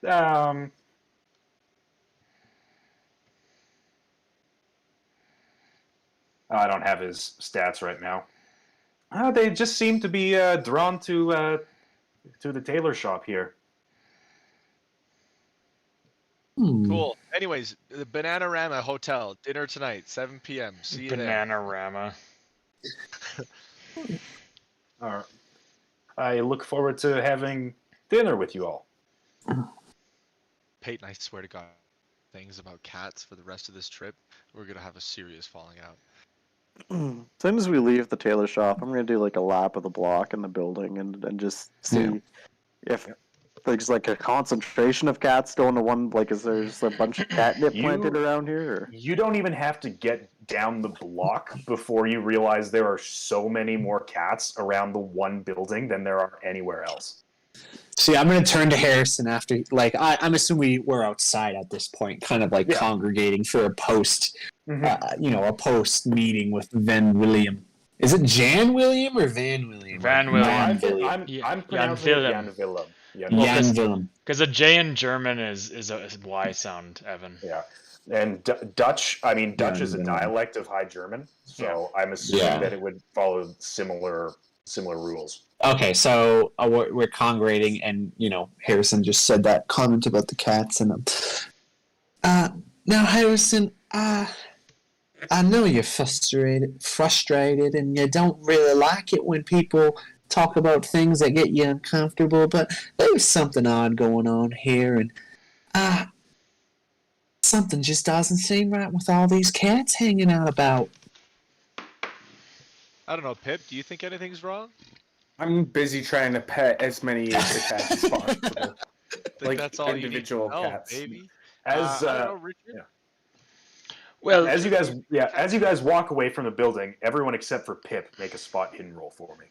S2: I don't have his stats right now. They just seem to be drawn to the tailor shop here.
S11: Cool. Anyways, the Bananarama Hotel, dinner tonight, 7 p.m. See you there.
S1: Bananarama.
S2: All right. I look forward to having dinner with you all.
S11: Peyton, I swear to God, things about cats for the rest of this trip, we're gonna have a serious falling out.
S3: As soon as we leave the tailor shop, I'm gonna do like a lap of the block in the building and just see if there's like a concentration of cats going to one. Like, is there just a bunch of catnip planted around here? Or?
S2: You don't even have to get down the block before you realize there are so many more cats around the one building than there are anywhere else.
S7: See, I'm going to turn to Harrison after, like, I'm assuming we're outside at this point, kind of like congregating for a post, a post meeting with Van William. Is it Jan William or Van William?
S1: Van William.
S2: I'm pronouncing it Jan Willem.
S7: Jan Willem.
S1: Because a J in German is a Y sound, Evan.
S2: Yeah. And Dutch, I mean, Dutch is a dialect of High German, so I'm assuming that it would follow similar rules.
S7: Okay, so we're congregating, and Harrison just said that comment about the cats, and now Harrison, I know you're frustrated, and you don't really like it when people talk about things that get you uncomfortable, but there's something odd going on here, and something just doesn't seem right with all these cats hanging out about.
S11: I don't know, Pip. Do you think anything's wrong?
S5: I'm busy trying to pet as many of the cats as possible.
S11: Think that's all
S5: individual
S11: you need to know,
S5: cats.
S11: baby.
S2: As
S11: I don't know, Richard.
S1: Well,
S2: as you guys walk away from the building, everyone except for Pip make a spot hidden roll for me.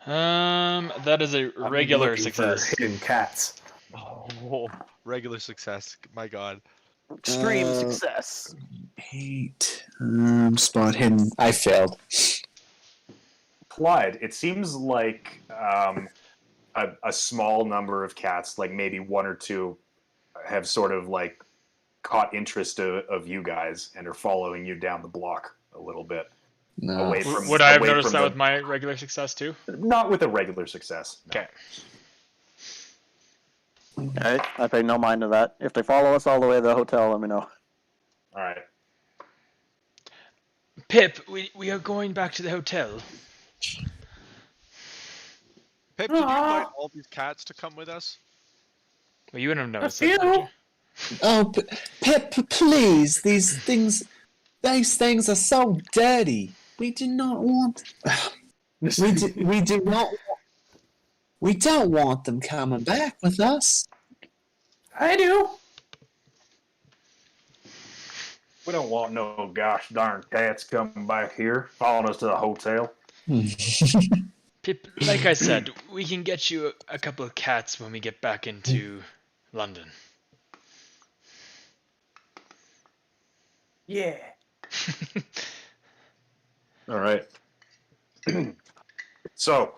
S1: That is a regular
S5: looking
S1: success.
S5: for hidden cats.
S11: Oh, regular success. My God.
S3: Extreme success.
S7: 8. Spot hidden. I failed.
S2: Clyde, it seems like a small number of cats, like maybe one or two, have sort of like caught interest of you guys and are following you down the block a little bit.
S7: No.
S2: Away from,
S1: Would I have
S2: away
S1: noticed
S2: from
S1: that
S2: the-
S1: with my regular success too?
S2: Not with a regular success. No.
S1: Okay.
S3: Alright, I pay no mind to that. If they follow us all the way to the hotel, let me know.
S2: All right.
S1: Pip, we are going back to the hotel.
S11: Pip, did you invite all these cats to come with us?
S1: Well, you wouldn't have noticed it, would you?
S7: Oh, Pip, please! These things are so dirty. We do not want. We do not. We don't want them coming back with us.
S5: I do.
S2: We don't want no gosh darn cats coming back here, following us to the hotel.
S1: Pip, like I said, we can get you a couple of cats when we get back into London.
S5: Yeah.
S2: All right. So,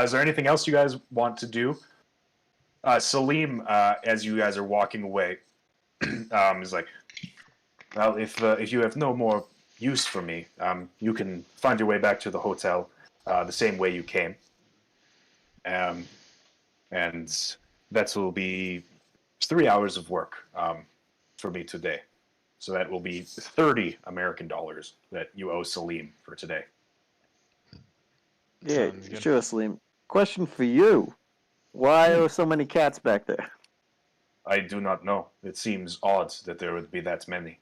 S2: is there anything else you guys want to do? Salim, as you guys are walking away, is like, well, if you have no more use for me, you can find your way back to the hotel the same way you came. And that will be 3 hours of work for me today. So that will be 30 American dollars that you owe Salim for today.
S3: Yeah,
S1: Sounds good.
S3: sure, Slim. Question for you. Why are so many cats back there?
S2: I do not know. It seems odd that there would be that many.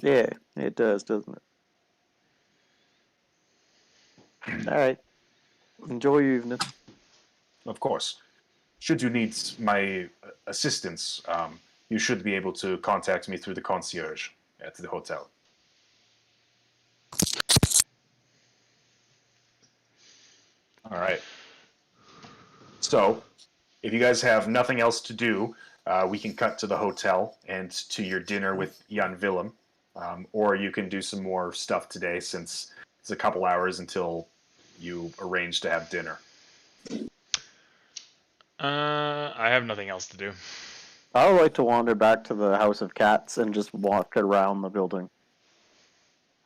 S3: Yeah, it does, doesn't it? Alright. Enjoy your evening.
S2: Of course. Should you need my assistance, you should be able to contact me through the concierge at the hotel. All right. So, if you guys have nothing else to do, we can cut to the hotel and to your dinner with Jan Willem. Or you can do some more stuff today since it's a couple hours until you arrange to have dinner.
S1: I have nothing else to do.
S3: I would like to wander back to the House of Cats and just walk around the building.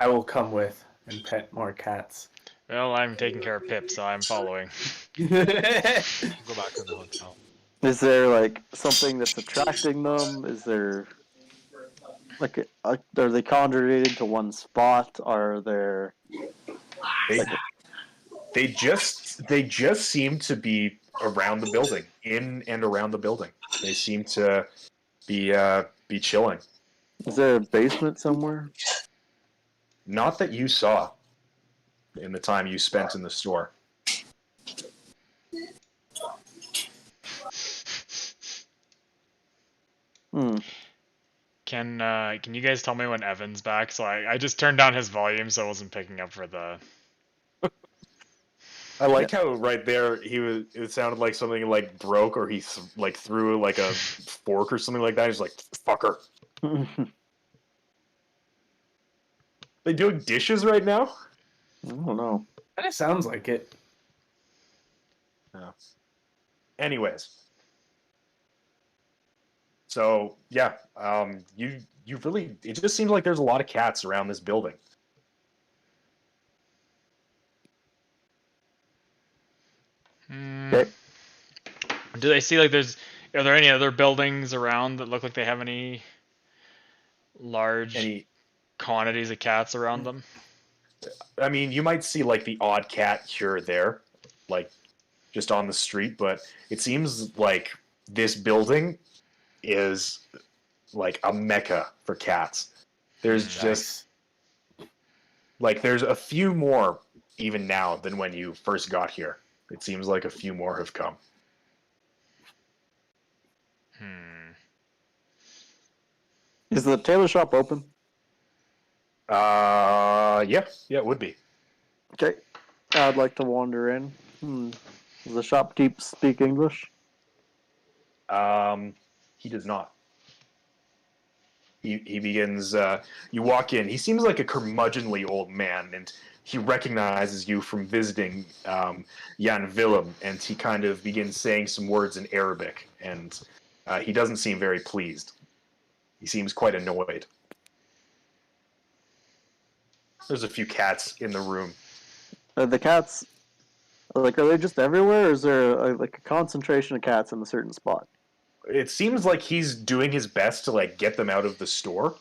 S5: I will come with and pet more cats.
S1: Well, I'm taking care of Pip, so I'm following.
S11: Go back to the hotel.
S3: Is there like something that's attracting them? Is there like are they congregated to one spot? Are there?
S2: They just seem to be around the building, in and around the building. They seem to be chilling.
S3: Is there a basement somewhere?
S2: Not that you saw in the time you spent in the store.
S1: Can you guys tell me when Evan's back? So I just turned down his volume, so I wasn't picking up for the.
S2: I like how right there it sounded like something like broke, or he threw like a fork or something like that. He's like, fucker. They doing dishes right now?
S3: I don't know.
S5: That sounds like it.
S2: No. Anyways. So yeah, you really, it just seems like there's a lot of cats around this building.
S3: Okay.
S1: Do they see like are there any other buildings around that look like they have any large quantities of cats around them?
S2: I mean, you might see like the odd cat here or there, like just on the street, but it seems like this building is like a mecca for cats. There's just like there's a few more even now than when you first got here. It seems like a few more have come.
S3: Is the tailor shop open?
S2: Yeah, it would be.
S3: Okay. I'd like to wander in. Does the shopkeep speak English?
S2: He does not. He begins. You walk in. He seems like a curmudgeonly old man, and he recognizes you from visiting Jan Willem, and he kind of begins saying some words in Arabic, and he doesn't seem very pleased. He seems quite annoyed. There's a few cats in the room.
S3: The cats, are they just everywhere, or is there a concentration of cats in a certain spot?
S2: It seems like he's doing his best to like get them out of the store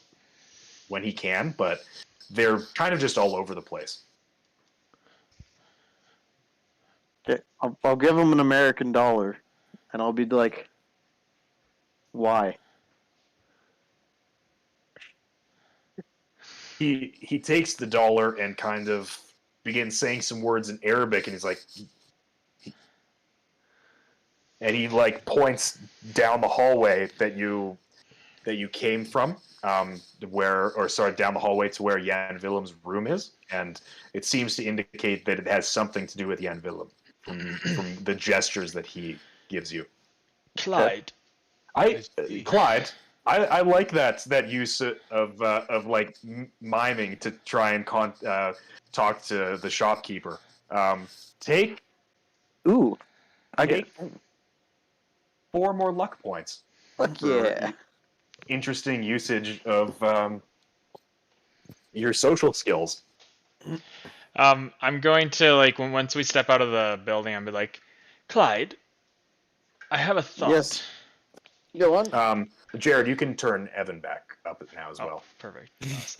S2: when he can, but they're kind of just all over the place.
S3: Okay, I'll give him an American dollar, and I'll be like, why?
S2: He takes the dollar and kind of begins saying some words in Arabic, and he's like, and he like points down the hallway that you came from, down the hallway to where Jan Willem's room is, and it seems to indicate that it has something to do with Jan Willem from the gestures that he gives you.
S1: Clyde.
S2: Clyde. I like that use of like miming to try and talk to the shopkeeper. Take 4 more luck points.
S3: Fuck yeah!
S2: Interesting usage of your social skills.
S1: I'm going to once we step out of the building, I'm be like, Clyde, I have a thought.
S3: Yes. Go on.
S2: Jared, you can turn Evan back up now as well.
S1: Perfect.
S7: Is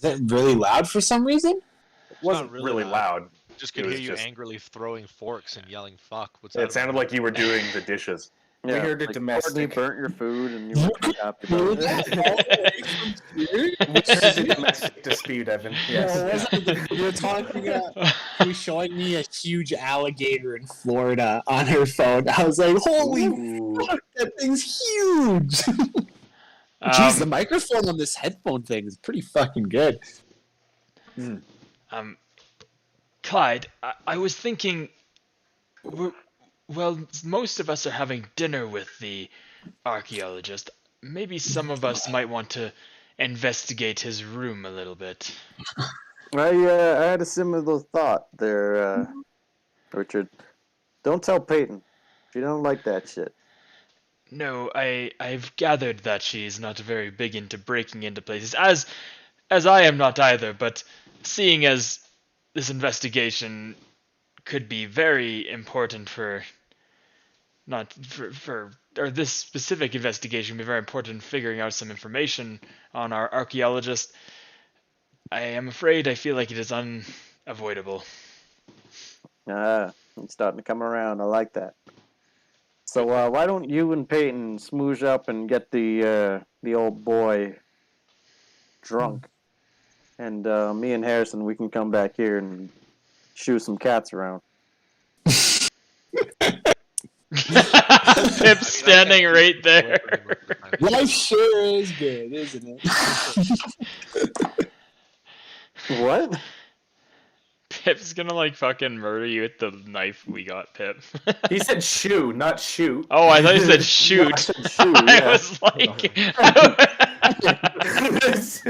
S7: that really loud for some reason?
S2: It wasn't really loud.
S11: Just could hear you angrily throwing forks and yelling "fuck." What's that?
S2: It sounded like you were doing the dishes.
S3: Yeah,
S5: we heard it domestic.
S3: You burnt your food and you were pretty happy about it.
S5: We heard a domestic dispute, Evan. Yes.
S7: We were talking. She was showing me a huge alligator in Florida on her phone. I was like, "Holy fuck, that thing's huge!" Jeez, the microphone on this headphone thing is pretty fucking good.
S1: Clyde, I was thinking, well, most of us are having dinner with the archaeologist. Maybe some of us might want to investigate his room a little bit.
S3: I had a similar thought there, Richard. Don't tell Peyton. She don't like that shit.
S1: No, I've gathered that she's not very big into breaking into places, as I am not either, but seeing as this investigation could be very important or this specific investigation would be very important in figuring out some information on our archaeologist, I am afraid I feel like it is unavoidable.
S3: I'm starting to come around. I like that. So why don't you and Peyton smoosh up and get the old boy drunk, and me and Harrison, we can come back here and shoo some cats around.
S1: Pip's standing right there.
S7: Life sure is good, isn't it?
S3: What?
S1: Pip's gonna fucking murder you with the knife we got, Pip.
S5: He said shoe, not shoot.
S1: Oh, I thought you said shoot.
S3: No, I said shoe,
S1: I
S3: yeah.
S1: was like,
S5: Let's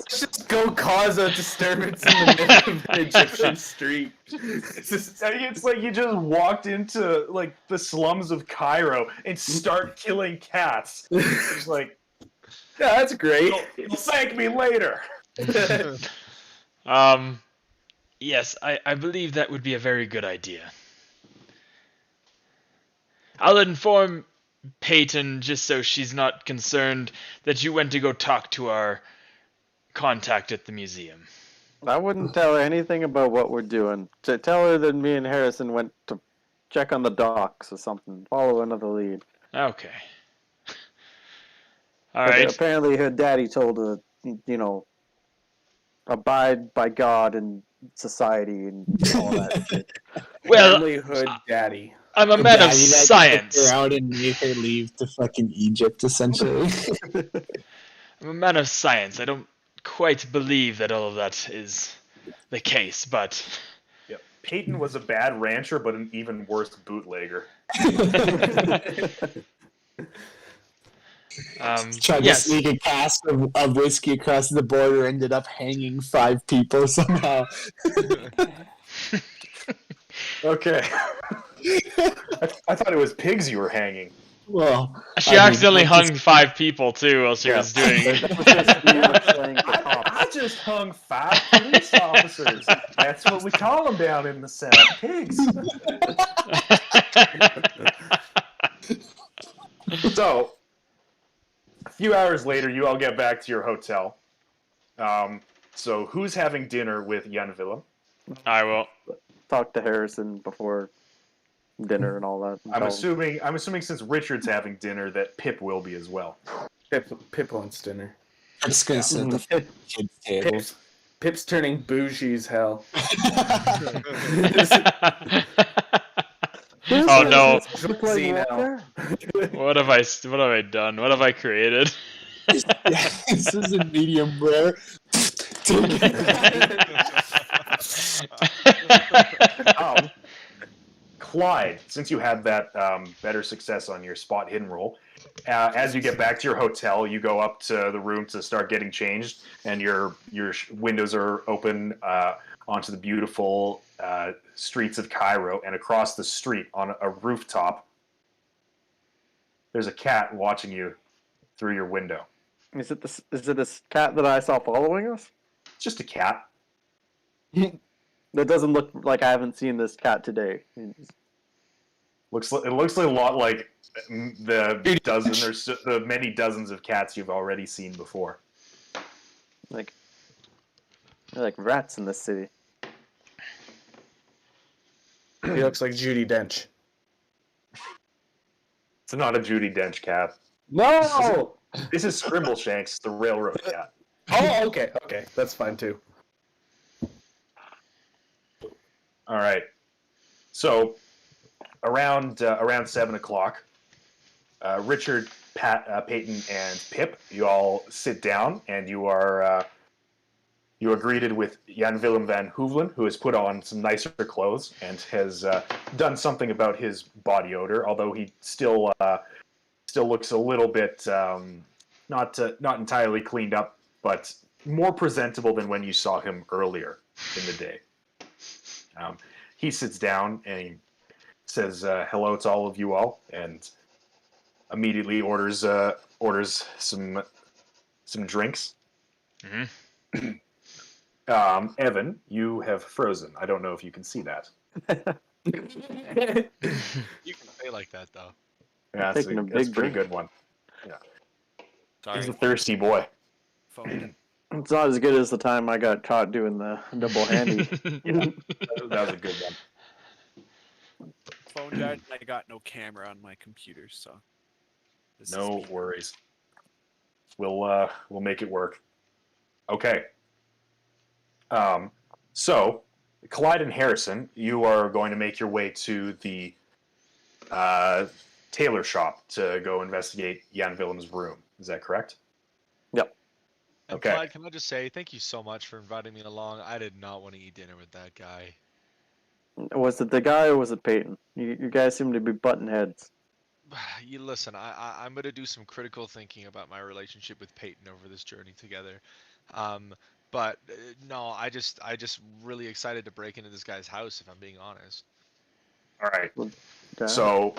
S5: just go cause a disturbance in the middle of an Egyptian street.
S2: It's like you just walked into like the slums of Cairo and start killing cats. It's like,
S5: Yeah, that's great.
S2: you'll thank me later.
S1: Yes, I believe that would be a very good idea. I'll inform Peyton, just so she's not concerned, that you went to go talk to our contact at the museum.
S3: I wouldn't tell her anything about what we're doing. To tell her that me and Harrison went to check on the docks or something. Follow another lead.
S1: Okay. All
S3: But
S1: right.
S3: apparently her daddy told her, abide by God and society and all that shit.
S1: Well,
S5: Familyhood daddy.
S1: I'm a man of
S7: Daddy that
S1: science.
S7: took her out and made her leave to fucking Egypt, essentially.
S1: I'm a man of science. I don't quite believe that all of that is the case, but
S2: Yep. Peyton was a bad rancher, but an even worse bootlegger.
S7: Tried to sneak a cask of whiskey across the border, ended up hanging 5 people somehow.
S2: Okay. I thought it was pigs you were hanging.
S7: Well,
S1: she accidentally hung 5 people too while she was doing it.
S2: I just hung 5 police officers. That's what we call them down in the South. Pigs. So, a few hours later, you all get back to your hotel. So, who's having dinner with Jan Willem?
S1: I will.
S3: Talk to Harrison before dinner and all that.
S2: I'm assuming since Richard's having dinner that Pip will be as well.
S5: Pip wants dinner.
S7: I'm just gonna sit at the kids' table.
S5: Pip's turning bougie as hell.
S1: Oh no!
S5: See now.
S1: What have I done? What have I created?
S7: This is a medium rare.
S2: Clyde, since you had that better success on your spot hidden roll, as you get back to your hotel, you go up to the room to start getting changed, and your windows are open onto the beautiful streets of Cairo, and across the street on a rooftop, there's a cat watching you through your window.
S3: Is it this cat that I saw following us?
S2: It's just a cat.
S3: That doesn't look like I haven't seen this cat today.
S2: It looks like a lot like the many dozens of cats you've already seen before.
S3: Like rats in this city.
S5: He looks like Judi Dench.
S2: It's not a Judi Dench cat.
S5: No!
S2: This is Scrimbleshanks, the railroad cat.
S5: Oh, okay, that's fine too.
S2: All right. So around 7:00, Richard, Peyton, and Pip, you all sit down, and you are greeted with Jan Willem van Hoevelen, who has put on some nicer clothes and has done something about his body odor, although he still looks a little bit not entirely cleaned up, but more presentable than when you saw him earlier in the day. He sits down and he says hello to all of you all, and immediately orders some drinks.
S1: Mm-hmm.
S2: Evan, you have frozen. I don't know if you can see that.
S11: You can say like that though.
S2: Yeah, that's a pretty good one. Yeah.
S12: Sorry.
S2: He's a thirsty boy.
S3: It's not as good as the time I got caught doing the double handy.
S2: Yeah, that was a good one.
S12: Phone died and I got no camera on my computer, so
S2: No worries. We'll make it work. Okay. So Clyde and Harrison, you are going to make your way to the tailor shop to go investigate Jan Willem's room. Is that correct?
S3: Yep.
S11: And
S2: Okay.
S11: Clyde, can I just say thank you so much for inviting me along. I did not want to eat dinner with that guy.
S3: Was it the guy or was it Peyton? You guys seem to be button heads.
S11: You listen. I'm gonna do some critical thinking about my relationship with Peyton over this journey together. Um, but no, I just really excited to break into this guy's house. If I'm being honest.
S2: All right.
S3: Okay.
S2: So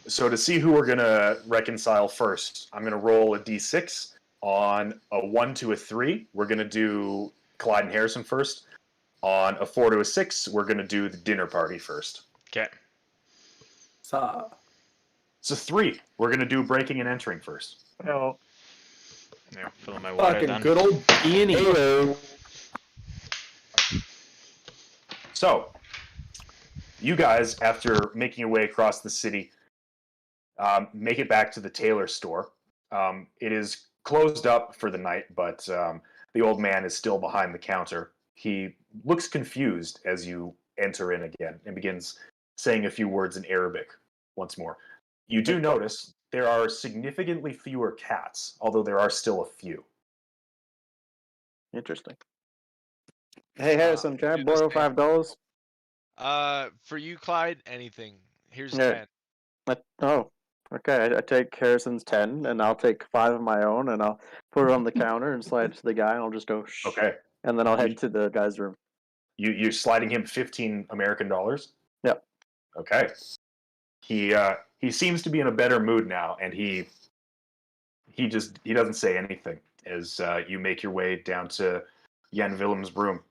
S2: to see who we're gonna reconcile first, I'm gonna roll a d6 on a 1 to a 3. We're gonna do Clyde and Harrison first. On a 4 to a 6, we're gonna do the dinner party first.
S1: Okay.
S5: So,
S2: It's a 3. We're gonna do breaking and entering first.
S3: Oh.
S1: Now fill my water
S5: fucking
S1: then.
S5: good old Beanie.
S3: Hello.
S2: So, you guys, after making your way across the city, make it back to the tailor store. It is closed up for the night, but the old man is still behind the counter. He looks confused as you enter in again and begins saying a few words in Arabic once more. You do notice there are significantly fewer cats, although there are still a few.
S3: Interesting. Hey Harrison, can I borrow $5?
S11: For you, Clyde, anything. Here's
S3: Yeah.
S11: 10.
S3: Oh, okay. I take Harrison's 10, and I'll take 5 of my own, and I'll put it on the counter and slide it to the guy, and I'll just go shh.
S2: Okay.
S3: And then I'll
S2: You-
S3: head to the guy's room.
S2: You're sliding him 15 American dollars?
S3: Yep.
S2: Okay. He seems to be in a better mood now, and he doesn't say anything as you make your way down to Jan Willem's room.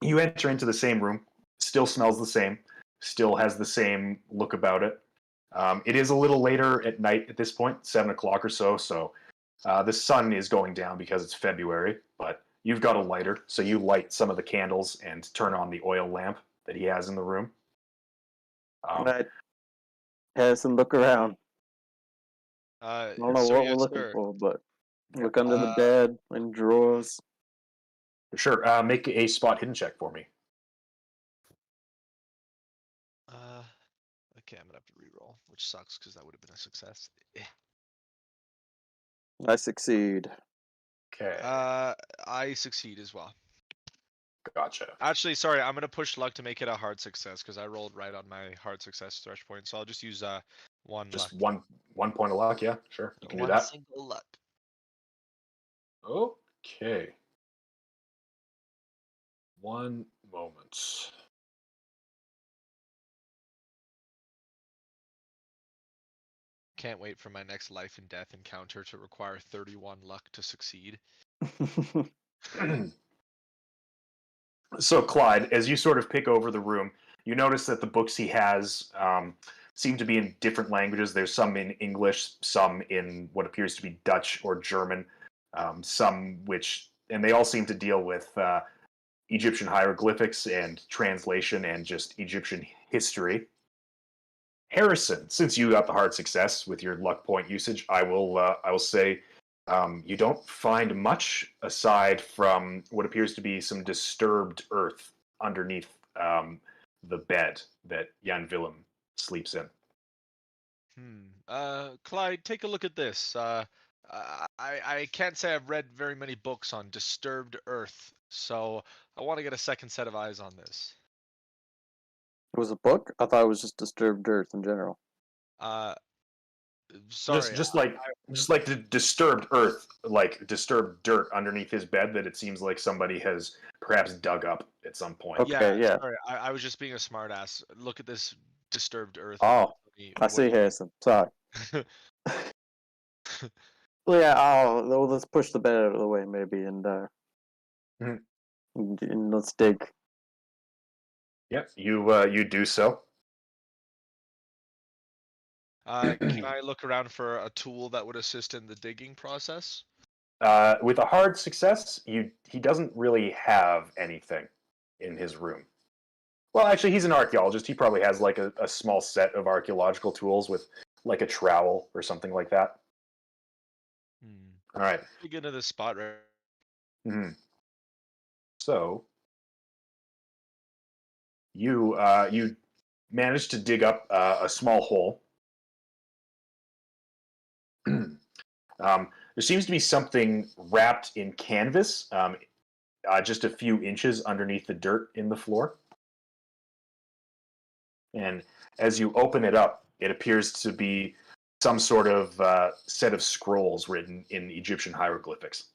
S2: You enter into the same room, still smells the same, still has the same look about it. It is a little later at night at this point, 7 o'clock or so, so the sun is going down because it's February, but you've got a lighter, so you light some of the candles and turn on the oil lamp that he has in the room.
S3: Right. Harrison, look around.
S11: I
S3: I don't know what we're looking for, but look under the
S11: Uh,
S3: bed and drawers.
S2: Sure, make a spot hidden check for me.
S11: Okay, I'm gonna have to re-roll, which sucks because that would have been a success.
S3: I succeed.
S2: Okay,
S11: I succeed as well.
S2: gotcha.
S11: Actually, sorry, I'm gonna push luck to make it a hard success because I rolled right on my hard success threshold point. So I'll just use one
S2: Just
S11: luck.
S2: one point of luck, yeah, sure, you can do
S11: One
S2: that.
S11: single luck.
S2: Okay. One moment.
S11: Can't wait for my next life and death encounter to require 31 luck to succeed.
S2: So, Clyde, as you sort of pick over the room, you notice that the books he has seem to be in different languages. There's some in English, some in what appears to be Dutch or German, and they all seem to deal with Egyptian hieroglyphics and translation and just Egyptian history. Harrison, since you got the hard success with your luck point usage, I will say you don't find much aside from what appears to be some disturbed earth underneath the bed that Jan Willem sleeps in.
S11: Clyde, take a look at this. I can't say I've read very many books on disturbed earth, so I want to get a second set of eyes on this.
S3: It was a book? I thought it was just Disturbed Earth in general.
S11: Sorry.
S2: Just like the disturbed earth, like disturbed dirt underneath his bed that it seems like somebody has perhaps dug up at some point.
S3: Okay, yeah.
S11: Sorry, I was just being a smartass. Look at this disturbed earth.
S3: Oh, I see, Harrison. Sorry. Well, yeah, let's push the bed out of the way, maybe, and let's dig.
S2: Yep, you do so.
S11: Can I look around for a tool that would assist in the digging process?
S2: With a hard success, he doesn't really have anything in his room. Well, actually, he's an archaeologist. He probably has like a small set of archaeological tools with like a trowel or something like that. All right.
S11: Dig into this spot, right?
S2: Mm-hmm. So you managed to dig up a small hole. There seems to be something wrapped in canvas, just a few inches underneath the dirt in the floor. And as you open it up, it appears to be some sort of set of scrolls written in Egyptian hieroglyphics.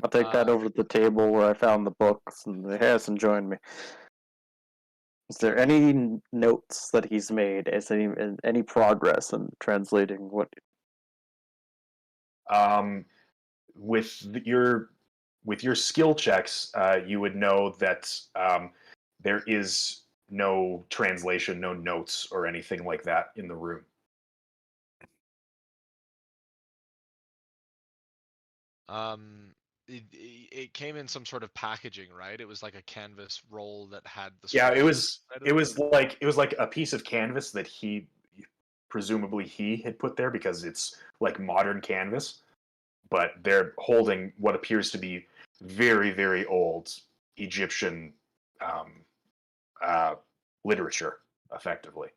S3: I'll take that over to the table where I found the books, and Harrison joined me. Is there any notes that he's made? Is any progress in translating what?
S2: With your skill checks, you would know that there is no translation, no notes, or anything like that in the room.
S11: It came in some sort of packaging, right? It was like a canvas roll that had the
S2: Yeah, it
S11: scrolls
S2: was
S11: inside of
S2: like a piece of canvas that presumably he had put there because it's like modern canvas, but they're holding what appears to be very, very old Egyptian literature, effectively.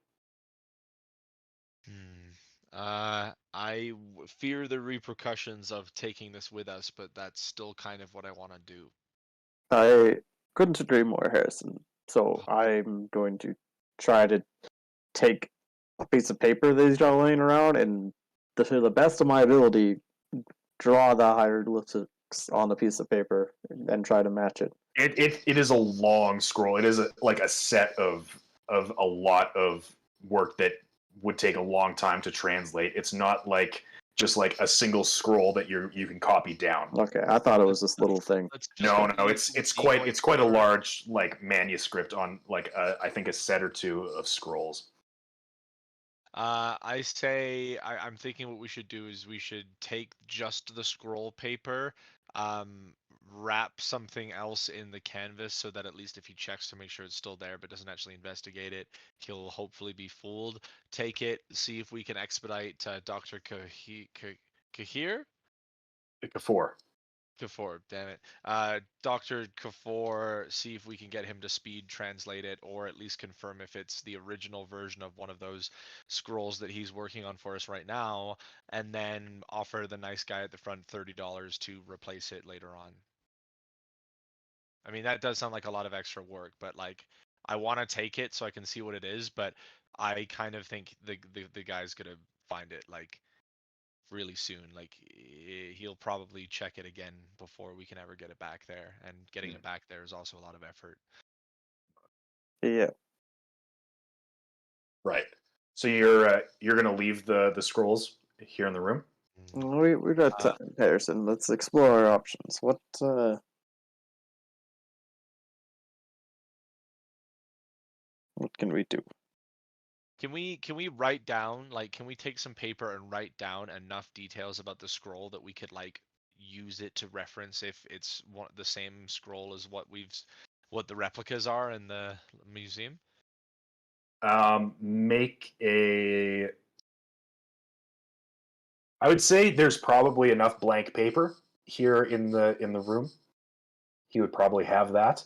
S11: fear the repercussions of taking this with us, but that's still kind of what I want to do.
S3: I couldn't agree more, Harrison. So I'm going to try to take a piece of paper that he's got laying around and, to the best of my ability, draw the hieroglyphics on the piece of paper and try to match it.
S2: It is a long scroll. It is like a set of a lot of work that would take a long time to translate. It's not like just like a single scroll that you can copy down.
S3: Okay, I thought it was this little thing.
S2: No, it's quite a large like manuscript on like I think a set or two of scrolls.
S11: I say I'm thinking what we should do is we should take just the scroll paper, wrap something else in the canvas so that at least if he checks to make sure it's still there but doesn't actually investigate it, he'll hopefully be fooled. Take it, see if we can expedite Dr. Kahir?
S2: Kafour.
S11: Kafour, damn it. Dr. Kafour, see if we can get him to speed translate it, or at least confirm if it's the original version of one of those scrolls that he's working on for us right now, and then offer the nice guy at the front $30 to replace it later on. I mean, that does sound like a lot of extra work, but like, I want to take it so I can see what it is, but I kind of think the guy's gonna find it like really soon. Like he'll probably check it again before we can ever get it back there, and getting it back there is also a lot of effort.
S3: Yeah.
S2: Right. So you're gonna leave the scrolls here in the room?
S3: We got time, Harrison. Let's explore our options. What can we do?
S11: Can we write down, like, can we take some paper and write down enough details about the scroll that we could like use it to reference if it's the same scroll as what the replicas are in the museum?
S2: Make a. I would say there's probably enough blank paper here in the room. He would probably have that.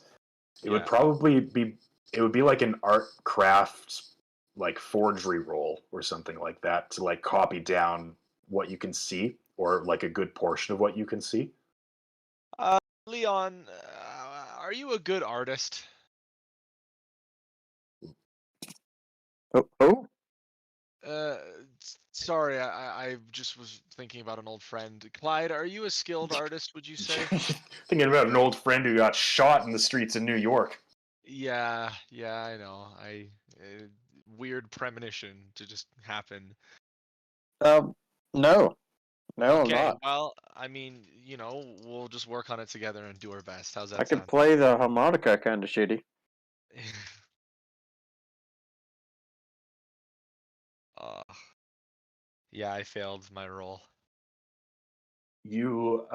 S2: It would probably be. It would be like an art craft, like forgery roll or something like that to like copy down what you can see, or like a good portion of what you can see.
S11: Leon, are you a good artist?
S3: Oh.
S11: Sorry, I just was thinking about an old friend. Clyde, are you a skilled artist, would you say?
S2: Thinking about an old friend who got shot in the streets of New York.
S11: Yeah, I know. Weird premonition to just happen.
S3: No. No, I'm
S11: Okay,
S3: not.
S11: well, I mean, we'll just work on it together and do our best. How's that
S3: I could
S11: sound?
S3: play the harmonica kind of shitty.
S11: Yeah, I failed my role.
S2: You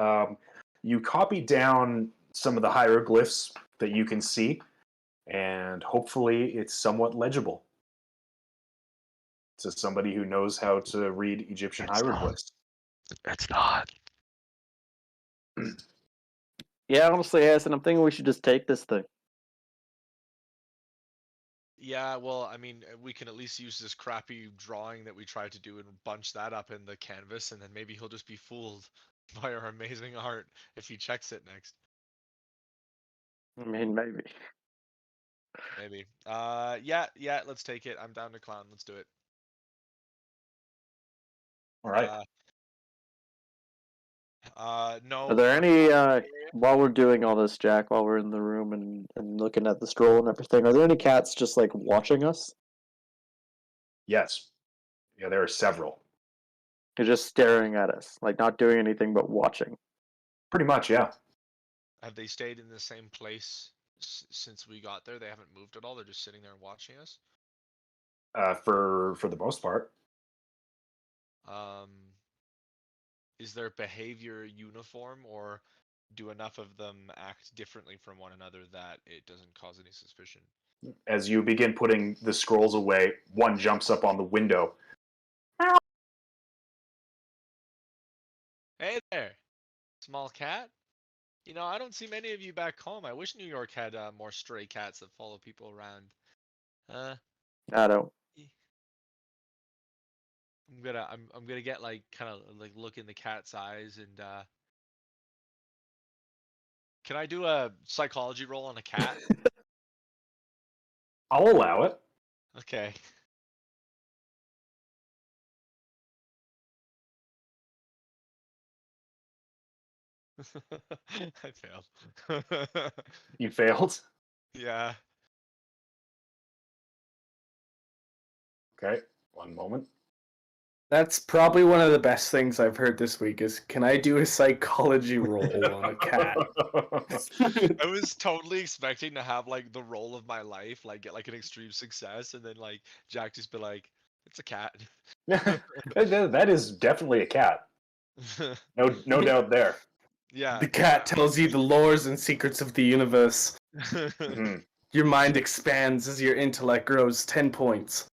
S2: copy down some of the hieroglyphs that you can see, and hopefully it's somewhat legible to somebody who knows how to read Egyptian hieroglyphs.
S11: It's not.
S3: Yeah, honestly, Harrison, I'm thinking we should just take this thing.
S11: Yeah, well, I mean, we can at least use this crappy drawing that we tried to do and bunch that up in the canvas, and then maybe he'll just be fooled by our amazing art if he checks it next.
S3: I mean, maybe.
S11: Maybe. Yeah, let's take it. I'm down to clown. Let's do it.
S2: All right.
S11: No.
S3: Are there
S11: I'm
S3: any
S11: not in the area.
S3: while we're doing all this, Jack? While we're in the room and looking at the scroll and everything, are there any cats just like watching us?
S2: Yes. Yeah, there are several.
S3: They're just staring at us, like not doing anything but watching.
S2: Pretty much, yeah.
S11: Have they stayed in the same place since we got there? They haven't moved at all. They're just sitting there and watching us.
S2: For the most part.
S11: Um, is their behavior uniform, or do enough of them act differently from one another that it doesn't cause any suspicion?
S2: As you begin putting the scrolls away, one jumps up on the window.
S11: Hey there, small cat. You know, I don't see many of you back home. I wish New York had more stray cats that follow people around.
S3: I don't.
S11: I'm gonna get like kind of like look in the cat's eyes and can I do a psychology roll on a cat?
S2: I'll allow it.
S11: Okay. I failed.
S2: You failed?
S11: Yeah.
S2: Okay, one moment.
S5: That's probably one of the best things I've heard this week is, can I do a psychology roll on a cat?
S11: I was totally expecting to have like the role of my life, like get like an extreme success, and then like Jack just be like, "It's a cat."
S2: That is definitely a cat. No doubt there.
S11: Yeah.
S5: The cat tells you the lores and secrets of the universe.
S2: Mhm.
S5: Your mind expands as your intellect grows 10 points.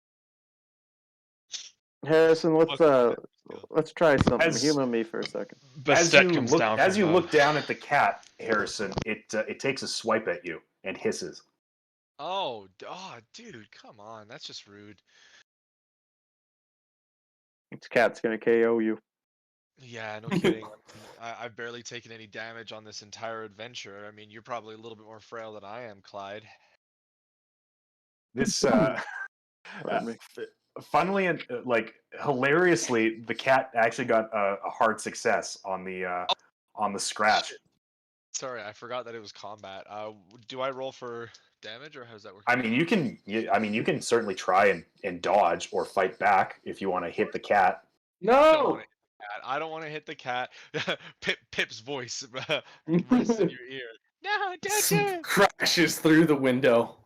S3: Harrison, let's try something. Humor me for a second.
S1: Bastet comes down
S2: As
S1: from
S2: you
S1: above.
S2: look down at the cat, Harrison, it takes a swipe at you and hisses.
S11: Oh, dude, come on, that's just rude.
S3: This cat's gonna KO you.
S11: Yeah, no kidding. I've barely taken any damage on this entire adventure. I mean, you're probably a little bit more frail than I am, Clyde.
S2: This
S3: Pardon me.
S2: funnily and like hilariously, the cat actually got a hard success on the scratch.
S11: Shit. Sorry, I forgot that it was combat. Do I roll for damage, or how does that work?
S2: I mean, you can certainly try and dodge or fight back if you want to hit the cat.
S5: No!
S11: I don't want to hit the cat. Pip's voice rests in your ear. No, don't do it.
S5: Crashes through the window.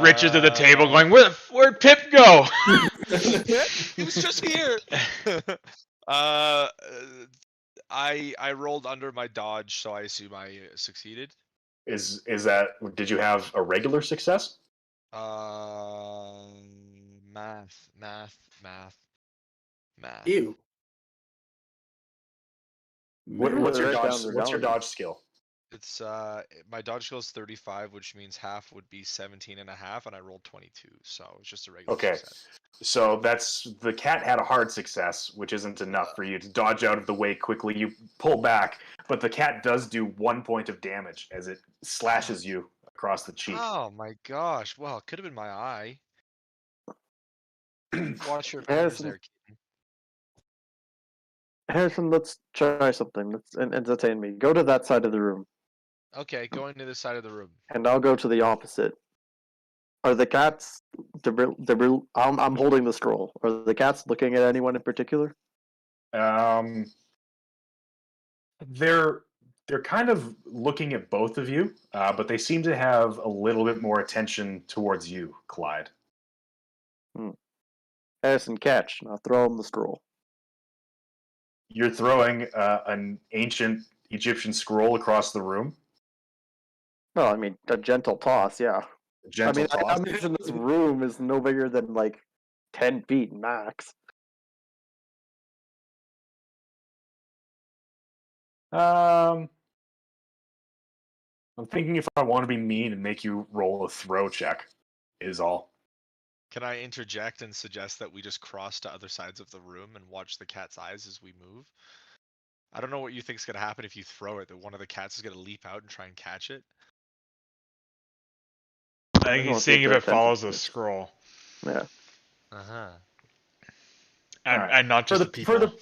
S1: Rich is at the table going, where'd Pip go?
S11: He was just here. I rolled under my dodge, so I assume I succeeded.
S2: Is that? Did you have a regular success?
S11: Math.
S5: Ew.
S2: What's your
S3: Write
S2: dodge?
S3: down the
S2: What's your
S3: value.
S2: dodge skill?
S11: It's my dodge skill is 35, which means half would be 17 and a half, and I rolled 22, so it's just a regular
S2: Okay,
S11: success.
S2: so the cat had a hard success, which isn't enough for you to dodge out of the way quickly. You pull back, but the cat does do 1 point of damage as it slashes you across the cheek.
S11: Oh my gosh! Well, it could have been my eye. Watch your manners
S3: Harrison,
S11: there, kid.
S3: Harrison, let's try something. Let's entertain me. Go to that side of the room,
S11: Okay, going to the side of the room.
S3: and I'll go to the opposite. Are the cats? I'm holding the scroll. Are the cats looking at anyone in particular?
S2: They're kind of looking at both of you, but they seem to have a little bit more attention towards you, Clyde.
S3: Harrison, catch. And I'll throw him the scroll.
S2: You're throwing an ancient Egyptian scroll across the room.
S3: Well, I mean, a gentle toss, yeah.
S2: Gentle
S3: I
S2: toss.
S3: imagine this room is no bigger than like 10 feet max.
S2: I'm thinking if I want to be mean and make you roll a throw check, is all.
S11: Can I interject and suggest that we just cross to other sides of the room and watch the cat's eyes as we move? I don't know what you think's gonna happen if you throw it. That one of the cats is gonna leap out and try and catch it.
S1: I think he's seeing if it follows the scroll.
S3: Yeah.
S11: Uh-huh.
S1: And not just the people.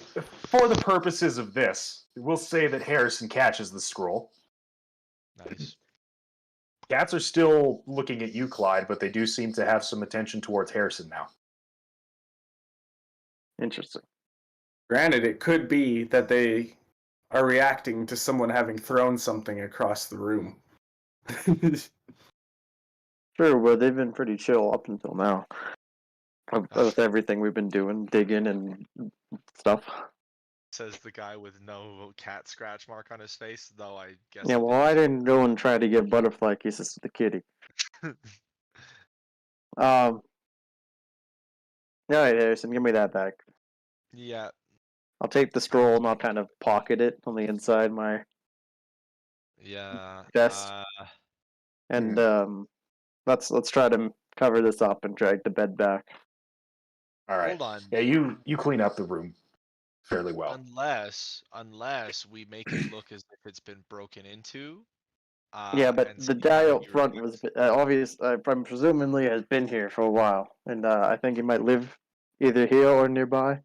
S2: For the purposes of this, we'll say that Harrison catches the scroll.
S11: Nice.
S2: Cats are still looking at you, Clyde, but they do seem to have some attention towards Harrison now.
S3: Interesting.
S5: Granted, it could be that they are reacting to someone having thrown something across the room.
S3: Sure, but they've been pretty chill up until now. With everything we've been doing, digging and stuff.
S11: Says the guy with no cat scratch mark on his face, though I guess.
S3: Yeah, well, I didn't go and try to give butterfly kisses to the kitty. All right, Harrison, give me that back.
S11: Yeah.
S3: I'll take the scroll and I'll kind of pocket it on the inside my
S11: Yeah.
S3: chest. And let's try to cover this up and drag the bed back.
S2: All right.
S11: Hold on.
S2: Yeah, you clean up the room fairly well.
S11: Unless we make it look as if it's been broken into.
S3: Yeah, but the guy up front was obvious. Presumably has been here for a while, and I think he might live either here or nearby.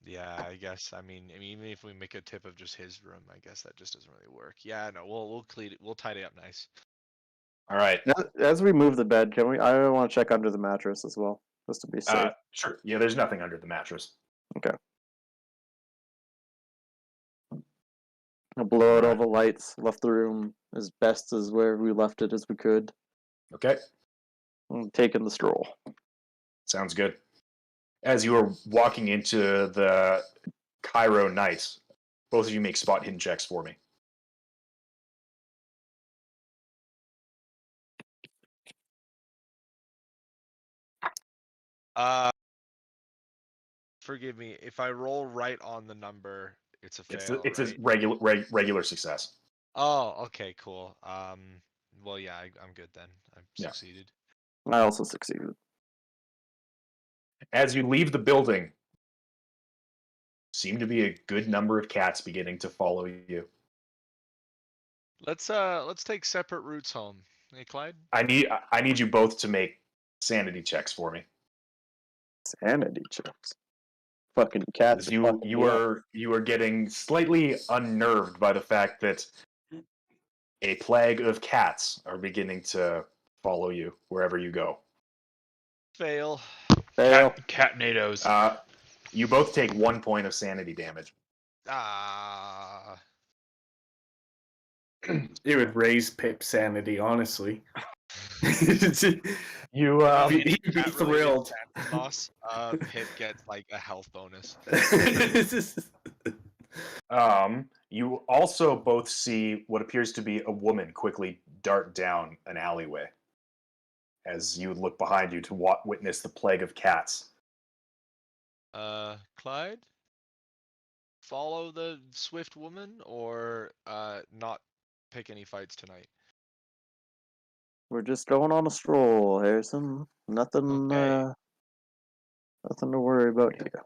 S11: Yeah, I guess. I mean, even if we make a tip of just his room, I guess that just doesn't really work. Yeah, no, we'll clean it. We'll tidy up nice.
S2: All right.
S3: As we move the bed, can we? I want to check under the mattress as well, just to be safe.
S2: Sure. Yeah, there's nothing under the mattress.
S3: Okay. I'll blow out all the lights. Left the room as best as where we left it as we could.
S2: Okay.
S3: I'm taking the stroll.
S2: Sounds good. As you are walking into the Cairo night, both of you make spot hidden checks for me.
S11: Forgive me if I roll right on the number. It's a fail.
S2: It's
S11: right?
S2: a regular success.
S11: Oh, okay, cool. Well, yeah, I'm good then. I've succeeded.
S3: I also succeeded.
S2: As you leave the building, seem to be a good number of cats beginning to follow you.
S11: Let's take separate routes home. Hey, Clyde.
S2: I need you both to make sanity checks for me.
S3: Sanity checks. Fucking cats.
S2: You are getting slightly unnerved by the fact that a plague of cats are beginning to follow you wherever you go.
S11: Fail.
S1: Cat nados.
S2: You both take 1 point of sanity damage.
S5: It would raise Pip's sanity, honestly.
S2: You'd
S5: be thrilled.
S11: Loss. Pip gets like a health bonus.
S2: You also both see what appears to be a woman quickly dart down an alleyway. As you look behind you to witness the plague of cats.
S11: Clyde? Follow the swift woman or not pick any fights tonight?
S3: We're just going on a stroll, Harrison. Nothing to worry about here.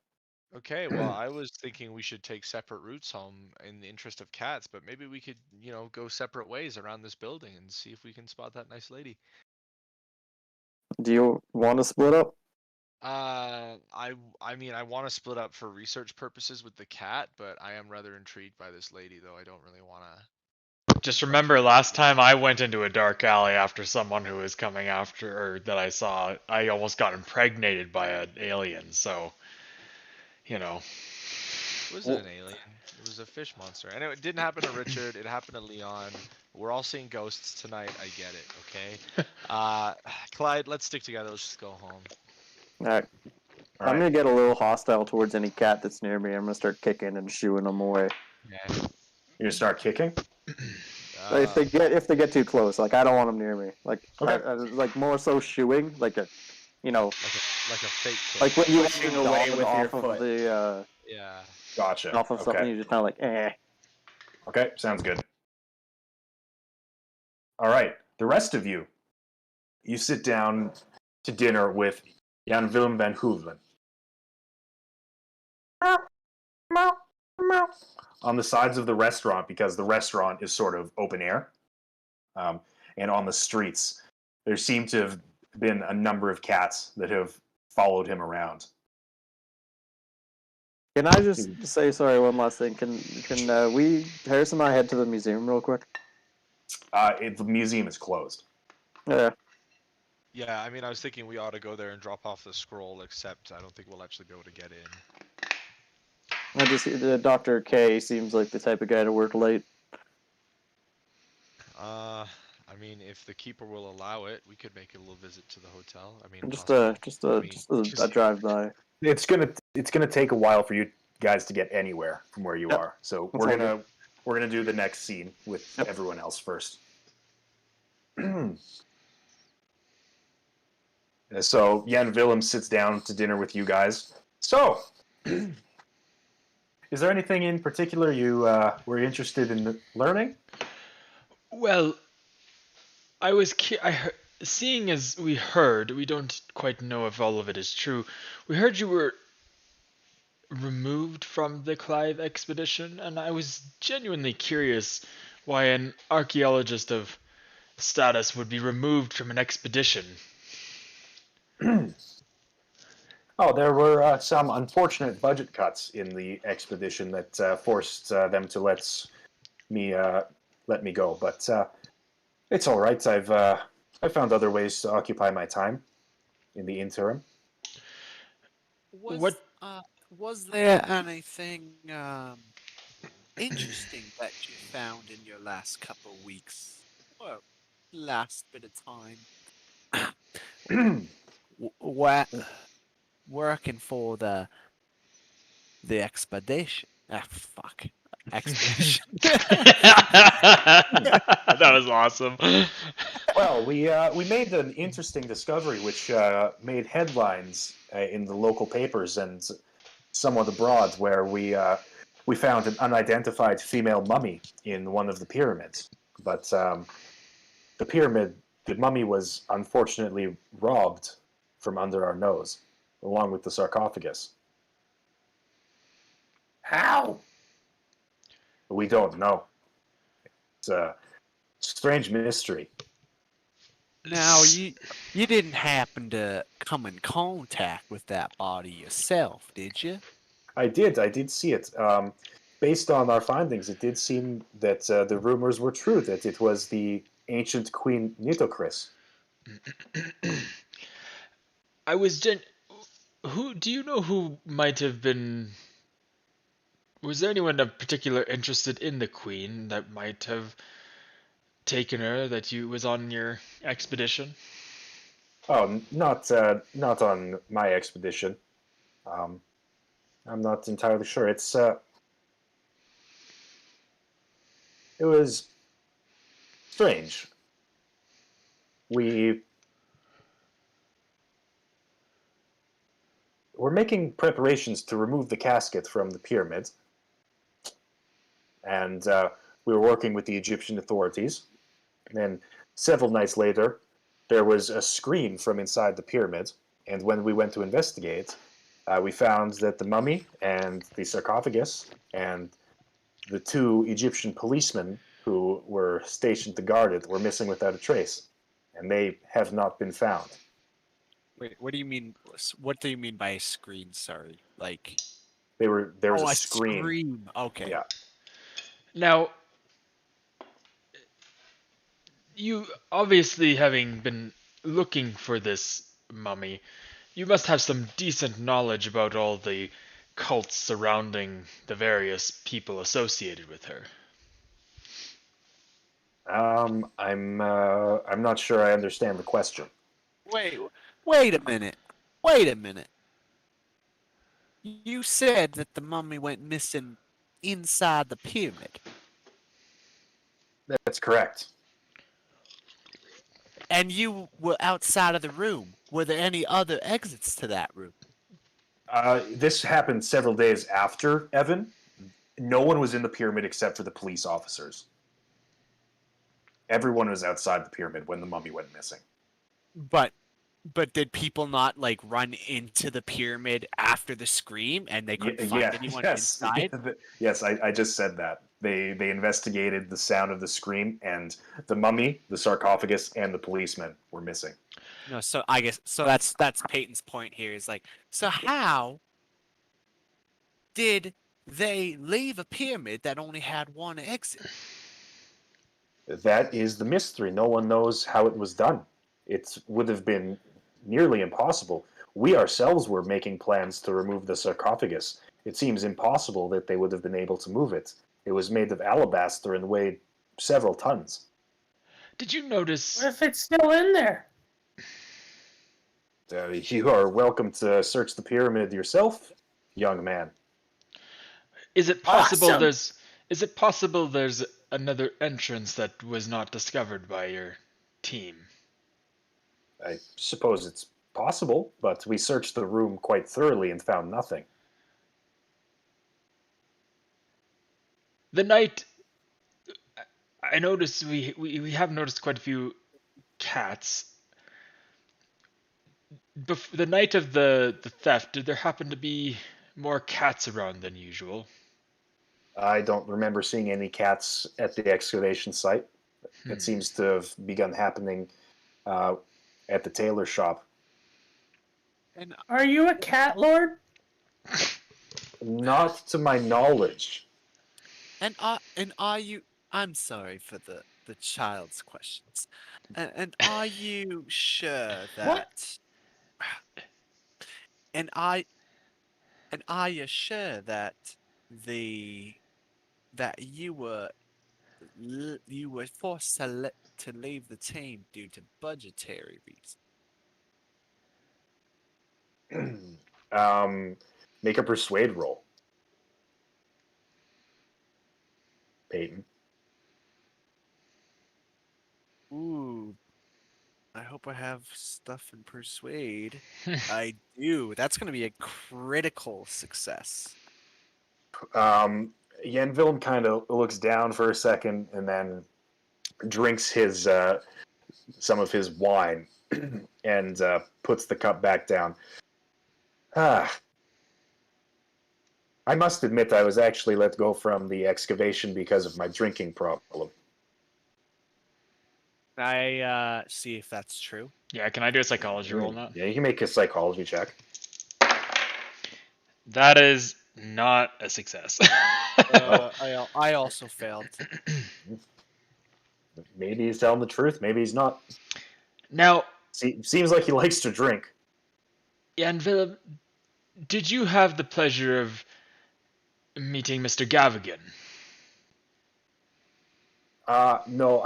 S11: Okay, well, I was thinking we should take separate routes home in the interest of cats, but maybe we could, go separate ways around this building and see if we can spot that nice lady.
S3: Do you want to split up?
S11: I mean, I want to split up for research purposes with the cat, but I am rather intrigued by this lady, though I don't really want to.
S1: Just remember last time I went into a dark alley after someone who was coming after, or that I saw, I almost got impregnated by an alien, so,
S11: It wasn't an alien. It was a fish monster. Anyway, it didn't happen to Richard. It happened to Leon. We're all seeing ghosts tonight. I get it, okay? Clyde, let's stick together. Let's just go home.
S3: All right. I'm going to get a little hostile towards any cat that's near me. I'm going to start kicking and shooing them away.
S11: Yeah.
S2: You're going to start kicking?
S3: If they get too close, like I don't want them near me. Like like more so shooing, like a, like
S11: a fake kick.
S3: Like when you
S5: pushing away with your foot.
S11: Yeah.
S2: Gotcha.
S3: Off of something, you just kind of like, eh.
S2: Okay, sounds good. All right, the rest of you sit down to dinner with Jan Willem van Hoevelen. On the sides of the restaurant, because the restaurant is sort of open air, and on the streets, there seem to have been a number of cats that have followed him around.
S3: Can I just say sorry? One last thing. Can we Harrison and I head to the museum real quick?
S2: The museum is closed.
S3: Yeah.
S11: Yeah, I mean, I was thinking we ought to go there and drop off the scroll, except I don't think we'll actually be able to get in.
S3: Dr. K seems like the type of guy to work late.
S11: I mean, if the keeper will allow it, we could make a little visit to the hotel. I mean,
S3: Just
S11: hospital.
S3: a drive by.
S2: It's gonna take a while for you guys to get anywhere from where you are. So we're gonna do the next scene with everyone else first. So Jan Willem sits down to dinner with you guys. So, is there anything in particular you were interested in learning?
S1: Well, seeing as we heard, we don't quite know if all of it is true. We heard you were removed from the Clive expedition, and I was genuinely curious why an archaeologist of status would be removed from an expedition.
S2: Oh, there were some unfortunate budget cuts in the expedition that forced them to let me go. But it's all right. I found other ways to occupy my time in the interim.
S12: Was there anything interesting that you found in your last couple of weeks? Well, last bit of time. Working for the expedition. Expedition.
S1: That was awesome.
S2: Well, we made an interesting discovery which made headlines in the local papers and somewhat abroad, where we found an unidentified female mummy in one of the pyramids. But the mummy was unfortunately robbed from under our nose, along with the sarcophagus. How? We don't know. It's a strange mystery.
S12: Now, you didn't happen to come in contact with that body yourself, did you?
S2: I did see it. Based on our findings, it did seem that the rumors were true, that it was the ancient Queen Nitocris.
S1: Who do you know who might have been? Was there anyone of particular interested in the Queen that might have taken her, that you was on your expedition?
S2: Oh, not on my expedition. I'm not entirely sure. It was strange. We're making preparations to remove the casket from the pyramid, and we were working with the Egyptian authorities. And then several nights later, there was a scream from inside the pyramid, and when we went to investigate, we found that the mummy and the sarcophagus and the two Egyptian policemen who were stationed to guard it were missing without a trace, and they have not been found.
S12: Wait, what do you mean? What do you mean by a scream? Sorry, like
S2: there was
S12: a
S2: a scream.
S12: Scream. Okay.
S2: Yeah.
S1: Now, you obviously, having been looking for this mummy, you must have some decent knowledge about all the cults surrounding the various people associated with her.
S2: I'm not sure I understand the question.
S12: Wait a minute. Wait a minute. You said that the mummy went missing inside the pyramid.
S2: That's correct.
S12: And you were outside of the room. Were there any other exits to that room?
S2: This happened several days after Evan. No one was in the pyramid except for the police officers. Everyone was outside the pyramid when the mummy went missing.
S12: But did people not like run into the pyramid after the scream and they couldn't find anyone inside?
S2: Yes, I just said that. They investigated the sound of the scream, and the mummy, the sarcophagus, and the policeman were missing.
S12: No, so I guess that's Peyton's point here. Is like, so how did they leave a pyramid that only had one exit?
S2: That is the mystery. No one knows how it was done. It would have been nearly impossible. We ourselves were making plans to remove the sarcophagus. It seems impossible that they would have been able to move it. It was made of alabaster and weighed several tons.
S1: Did you notice?
S5: What if it's still in there?
S2: You are welcome to search the pyramid yourself, young man.
S1: Is it possible
S5: Awesome.
S1: there's another entrance that was not discovered by your team?
S2: I suppose it's possible, but we searched the room quite thoroughly and found nothing.
S1: The night I noticed we have noticed quite a few cats. The night of the theft, did there happen to be more cats around than usual?
S2: I don't remember seeing any cats at the excavation site. It seems to have begun happening at the tailor shop.
S12: And
S5: Are you a cat lord?
S2: Not to my knowledge.
S12: are you? I'm sorry for the child's questions. And are you sure that? And are you sure that that you were forced to leave the team due to budgetary reasons?
S2: Make a persuade roll. Peyton.
S12: Ooh, I hope I have stuff in persuade. I do. That's going to be a critical success.
S2: Yenvilm kind of looks down for a second and then drinks his some of his wine and puts the cup back down. I must admit I was actually let go from the excavation because of my drinking problem.
S12: Can I see if that's true?
S1: Yeah, can I do a psychology roll now?
S2: Yeah, you can make a psychology check.
S1: That is not a success.
S12: I also failed.
S2: Maybe he's telling the truth. Maybe he's not.
S1: Now,
S2: seems like he likes to drink.
S1: Jan Willem, did you have the pleasure of meeting Mr. Gavigan?
S2: No,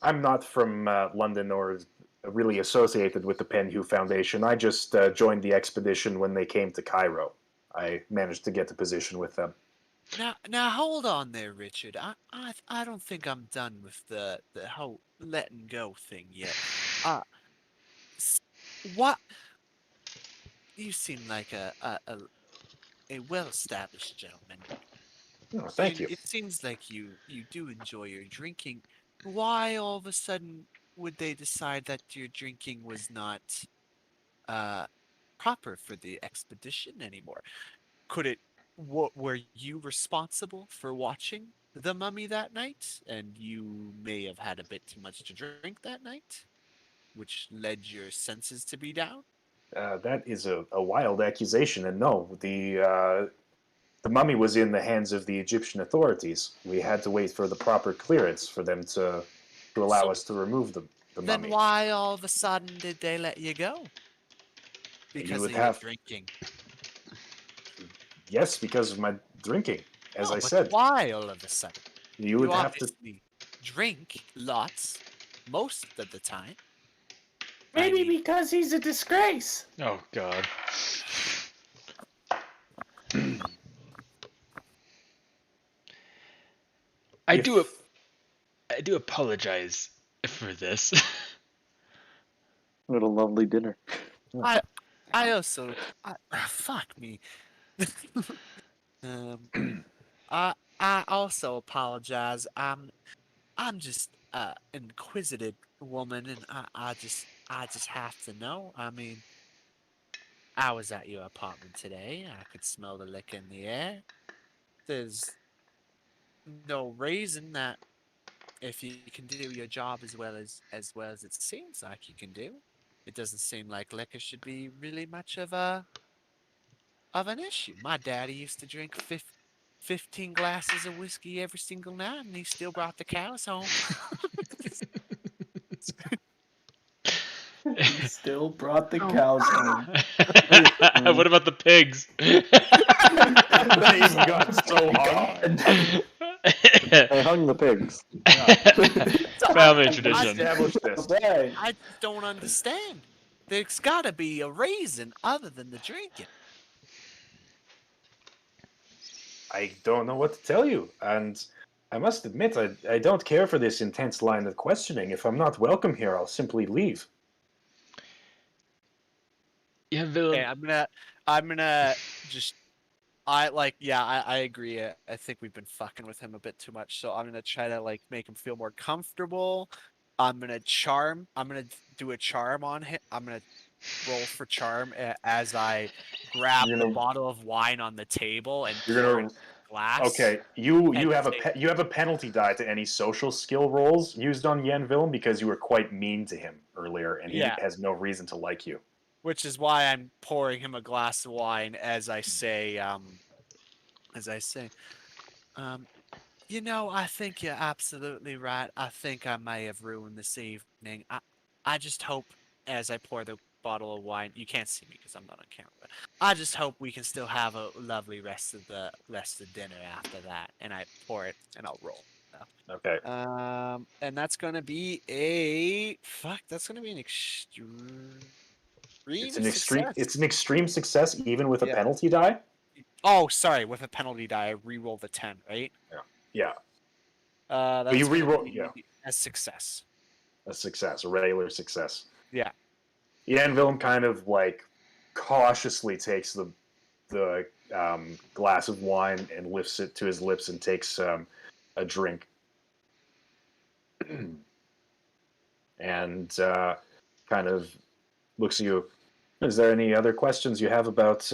S2: I'm not from London or really associated with the Penhew Foundation. I just joined the expedition when they came to Cairo. I managed to get a position with them.
S12: Now hold on there, Richard. I don't think I'm done with the whole letting go thing yet. What? You seem like a well-established gentleman.
S2: Oh, thank you.
S12: It seems like you do enjoy your drinking. Why all of a sudden would they decide that your drinking was not proper for the expedition anymore? Were you responsible for watching the mummy that night, and you may have had a bit too much to drink that night, which led your senses to be down?
S2: That is a wild accusation, and no, the mummy was in the hands of the Egyptian authorities. We had to wait for the proper clearance for them to allow us to remove the mummy.
S12: Then why all of a sudden did they let you go? Because of your drinking.
S2: Yes, because of my drinking, as I
S12: but
S2: said.
S12: Why all of a sudden?
S2: You would have to
S12: drink lots most of the time.
S5: Maybe because he's a disgrace.
S1: Oh, God. I do apologize for this.
S3: What a lovely dinner.
S12: I also fuck me. I also apologize. I'm just an inquisitive woman, and I just have to know. I mean, I was at your apartment today. I could smell the liquor in the air. There's no reason that if you can do your job as well as it seems like you can do, it doesn't seem like liquor should be really much of an issue. My daddy used to drink 15 glasses of whiskey every single night, and he still brought the cows home.
S5: He still brought the cows home.
S1: What about the pigs?
S2: That even got so hard.
S3: I hung the pigs.
S1: Family tradition.
S2: Established this.
S12: I don't understand. There's got to be a reason other than the drinking.
S2: I don't know what to tell you, and I must admit, I don't care for this intense line of questioning. If I'm not welcome here, I'll simply leave.
S1: Yeah, Willem.
S12: Okay, I'm gonna just. I agree. I think we've been fucking with him a bit too much, so I'm gonna try to make him feel more comfortable. I'm gonna do a charm on him. I'm gonna roll for charm as I grab the bottle of wine on the table and pour it in the glass.
S2: Okay, you have a penalty die to any social skill rolls used on Jan Willem because you were quite mean to him earlier, and he has no reason to like you.
S12: Which is why I'm pouring him a glass of wine as I say, I think you're absolutely right. I think I may have ruined this evening. I just hope, as I pour the bottle of wine, you can't see me because I'm not on camera, but I just hope we can still have a lovely rest of dinner after that. And I pour it and I'll roll.
S2: Okay.
S12: And that's gonna be that's gonna be an extreme.
S2: It's an extreme success, even with a penalty die.
S12: Oh, sorry, with a penalty die, I re-roll the 10, right?
S2: Yeah.
S12: That's
S2: you re-roll,
S12: a success.
S2: A success, a regular success.
S12: Yeah.
S2: Jan Willem kind of cautiously takes the glass of wine and lifts it to his lips and takes a drink, and kind of looks at you. Is there any other questions you have about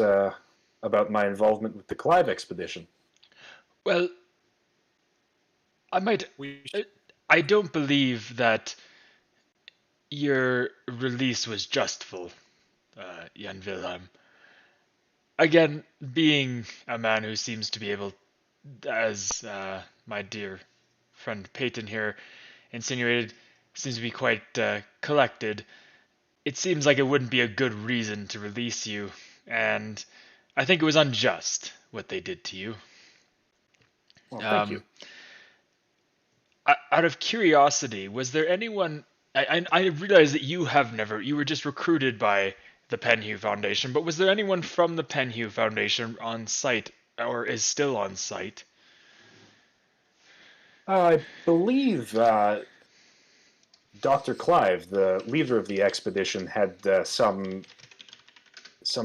S2: my involvement with the Clive expedition?
S1: Well, I don't believe that your release was justful, Jan Wilhelm. Again, being a man who seems to be able, as my dear friend Peyton here insinuated, seems to be quite collected, it seems like it wouldn't be a good reason to release you, and I think it was unjust what they did to you.
S2: Well, thank you.
S1: Out of curiosity, was there anyone... I realize that you were just recruited by the Penhew Foundation, but was there anyone from the Penhew Foundation on site, or is still on site?
S2: I believe Dr. Clive, the leader of the expedition, had some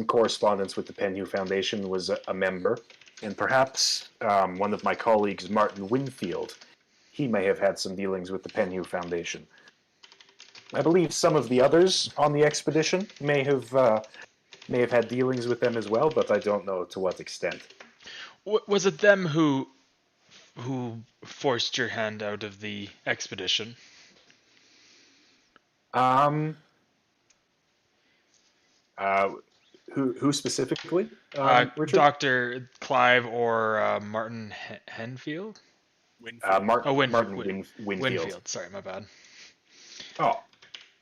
S2: correspondence with the Penhew Foundation, was a member, and perhaps one of my colleagues, Martin Winfield, he may have had some dealings with the Penhew Foundation. I believe some of the others on the expedition may have had dealings with them as well, but I don't know to what extent.
S1: Was it them who forced your hand out of the expedition?
S2: Who specifically? Richard?
S1: Dr. Clive or Martin Henfield?
S2: Winfield.
S1: Winfield. Sorry, my bad.
S2: Oh,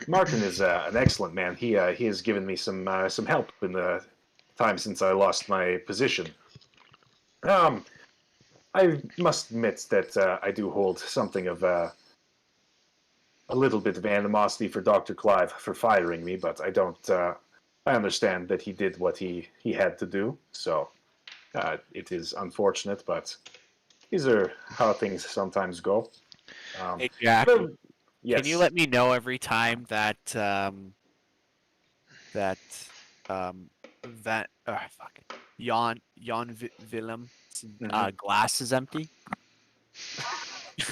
S2: Martin is an excellent man. He has given me some help in the time since I lost my position. I must admit that I do hold something of a little bit of animosity for Dr. Clive for firing me, but I don't. I understand that he did what he had to do, so it is unfortunate, but these are how things sometimes go.
S12: Exactly.
S2: Yes.
S12: Can you let me know every time that Jan Willem glass is empty?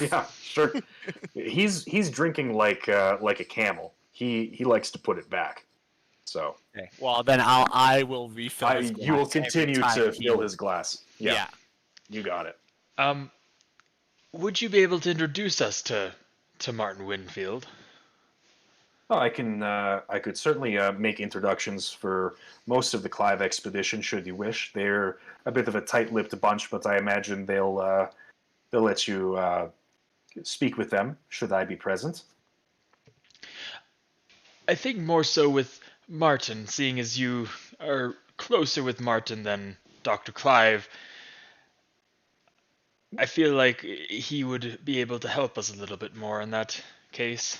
S2: Yeah, sure. He's drinking like a camel. He likes to put it back. So.
S12: Okay. Well, then I will refill his glass.
S2: You will continue to fill his glass. Yeah. You got it.
S1: would you be able to introduce us to Martin Winfield?
S2: Oh, I could certainly make introductions for most of the Clive expedition, should you wish. They're a bit of a tight-lipped bunch, but I imagine they'll let you speak with them, should I be present.
S1: I think more so with Martin, seeing as you are closer with Martin than Dr. Clive. I feel like he would be able to help us a little bit more in that case.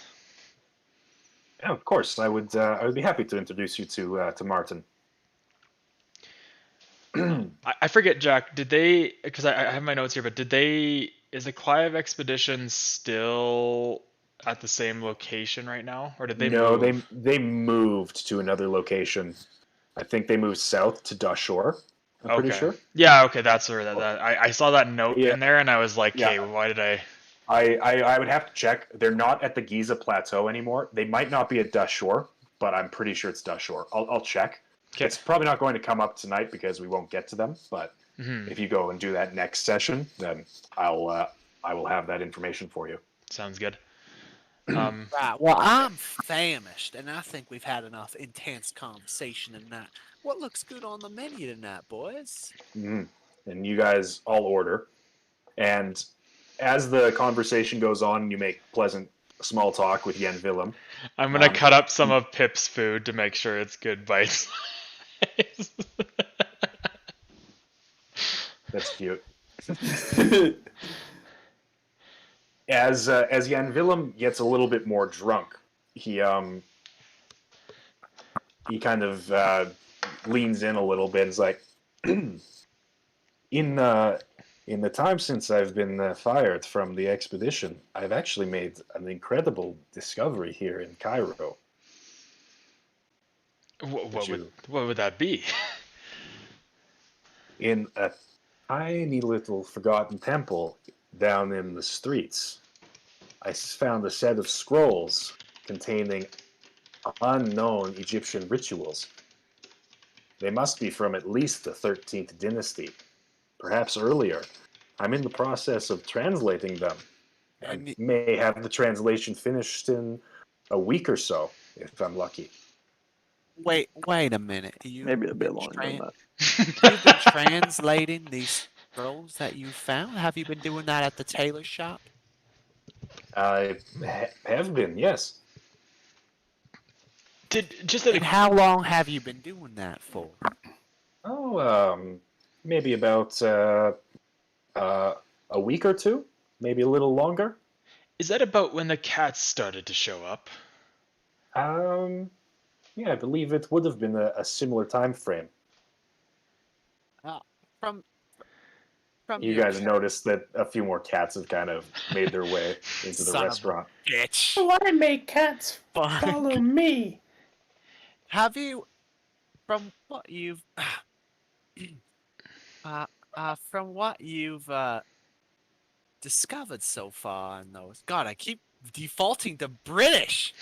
S2: Yeah, of course. I would be happy to introduce you to Martin.
S1: I forget, Jack. Did they? Because I have my notes here, but did they? Is the Clive expedition still at the same location right now, or did they
S2: No,
S1: move?
S2: they moved to another location. I think they moved south to Dashore. I'm pretty
S1: Okay.
S2: sure.
S1: Yeah. Okay. That's where that I saw that note
S2: Yeah,
S1: in there, and I was like,
S2: yeah.
S1: "Okay, why did I?"
S2: I would have to check. They're not at the Giza Plateau anymore. They might not be at Dashore, but I'm pretty sure it's Dashore. I'll check.
S1: Okay.
S2: It's probably not going to come up tonight because we won't get to them. But if you go and do that next session, then I will have that information for you.
S1: Sounds good.
S12: Right. Well, I'm famished, and I think we've had enough intense conversation tonight. What looks good on the menu tonight, boys?
S2: And you guys all order. And as the conversation goes on, you make pleasant small talk with Yen Willem.
S1: I'm gonna cut up some of Pip's food to make sure it's good bites.
S2: That's cute. As Jan Willem gets a little bit more drunk, he kind of leans in a little bit and is like, in the time since I've been fired from the expedition, I've actually made an incredible discovery here in Cairo.
S1: What would that be?
S2: In a tiny little forgotten temple down in the streets, I found a set of scrolls containing unknown Egyptian rituals. They must be from at least the 13th dynasty, perhaps earlier. I'm in the process of translating them. I may have the translation finished in a week or so, if I'm lucky.
S12: Wait a minute.
S3: Maybe a bit longer than that.
S12: You've been translating these scrolls that you found? Have you been doing that at the tailor shop?
S2: I have been, yes.
S12: And how long have you been doing that for?
S2: Oh, maybe about a week or two, maybe a little longer.
S1: Is that about when the cats started to show up?
S2: Yeah, I believe it would have been a similar time frame.
S12: From
S2: you guys noticed that a few more cats have kind of made their way into the restaurant.
S12: Bitch.
S5: Why make cats follow me?
S12: Have you, from what you've discovered so far in those? God, I keep defaulting to British.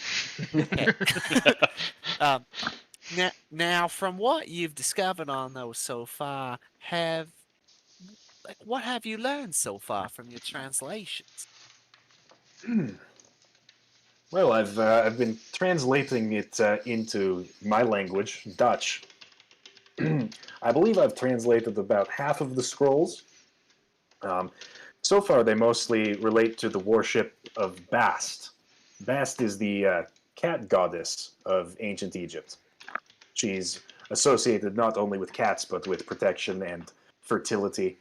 S12: Now, from what you've discovered on those so far, what have you learned so far from your translations?
S2: Well, I've been translating it into my language, Dutch. I believe I've translated about half of the scrolls. So far, they mostly relate to the worship of Bast. Bast is the cat goddess of ancient Egypt. She's associated not only with cats, but with protection and fertility.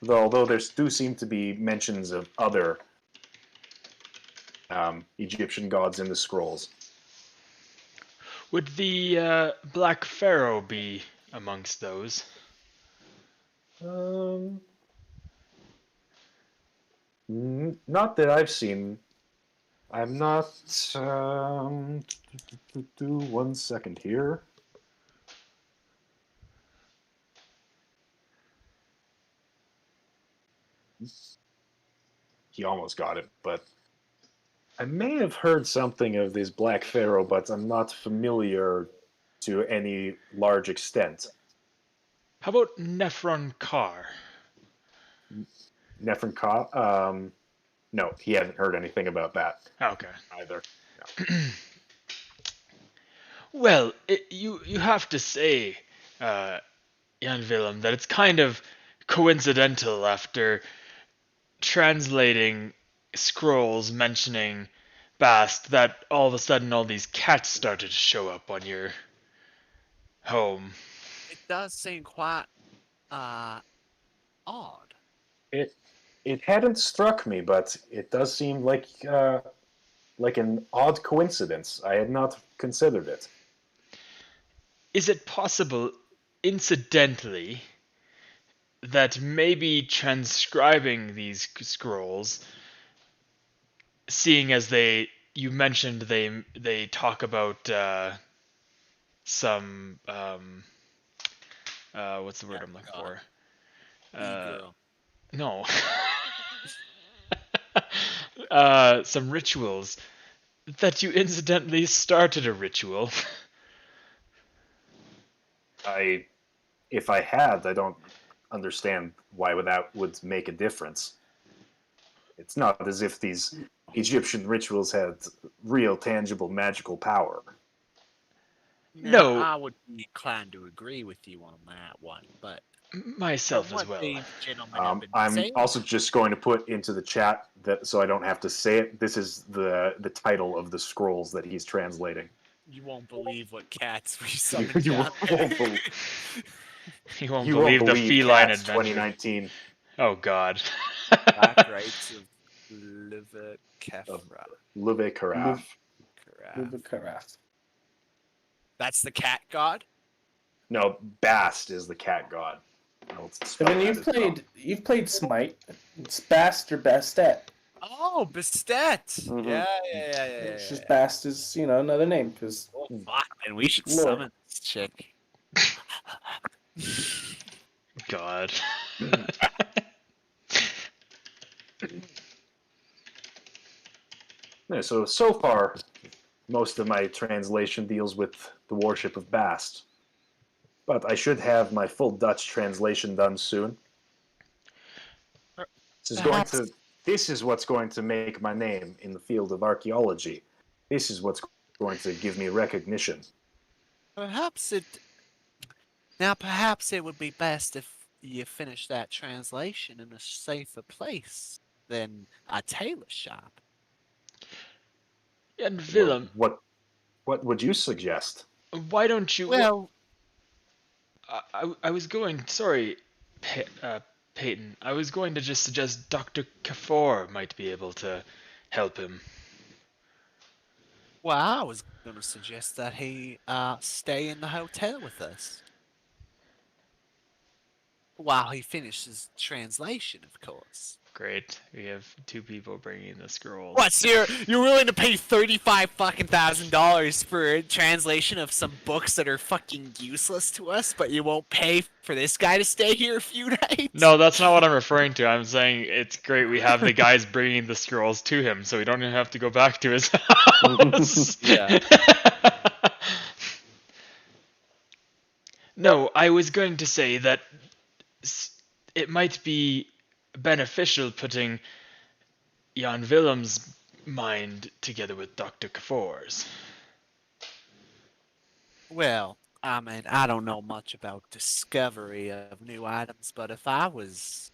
S2: Although there do seem to be mentions of other Egyptian gods in the scrolls.
S1: Would the Black Pharaoh be amongst those?
S2: Not that I've seen. I'm not. 1 second here. He almost got it, but I may have heard something of this Black Pharaoh, but I'm not familiar to any large extent.
S1: How about Nephron Carr?
S2: Nephron no, he hadn't heard anything about that
S1: Okay.
S2: either.
S1: Well, you have to say, Jan Willem, that it's kind of coincidental after translating scrolls mentioning Bast that all of a sudden all these cats started to show up on your home.
S12: It does seem quite odd.
S2: It hadn't struck me, but it does seem like an odd coincidence. I had not considered it.
S1: Is it possible, incidentally, that maybe transcribing these scrolls, seeing as you mentioned they talk about some what's the word I'm looking for?
S12: E-girl.
S1: No. Some rituals, that you incidentally started a ritual.
S2: If I had, I don't understand why that would make a difference. It's not as if these Egyptian rituals had real, tangible, magical power.
S1: No.
S12: I would be inclined to agree with you on that one, but
S1: myself
S12: from
S1: as
S12: what
S1: well.
S12: these gentlemen have been
S2: I'm
S12: saying,
S2: also just going to put into the chat that so I don't have to say it. This is the title of the scrolls that he's translating.
S12: you won't believe what cats we summoned
S2: You
S12: down
S2: won't
S12: there.
S1: You won't
S2: You
S1: believe
S2: won't
S1: the
S2: believe
S1: feline
S2: Cats
S1: adventure.
S2: 2019.
S1: Oh God.
S12: Black rights of Livekefra.
S2: Luve
S5: Karaf.
S12: That's the cat god?
S2: No, Bast is the cat god.
S5: I mean, you've played Smite. It's Bast or Bastet.
S12: Oh, Bastet.
S3: Mhm.
S12: Yeah.
S5: It's just Bast is another name because.
S12: Oh, fuck, man, we should
S5: Lord.
S12: summon this chick.
S1: God.
S2: Yeah, so far, most of my translation deals with the worship of Bast. But I should have my full Dutch translation done soon. This is what's going to make my name in the field of archaeology. This is what's going to give me recognition.
S12: Perhaps it would be best if you finish that translation in a safer place than a tailor shop.
S1: And Willem,
S2: What would you suggest?
S1: why don't you?
S12: Well,
S1: I was going. Sorry, Peyton. I was going to just suggest Dr. Kafor might be able to help him.
S12: well, I was going to suggest that he stay in the hotel with us while he finishes translation, of course.
S1: Great. We have two people bringing the scrolls.
S12: What? So you're willing to pay $35,000 for a translation of some books that are fucking useless to us, but you won't pay for this guy to stay here a few nights?
S1: No, that's not what I'm referring to. I'm saying it's great we have the guys bringing the scrolls to him, so we don't even have to go back to his house.
S12: Yeah.
S1: No, I was going to say that it might be beneficial putting Jan Willem's mind together with Dr. Kafor's.
S12: Well, I mean, I don't know much about discovery of new items, but if I was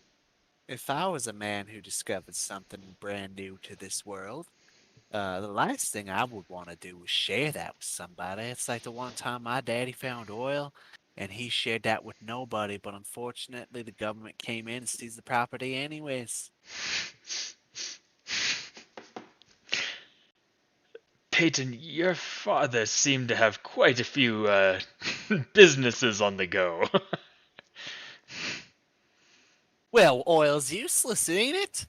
S12: a man who discovered something brand new to this world, the last thing I would want to do was share that with somebody. It's like the one time my daddy found oil, and he shared that with nobody, but unfortunately the government came in and seized the property anyways.
S1: Peyton, your father seemed to have quite a few businesses on the go.
S12: Well, oil's useless, ain't it?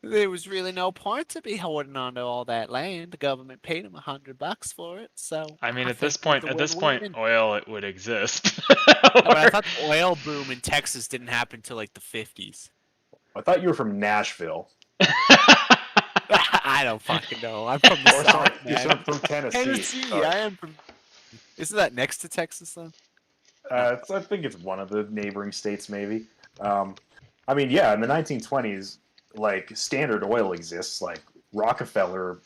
S12: There was really no point to be holding on to all that land. The government paid him $100 for it, so
S1: I mean, at
S12: think
S1: this point,
S12: it's a win-win.
S1: oil it would exist.
S12: No, but I thought the oil boom in Texas didn't happen till like the 50s.
S2: I thought you were from Nashville.
S12: I don't fucking know. I'm from the
S2: Or
S12: South,
S2: you're
S12: man.
S2: from Tennessee.
S12: Tennessee,
S2: Sorry.
S12: I am from. Isn't that next to Texas, though?
S2: I think it's one of the neighboring states, maybe. I mean, yeah, in the 1920s, like Standard Oil exists. Like Rockefeller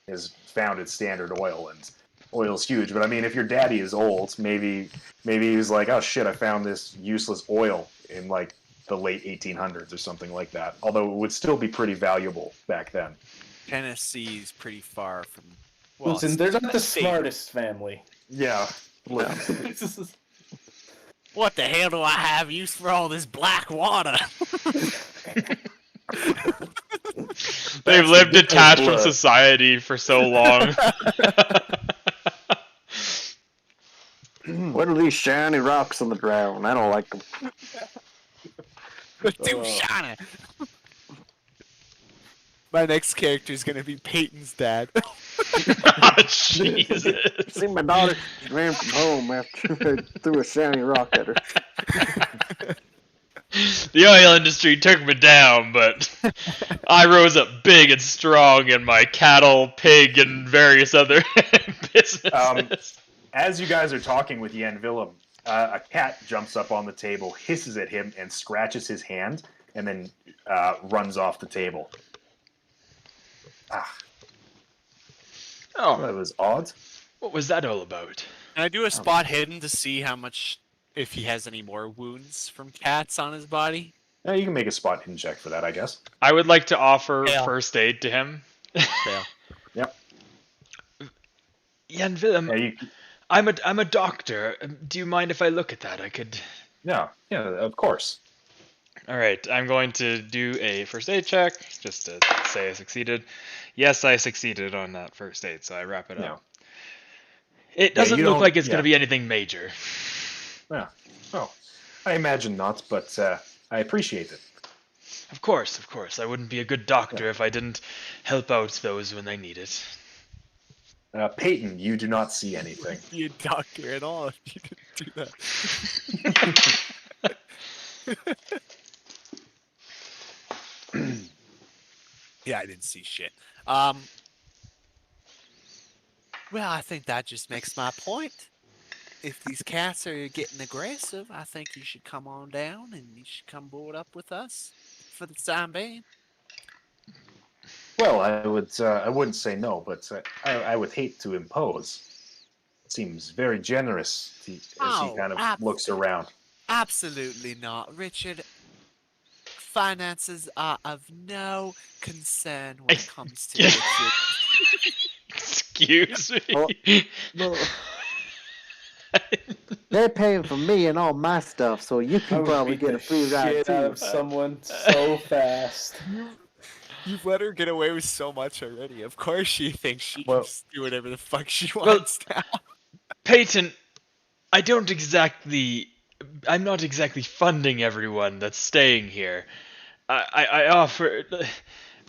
S2: has founded Standard Oil, and oil's huge. But I mean, if your daddy is old, maybe he's like, oh shit, I found this useless oil in like the late 1800s or something like that. Although it would still be pretty valuable back then.
S12: Tennessee's pretty far from. Well,
S5: Listen, they're not the
S12: state.
S5: smartest family.
S2: Yeah.
S12: What the hell do I have use for all this black water?
S1: They've lived detached from society for so long.
S3: What are these shiny rocks on the ground? I don't like them.
S12: They're too shiny. My next character is gonna be Peyton's dad.
S1: Oh, Jesus.
S3: See, my daughter ran from home after I threw a shiny rock at her.
S1: The oil industry took me down, but I rose up big and strong in my cattle, pig, and various other businesses.
S2: As you guys are talking with Jan Willem, a cat jumps up on the table, hisses at him, and scratches his hand, and then runs off the table.
S1: Oh,
S2: that was odd.
S1: What was that all about?
S12: Can I do a spot hidden to see how much, if he has any more wounds from cats on his body?
S2: You can make a spot hidden check for that, I guess.
S1: I would like to offer first aid to him.
S12: Fail.
S2: Yep.
S1: Jan Willem, I'm a doctor. Do you mind if I look at that? I could.
S2: Yeah, of course.
S1: All right, I'm going to do a first aid check just to say I succeeded. Yes, I succeeded on that first aid, so I wrap it up. It doesn't look like it's going to be anything major.
S2: Yeah. Oh, I imagine not, but I appreciate it.
S1: Of course. I wouldn't be a good doctor if I didn't help out those when they need it.
S2: Peyton, you do not see anything.
S12: Be a doctor at all if you didn't do that. Yeah, I didn't see shit. Well, I think that just makes my point. If these cats are getting aggressive, I think you should come on down and you should come board up with us for the time being.
S2: Well, I wouldn't say no, but I would hate to impose. It seems very generous as he kind of looks around.
S12: Absolutely not, Richard. Finances are of no concern when it comes to Richard.
S1: Excuse me.
S3: Well, they're paying for me and all my stuff, so you can probably get a free ride
S5: Shit
S3: too.
S5: out of someone so fast.
S12: You've let her get away with so much already. Of course she thinks she can just do whatever the fuck she wants now.
S1: Peyton, I'm not exactly funding everyone that's staying here. I offer.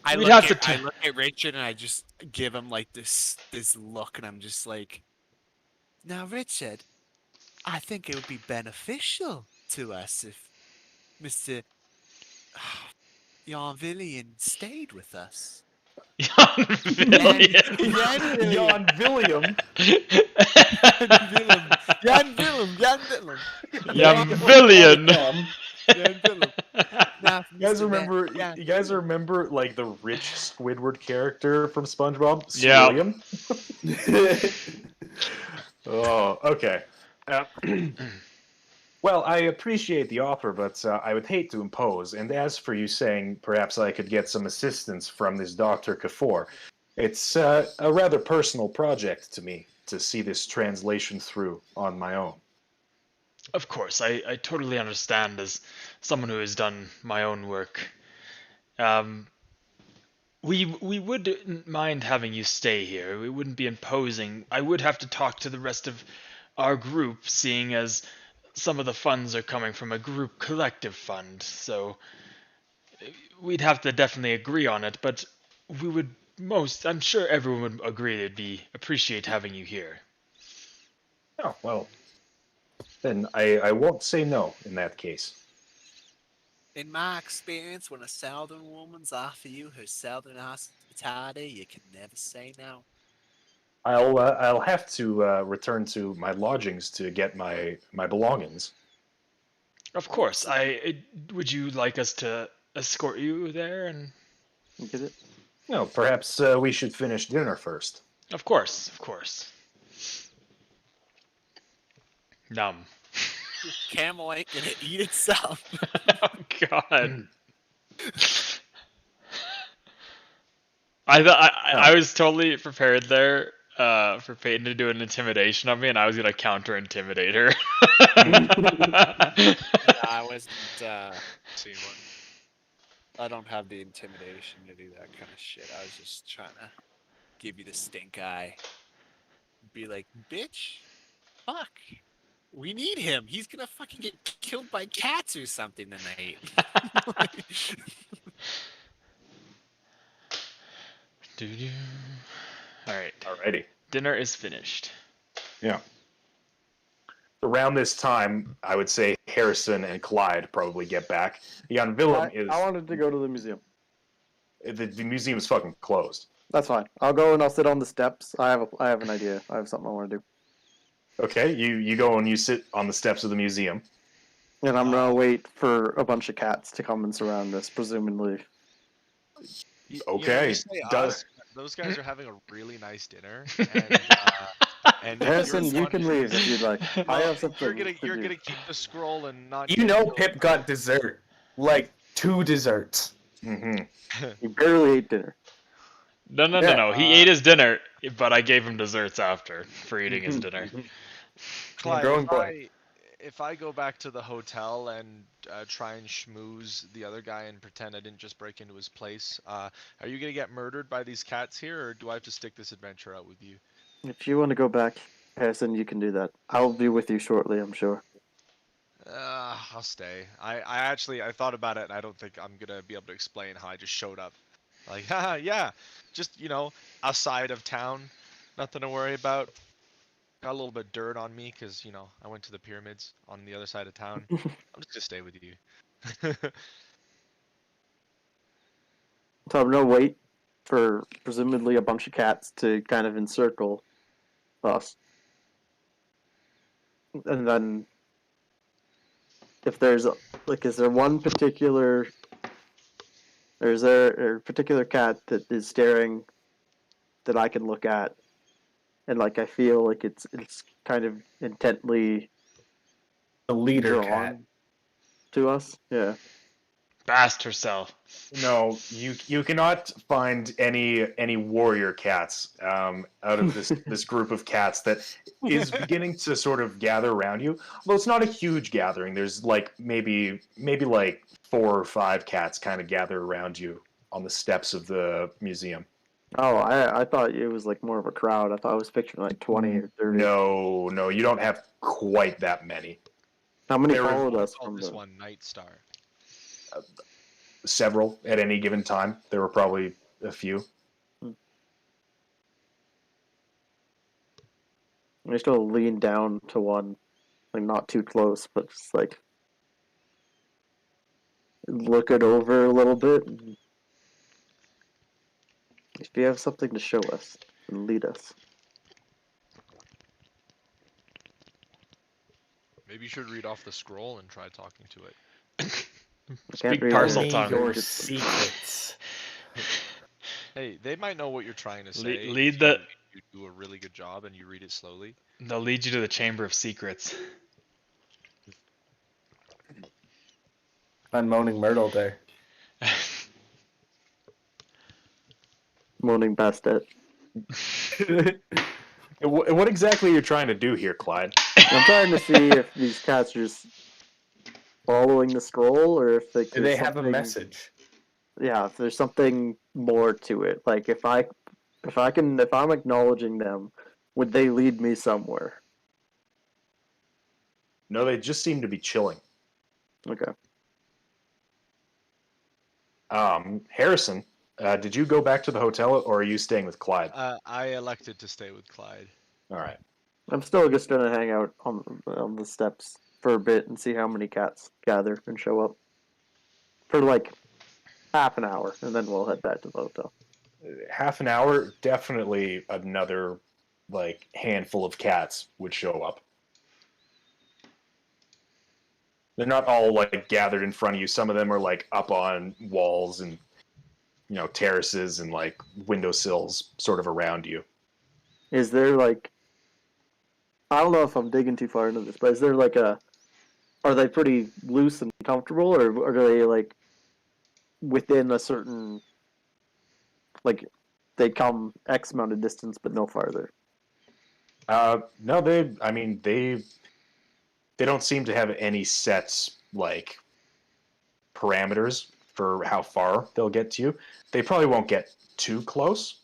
S12: I look at Richard and I just give him like this look, and I'm just like, now Richard, I think it would be beneficial to us if Mr. Jan William stayed with us.
S1: Jan William.
S2: Jan William. You guys remember like the rich Squidward character from SpongeBob?
S1: Yeah.
S2: William? Oh, okay. Well, I appreciate the offer, but I would hate to impose. And as for you saying perhaps I could get some assistance from this Dr. Kafour, it's a rather personal project to me to see this translation through on my own.
S1: Of course, I totally understand as someone who has done my own work. We wouldn't mind having you stay here. We wouldn't be imposing. I would have to talk to the rest of our group, seeing as some of the funds are coming from a group collective fund, so we'd have to definitely agree on it, but I'm sure everyone would agree they'd appreciate having you here.
S2: Oh, well, then I won't say no in that case.
S12: In my experience, when a southern woman's offer you her southern hospitality, you can never say no.
S2: I'll have to return to my lodgings to get my belongings.
S1: Of course. Would you like us to escort you there? And
S3: Get it?
S2: No, perhaps we should finish dinner first.
S1: of course, of course. Numb.
S12: Camel ain't gonna eat itself.
S1: Oh God. I was totally prepared there for Peyton to do an intimidation on me, and I was gonna counter intimidate her.
S12: I wasn't.
S11: See one.
S12: I don't have the intimidation to do that kind of shit. I was just trying to give you the stink eye. Be like, bitch, fuck. We need him. He's gonna fucking get killed by cats or something tonight.
S1: Doo-doo. All right.
S2: Alrighty.
S1: Dinner is finished.
S2: Yeah. Around this time, I would say Harrison and Clyde probably get back. Jan Willem is.
S3: I wanted to go to the museum.
S2: The museum is fucking closed.
S3: That's fine. I'll go and I'll sit on the steps. I have an idea. I have something I want to do.
S2: Okay, you go and you sit on the steps of the museum.
S3: And I'm gonna wait for a bunch of cats to come and surround us, presumably.
S2: Okay.
S11: Those guys are having a really nice dinner, and
S3: Harrison, you can leave if you'd like. I have something.
S11: You're gonna keep the scroll and not.
S5: You know, Pip got dessert, like 2 desserts.
S2: Mm-hmm.
S3: You barely ate dinner.
S1: No. He ate his dinner, but I gave him desserts after for eating his dinner.
S11: Clyde, if I go back to the hotel and try and schmooze the other guy and pretend I didn't just break into his place, are you gonna get murdered by these cats here, or do I have to stick this adventure out with you?
S3: If you want to go back, Harrison, you can do that. I'll be with you shortly, I'm sure.
S11: I'll stay. I thought about it, and I don't think I'm gonna be able to explain how I just showed up. Like, haha, yeah, just outside of town, nothing to worry about. Got a little bit of dirt on me because I went to the pyramids on the other side of town. I'm just gonna stay with you.
S3: So I'm gonna wait for presumably a bunch of cats to kind of encircle us. And then if there's is there one particular is there a particular cat that is staring that I can look at and I feel like it's kind of intently
S5: The leader
S3: drawn
S5: cat.
S3: to us? Yeah.
S1: Bast herself.
S2: No, you cannot find any warrior cats out of this group of cats that is beginning to sort of gather around you. Well, it's not a huge gathering. There's maybe 4 or 5 cats kind of gather around you on the steps of the museum.
S3: Oh, I thought it was more of a crowd. I thought I was picturing 20 or 30.
S2: No, you don't have quite that many.
S3: How many
S2: There were-
S3: followed us
S11: Call
S3: from
S11: this
S3: the...
S11: one Night Star.
S2: Several at any given time. There were probably a few.
S3: I still lean down to one, not too close, but just look it over a little bit. If you have something to show us and lead us.
S11: Maybe you should read off the scroll and try talking to it.
S1: Speak parcel tongue.
S5: Your secrets.
S11: Hey, they might know what you're trying to say.
S1: Lead the.
S11: You do a really good job and you read it slowly.
S1: They'll lead you to the Chamber of Secrets.
S5: On Moaning Myrtle Day.
S3: Moaning Bastet.
S2: What exactly are you trying to do here, Clyde?
S3: I'm trying to see if these cats are just following the scroll or if
S5: Do they have a message?
S3: Yeah, if there's something more to it. If I'm acknowledging them, would they lead me somewhere?
S2: No, they just seem to be chilling.
S3: Okay.
S2: Harrison, did you go back to the hotel, or are you staying with Clyde?
S11: I elected to stay with Clyde.
S2: All right.
S3: I'm still just gonna hang out on the steps for a bit and see how many cats gather and show up. For half an hour, and then we'll head back to the hotel.
S2: Half an hour, definitely another handful of cats would show up. They're not all like gathered in front of you. Some of them are like up on walls and terraces and like windowsills sort of around you.
S3: Is there like, I don't know if I'm digging too far into this, but is there like are they pretty loose and comfortable, or are they like within a certain, like they come X amount of distance but no farther?
S2: No, they don't seem to have any set like parameters for how far they'll get to you. They probably won't get too close,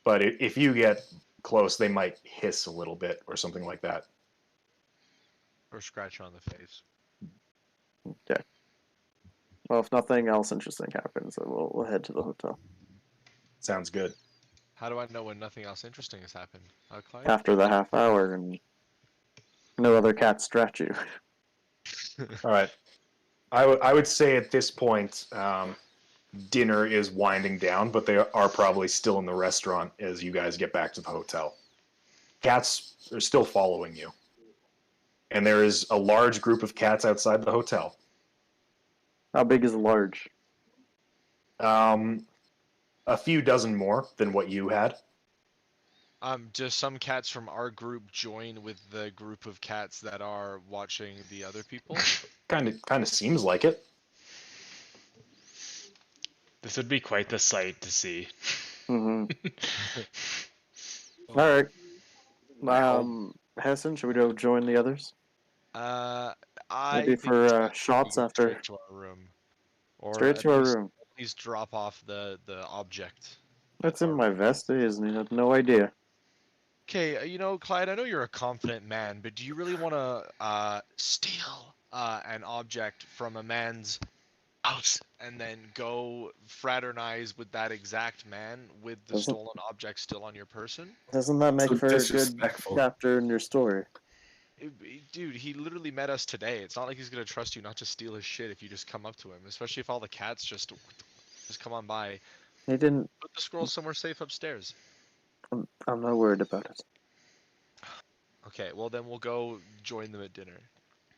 S2: but if you get close, they might hiss a little bit or something like that.
S11: Or scratch on the face.
S3: Okay. Well, if nothing else interesting happens, then we'll head to the hotel.
S2: Sounds good.
S11: How do I know when nothing else interesting has happened? Clyde?
S3: After the half hour and no other cats stretch you.
S2: All right. I would say at this point, dinner is winding down, but they are probably still in the restaurant as you guys get back to the hotel. Cats are still following you. And there is a large group of cats outside the hotel.
S3: How big is large?
S2: A few dozen more than what you had.
S11: Just some cats from our group join with the group of cats that are watching the other people?
S2: Kind of seems like it.
S1: This would be quite the sight to see.
S3: Mm-hmm. All right. Hessen, should we go join the others? Maybe for shots after.
S11: Straight to our room. Or
S3: Straight to our room.
S11: Please drop off the object.
S3: That's in my vest, isn't it? I have no idea.
S11: Okay, Clyde, I know you're a confident man, but do you really want to steal an object from a man's house and then go fraternize with that exact man with the stolen object still on your person?
S3: Doesn't that make for a good chapter in your story?
S11: Dude, he literally met us today. It's not like he's gonna trust you not to steal his shit if you just come up to him, especially if all the cats just come on by.
S3: He didn't.
S11: Put the scroll somewhere safe upstairs.
S3: I'm not worried about it.
S11: Okay, well then we'll go join them at dinner.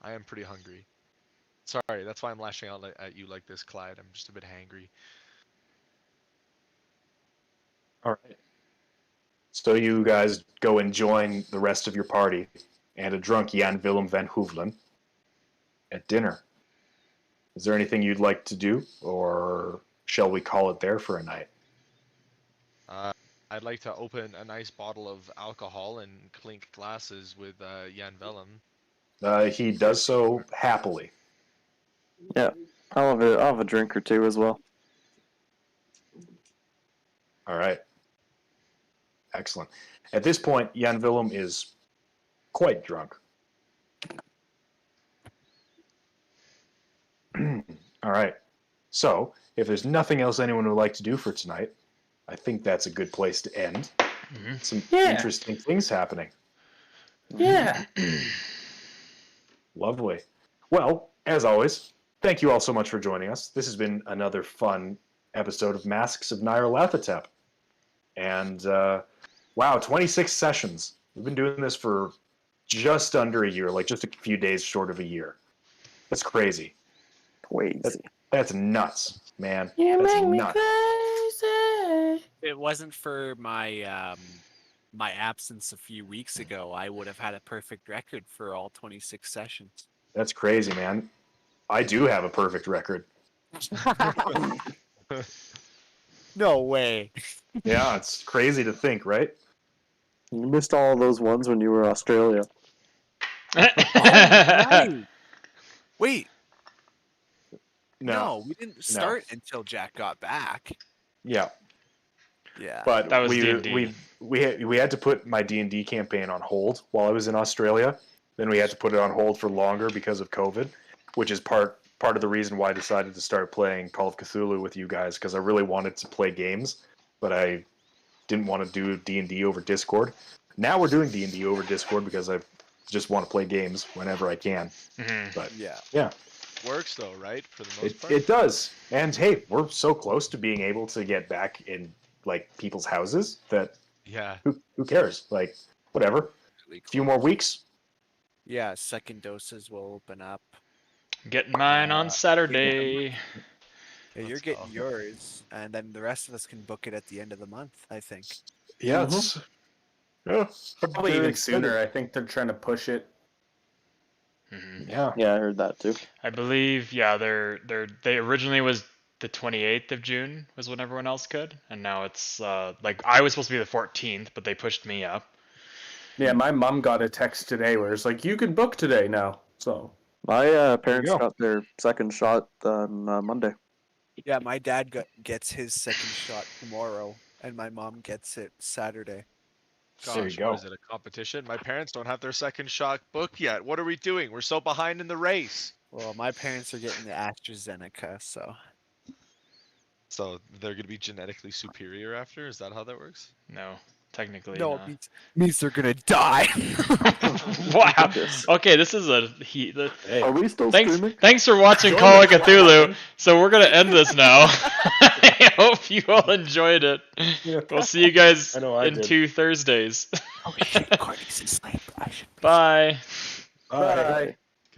S11: I am pretty hungry. Sorry, that's why I'm lashing out at you like this, Clyde. I'm just a bit hangry.
S2: All right. So you guys go and join the rest of your party and a drunk Jan Willem van Hoevelen at dinner. Is there anything you'd like to do, or shall we call it there for a night?
S11: I'd like to open a nice bottle of alcohol and clink glasses with Jan Willem.
S2: He does so happily.
S3: Yeah, I'll have a drink or two as well.
S2: All right. Excellent. At this point, Jan Willem is quite drunk. All right. So, if there's nothing else anyone would like to do for tonight, I think that's a good place to end.
S1: Mm-hmm.
S2: Some interesting things happening.
S5: Yeah.
S2: Lovely. Well, as always, thank you all so much for joining us. This has been another fun episode of Masks of Nyarlathotep. And, wow, 26 sessions. We've been doing this for just under a year, like just a few days short of a year. That's crazy.
S3: Crazy.
S2: That's nuts, man.
S7: You
S2: That's
S7: make me
S2: nuts.
S7: crazy.
S12: It wasn't for my my absence a few weeks ago, I would have had a perfect record for all 26 sessions.
S2: That's crazy, man. I do have a perfect record.
S12: No way.
S2: Yeah, it's crazy to think, right?
S3: You missed all those ones when you were in Australia.
S12: Right. Wait.
S2: No,
S12: we didn't start until Jack got back.
S2: Yeah.
S12: Yeah.
S2: But
S1: That was
S2: we had to put my D&D campaign on hold while I was in Australia. Then we had to put it on hold for longer because of COVID, which is part of the reason why I decided to start playing Call of Cthulhu with you guys, because I really wanted to play games, but I didn't want to do D&D over Discord. Now we're doing D&D over Discord because I just want to play games whenever I can.
S1: Mm-hmm.
S2: But
S11: yeah. Works though, right? For the most part.
S2: It does. And hey, we're so close to being able to get back in like people's houses that who cares? Like whatever. A few more weeks.
S12: Yeah, second doses will open up.
S1: Getting mine on Saturday.
S12: Yeah, you're
S11: Let's
S12: getting
S11: go.
S12: yours, and then the rest of us can book it at the end of the month, I think.
S2: Yeah, it's yeah,
S5: Probably
S2: very
S5: even
S2: excited.
S5: sooner. I think they're trying to push it.
S2: Yeah.
S3: Yeah, I heard that too.
S1: I believe, yeah, they originally was the 28th of June was when everyone else could, and now it's like I was supposed to be the 14th, but they pushed me up.
S5: Yeah, my mom got a text today where it's like, you can book today now. So
S3: My parents
S2: go.
S3: got their second shot on Monday.
S12: Yeah, my dad gets his second shot tomorrow, and my mom gets it Saturday.
S2: There you
S11: Gosh,
S2: go.
S11: what is it, a competition? My parents don't have their second shot booked yet. What are we doing? We're so behind in the race.
S12: Well, my parents are getting the AstraZeneca, so.
S11: So they're going to be genetically superior after? Is that how that works?
S1: No, technically
S12: No,
S1: not.
S12: it means they're gonna die.
S1: Wow.
S3: Goodness.
S1: Okay, this is a heat.
S2: Hey,
S3: Are we still
S1: Thanks,
S3: streaming?
S1: thanks for watching
S2: Join
S1: Call of
S2: us.
S1: Cthulhu. So we're gonna end this now. I hope you all enjoyed it.
S2: Yeah.
S1: We'll see you guys
S2: I know I
S1: in
S2: did.
S1: 2 Thursdays.
S12: Oh shit, Courtney's asleep. I should be
S1: Bye.
S2: Bye.
S3: Bye.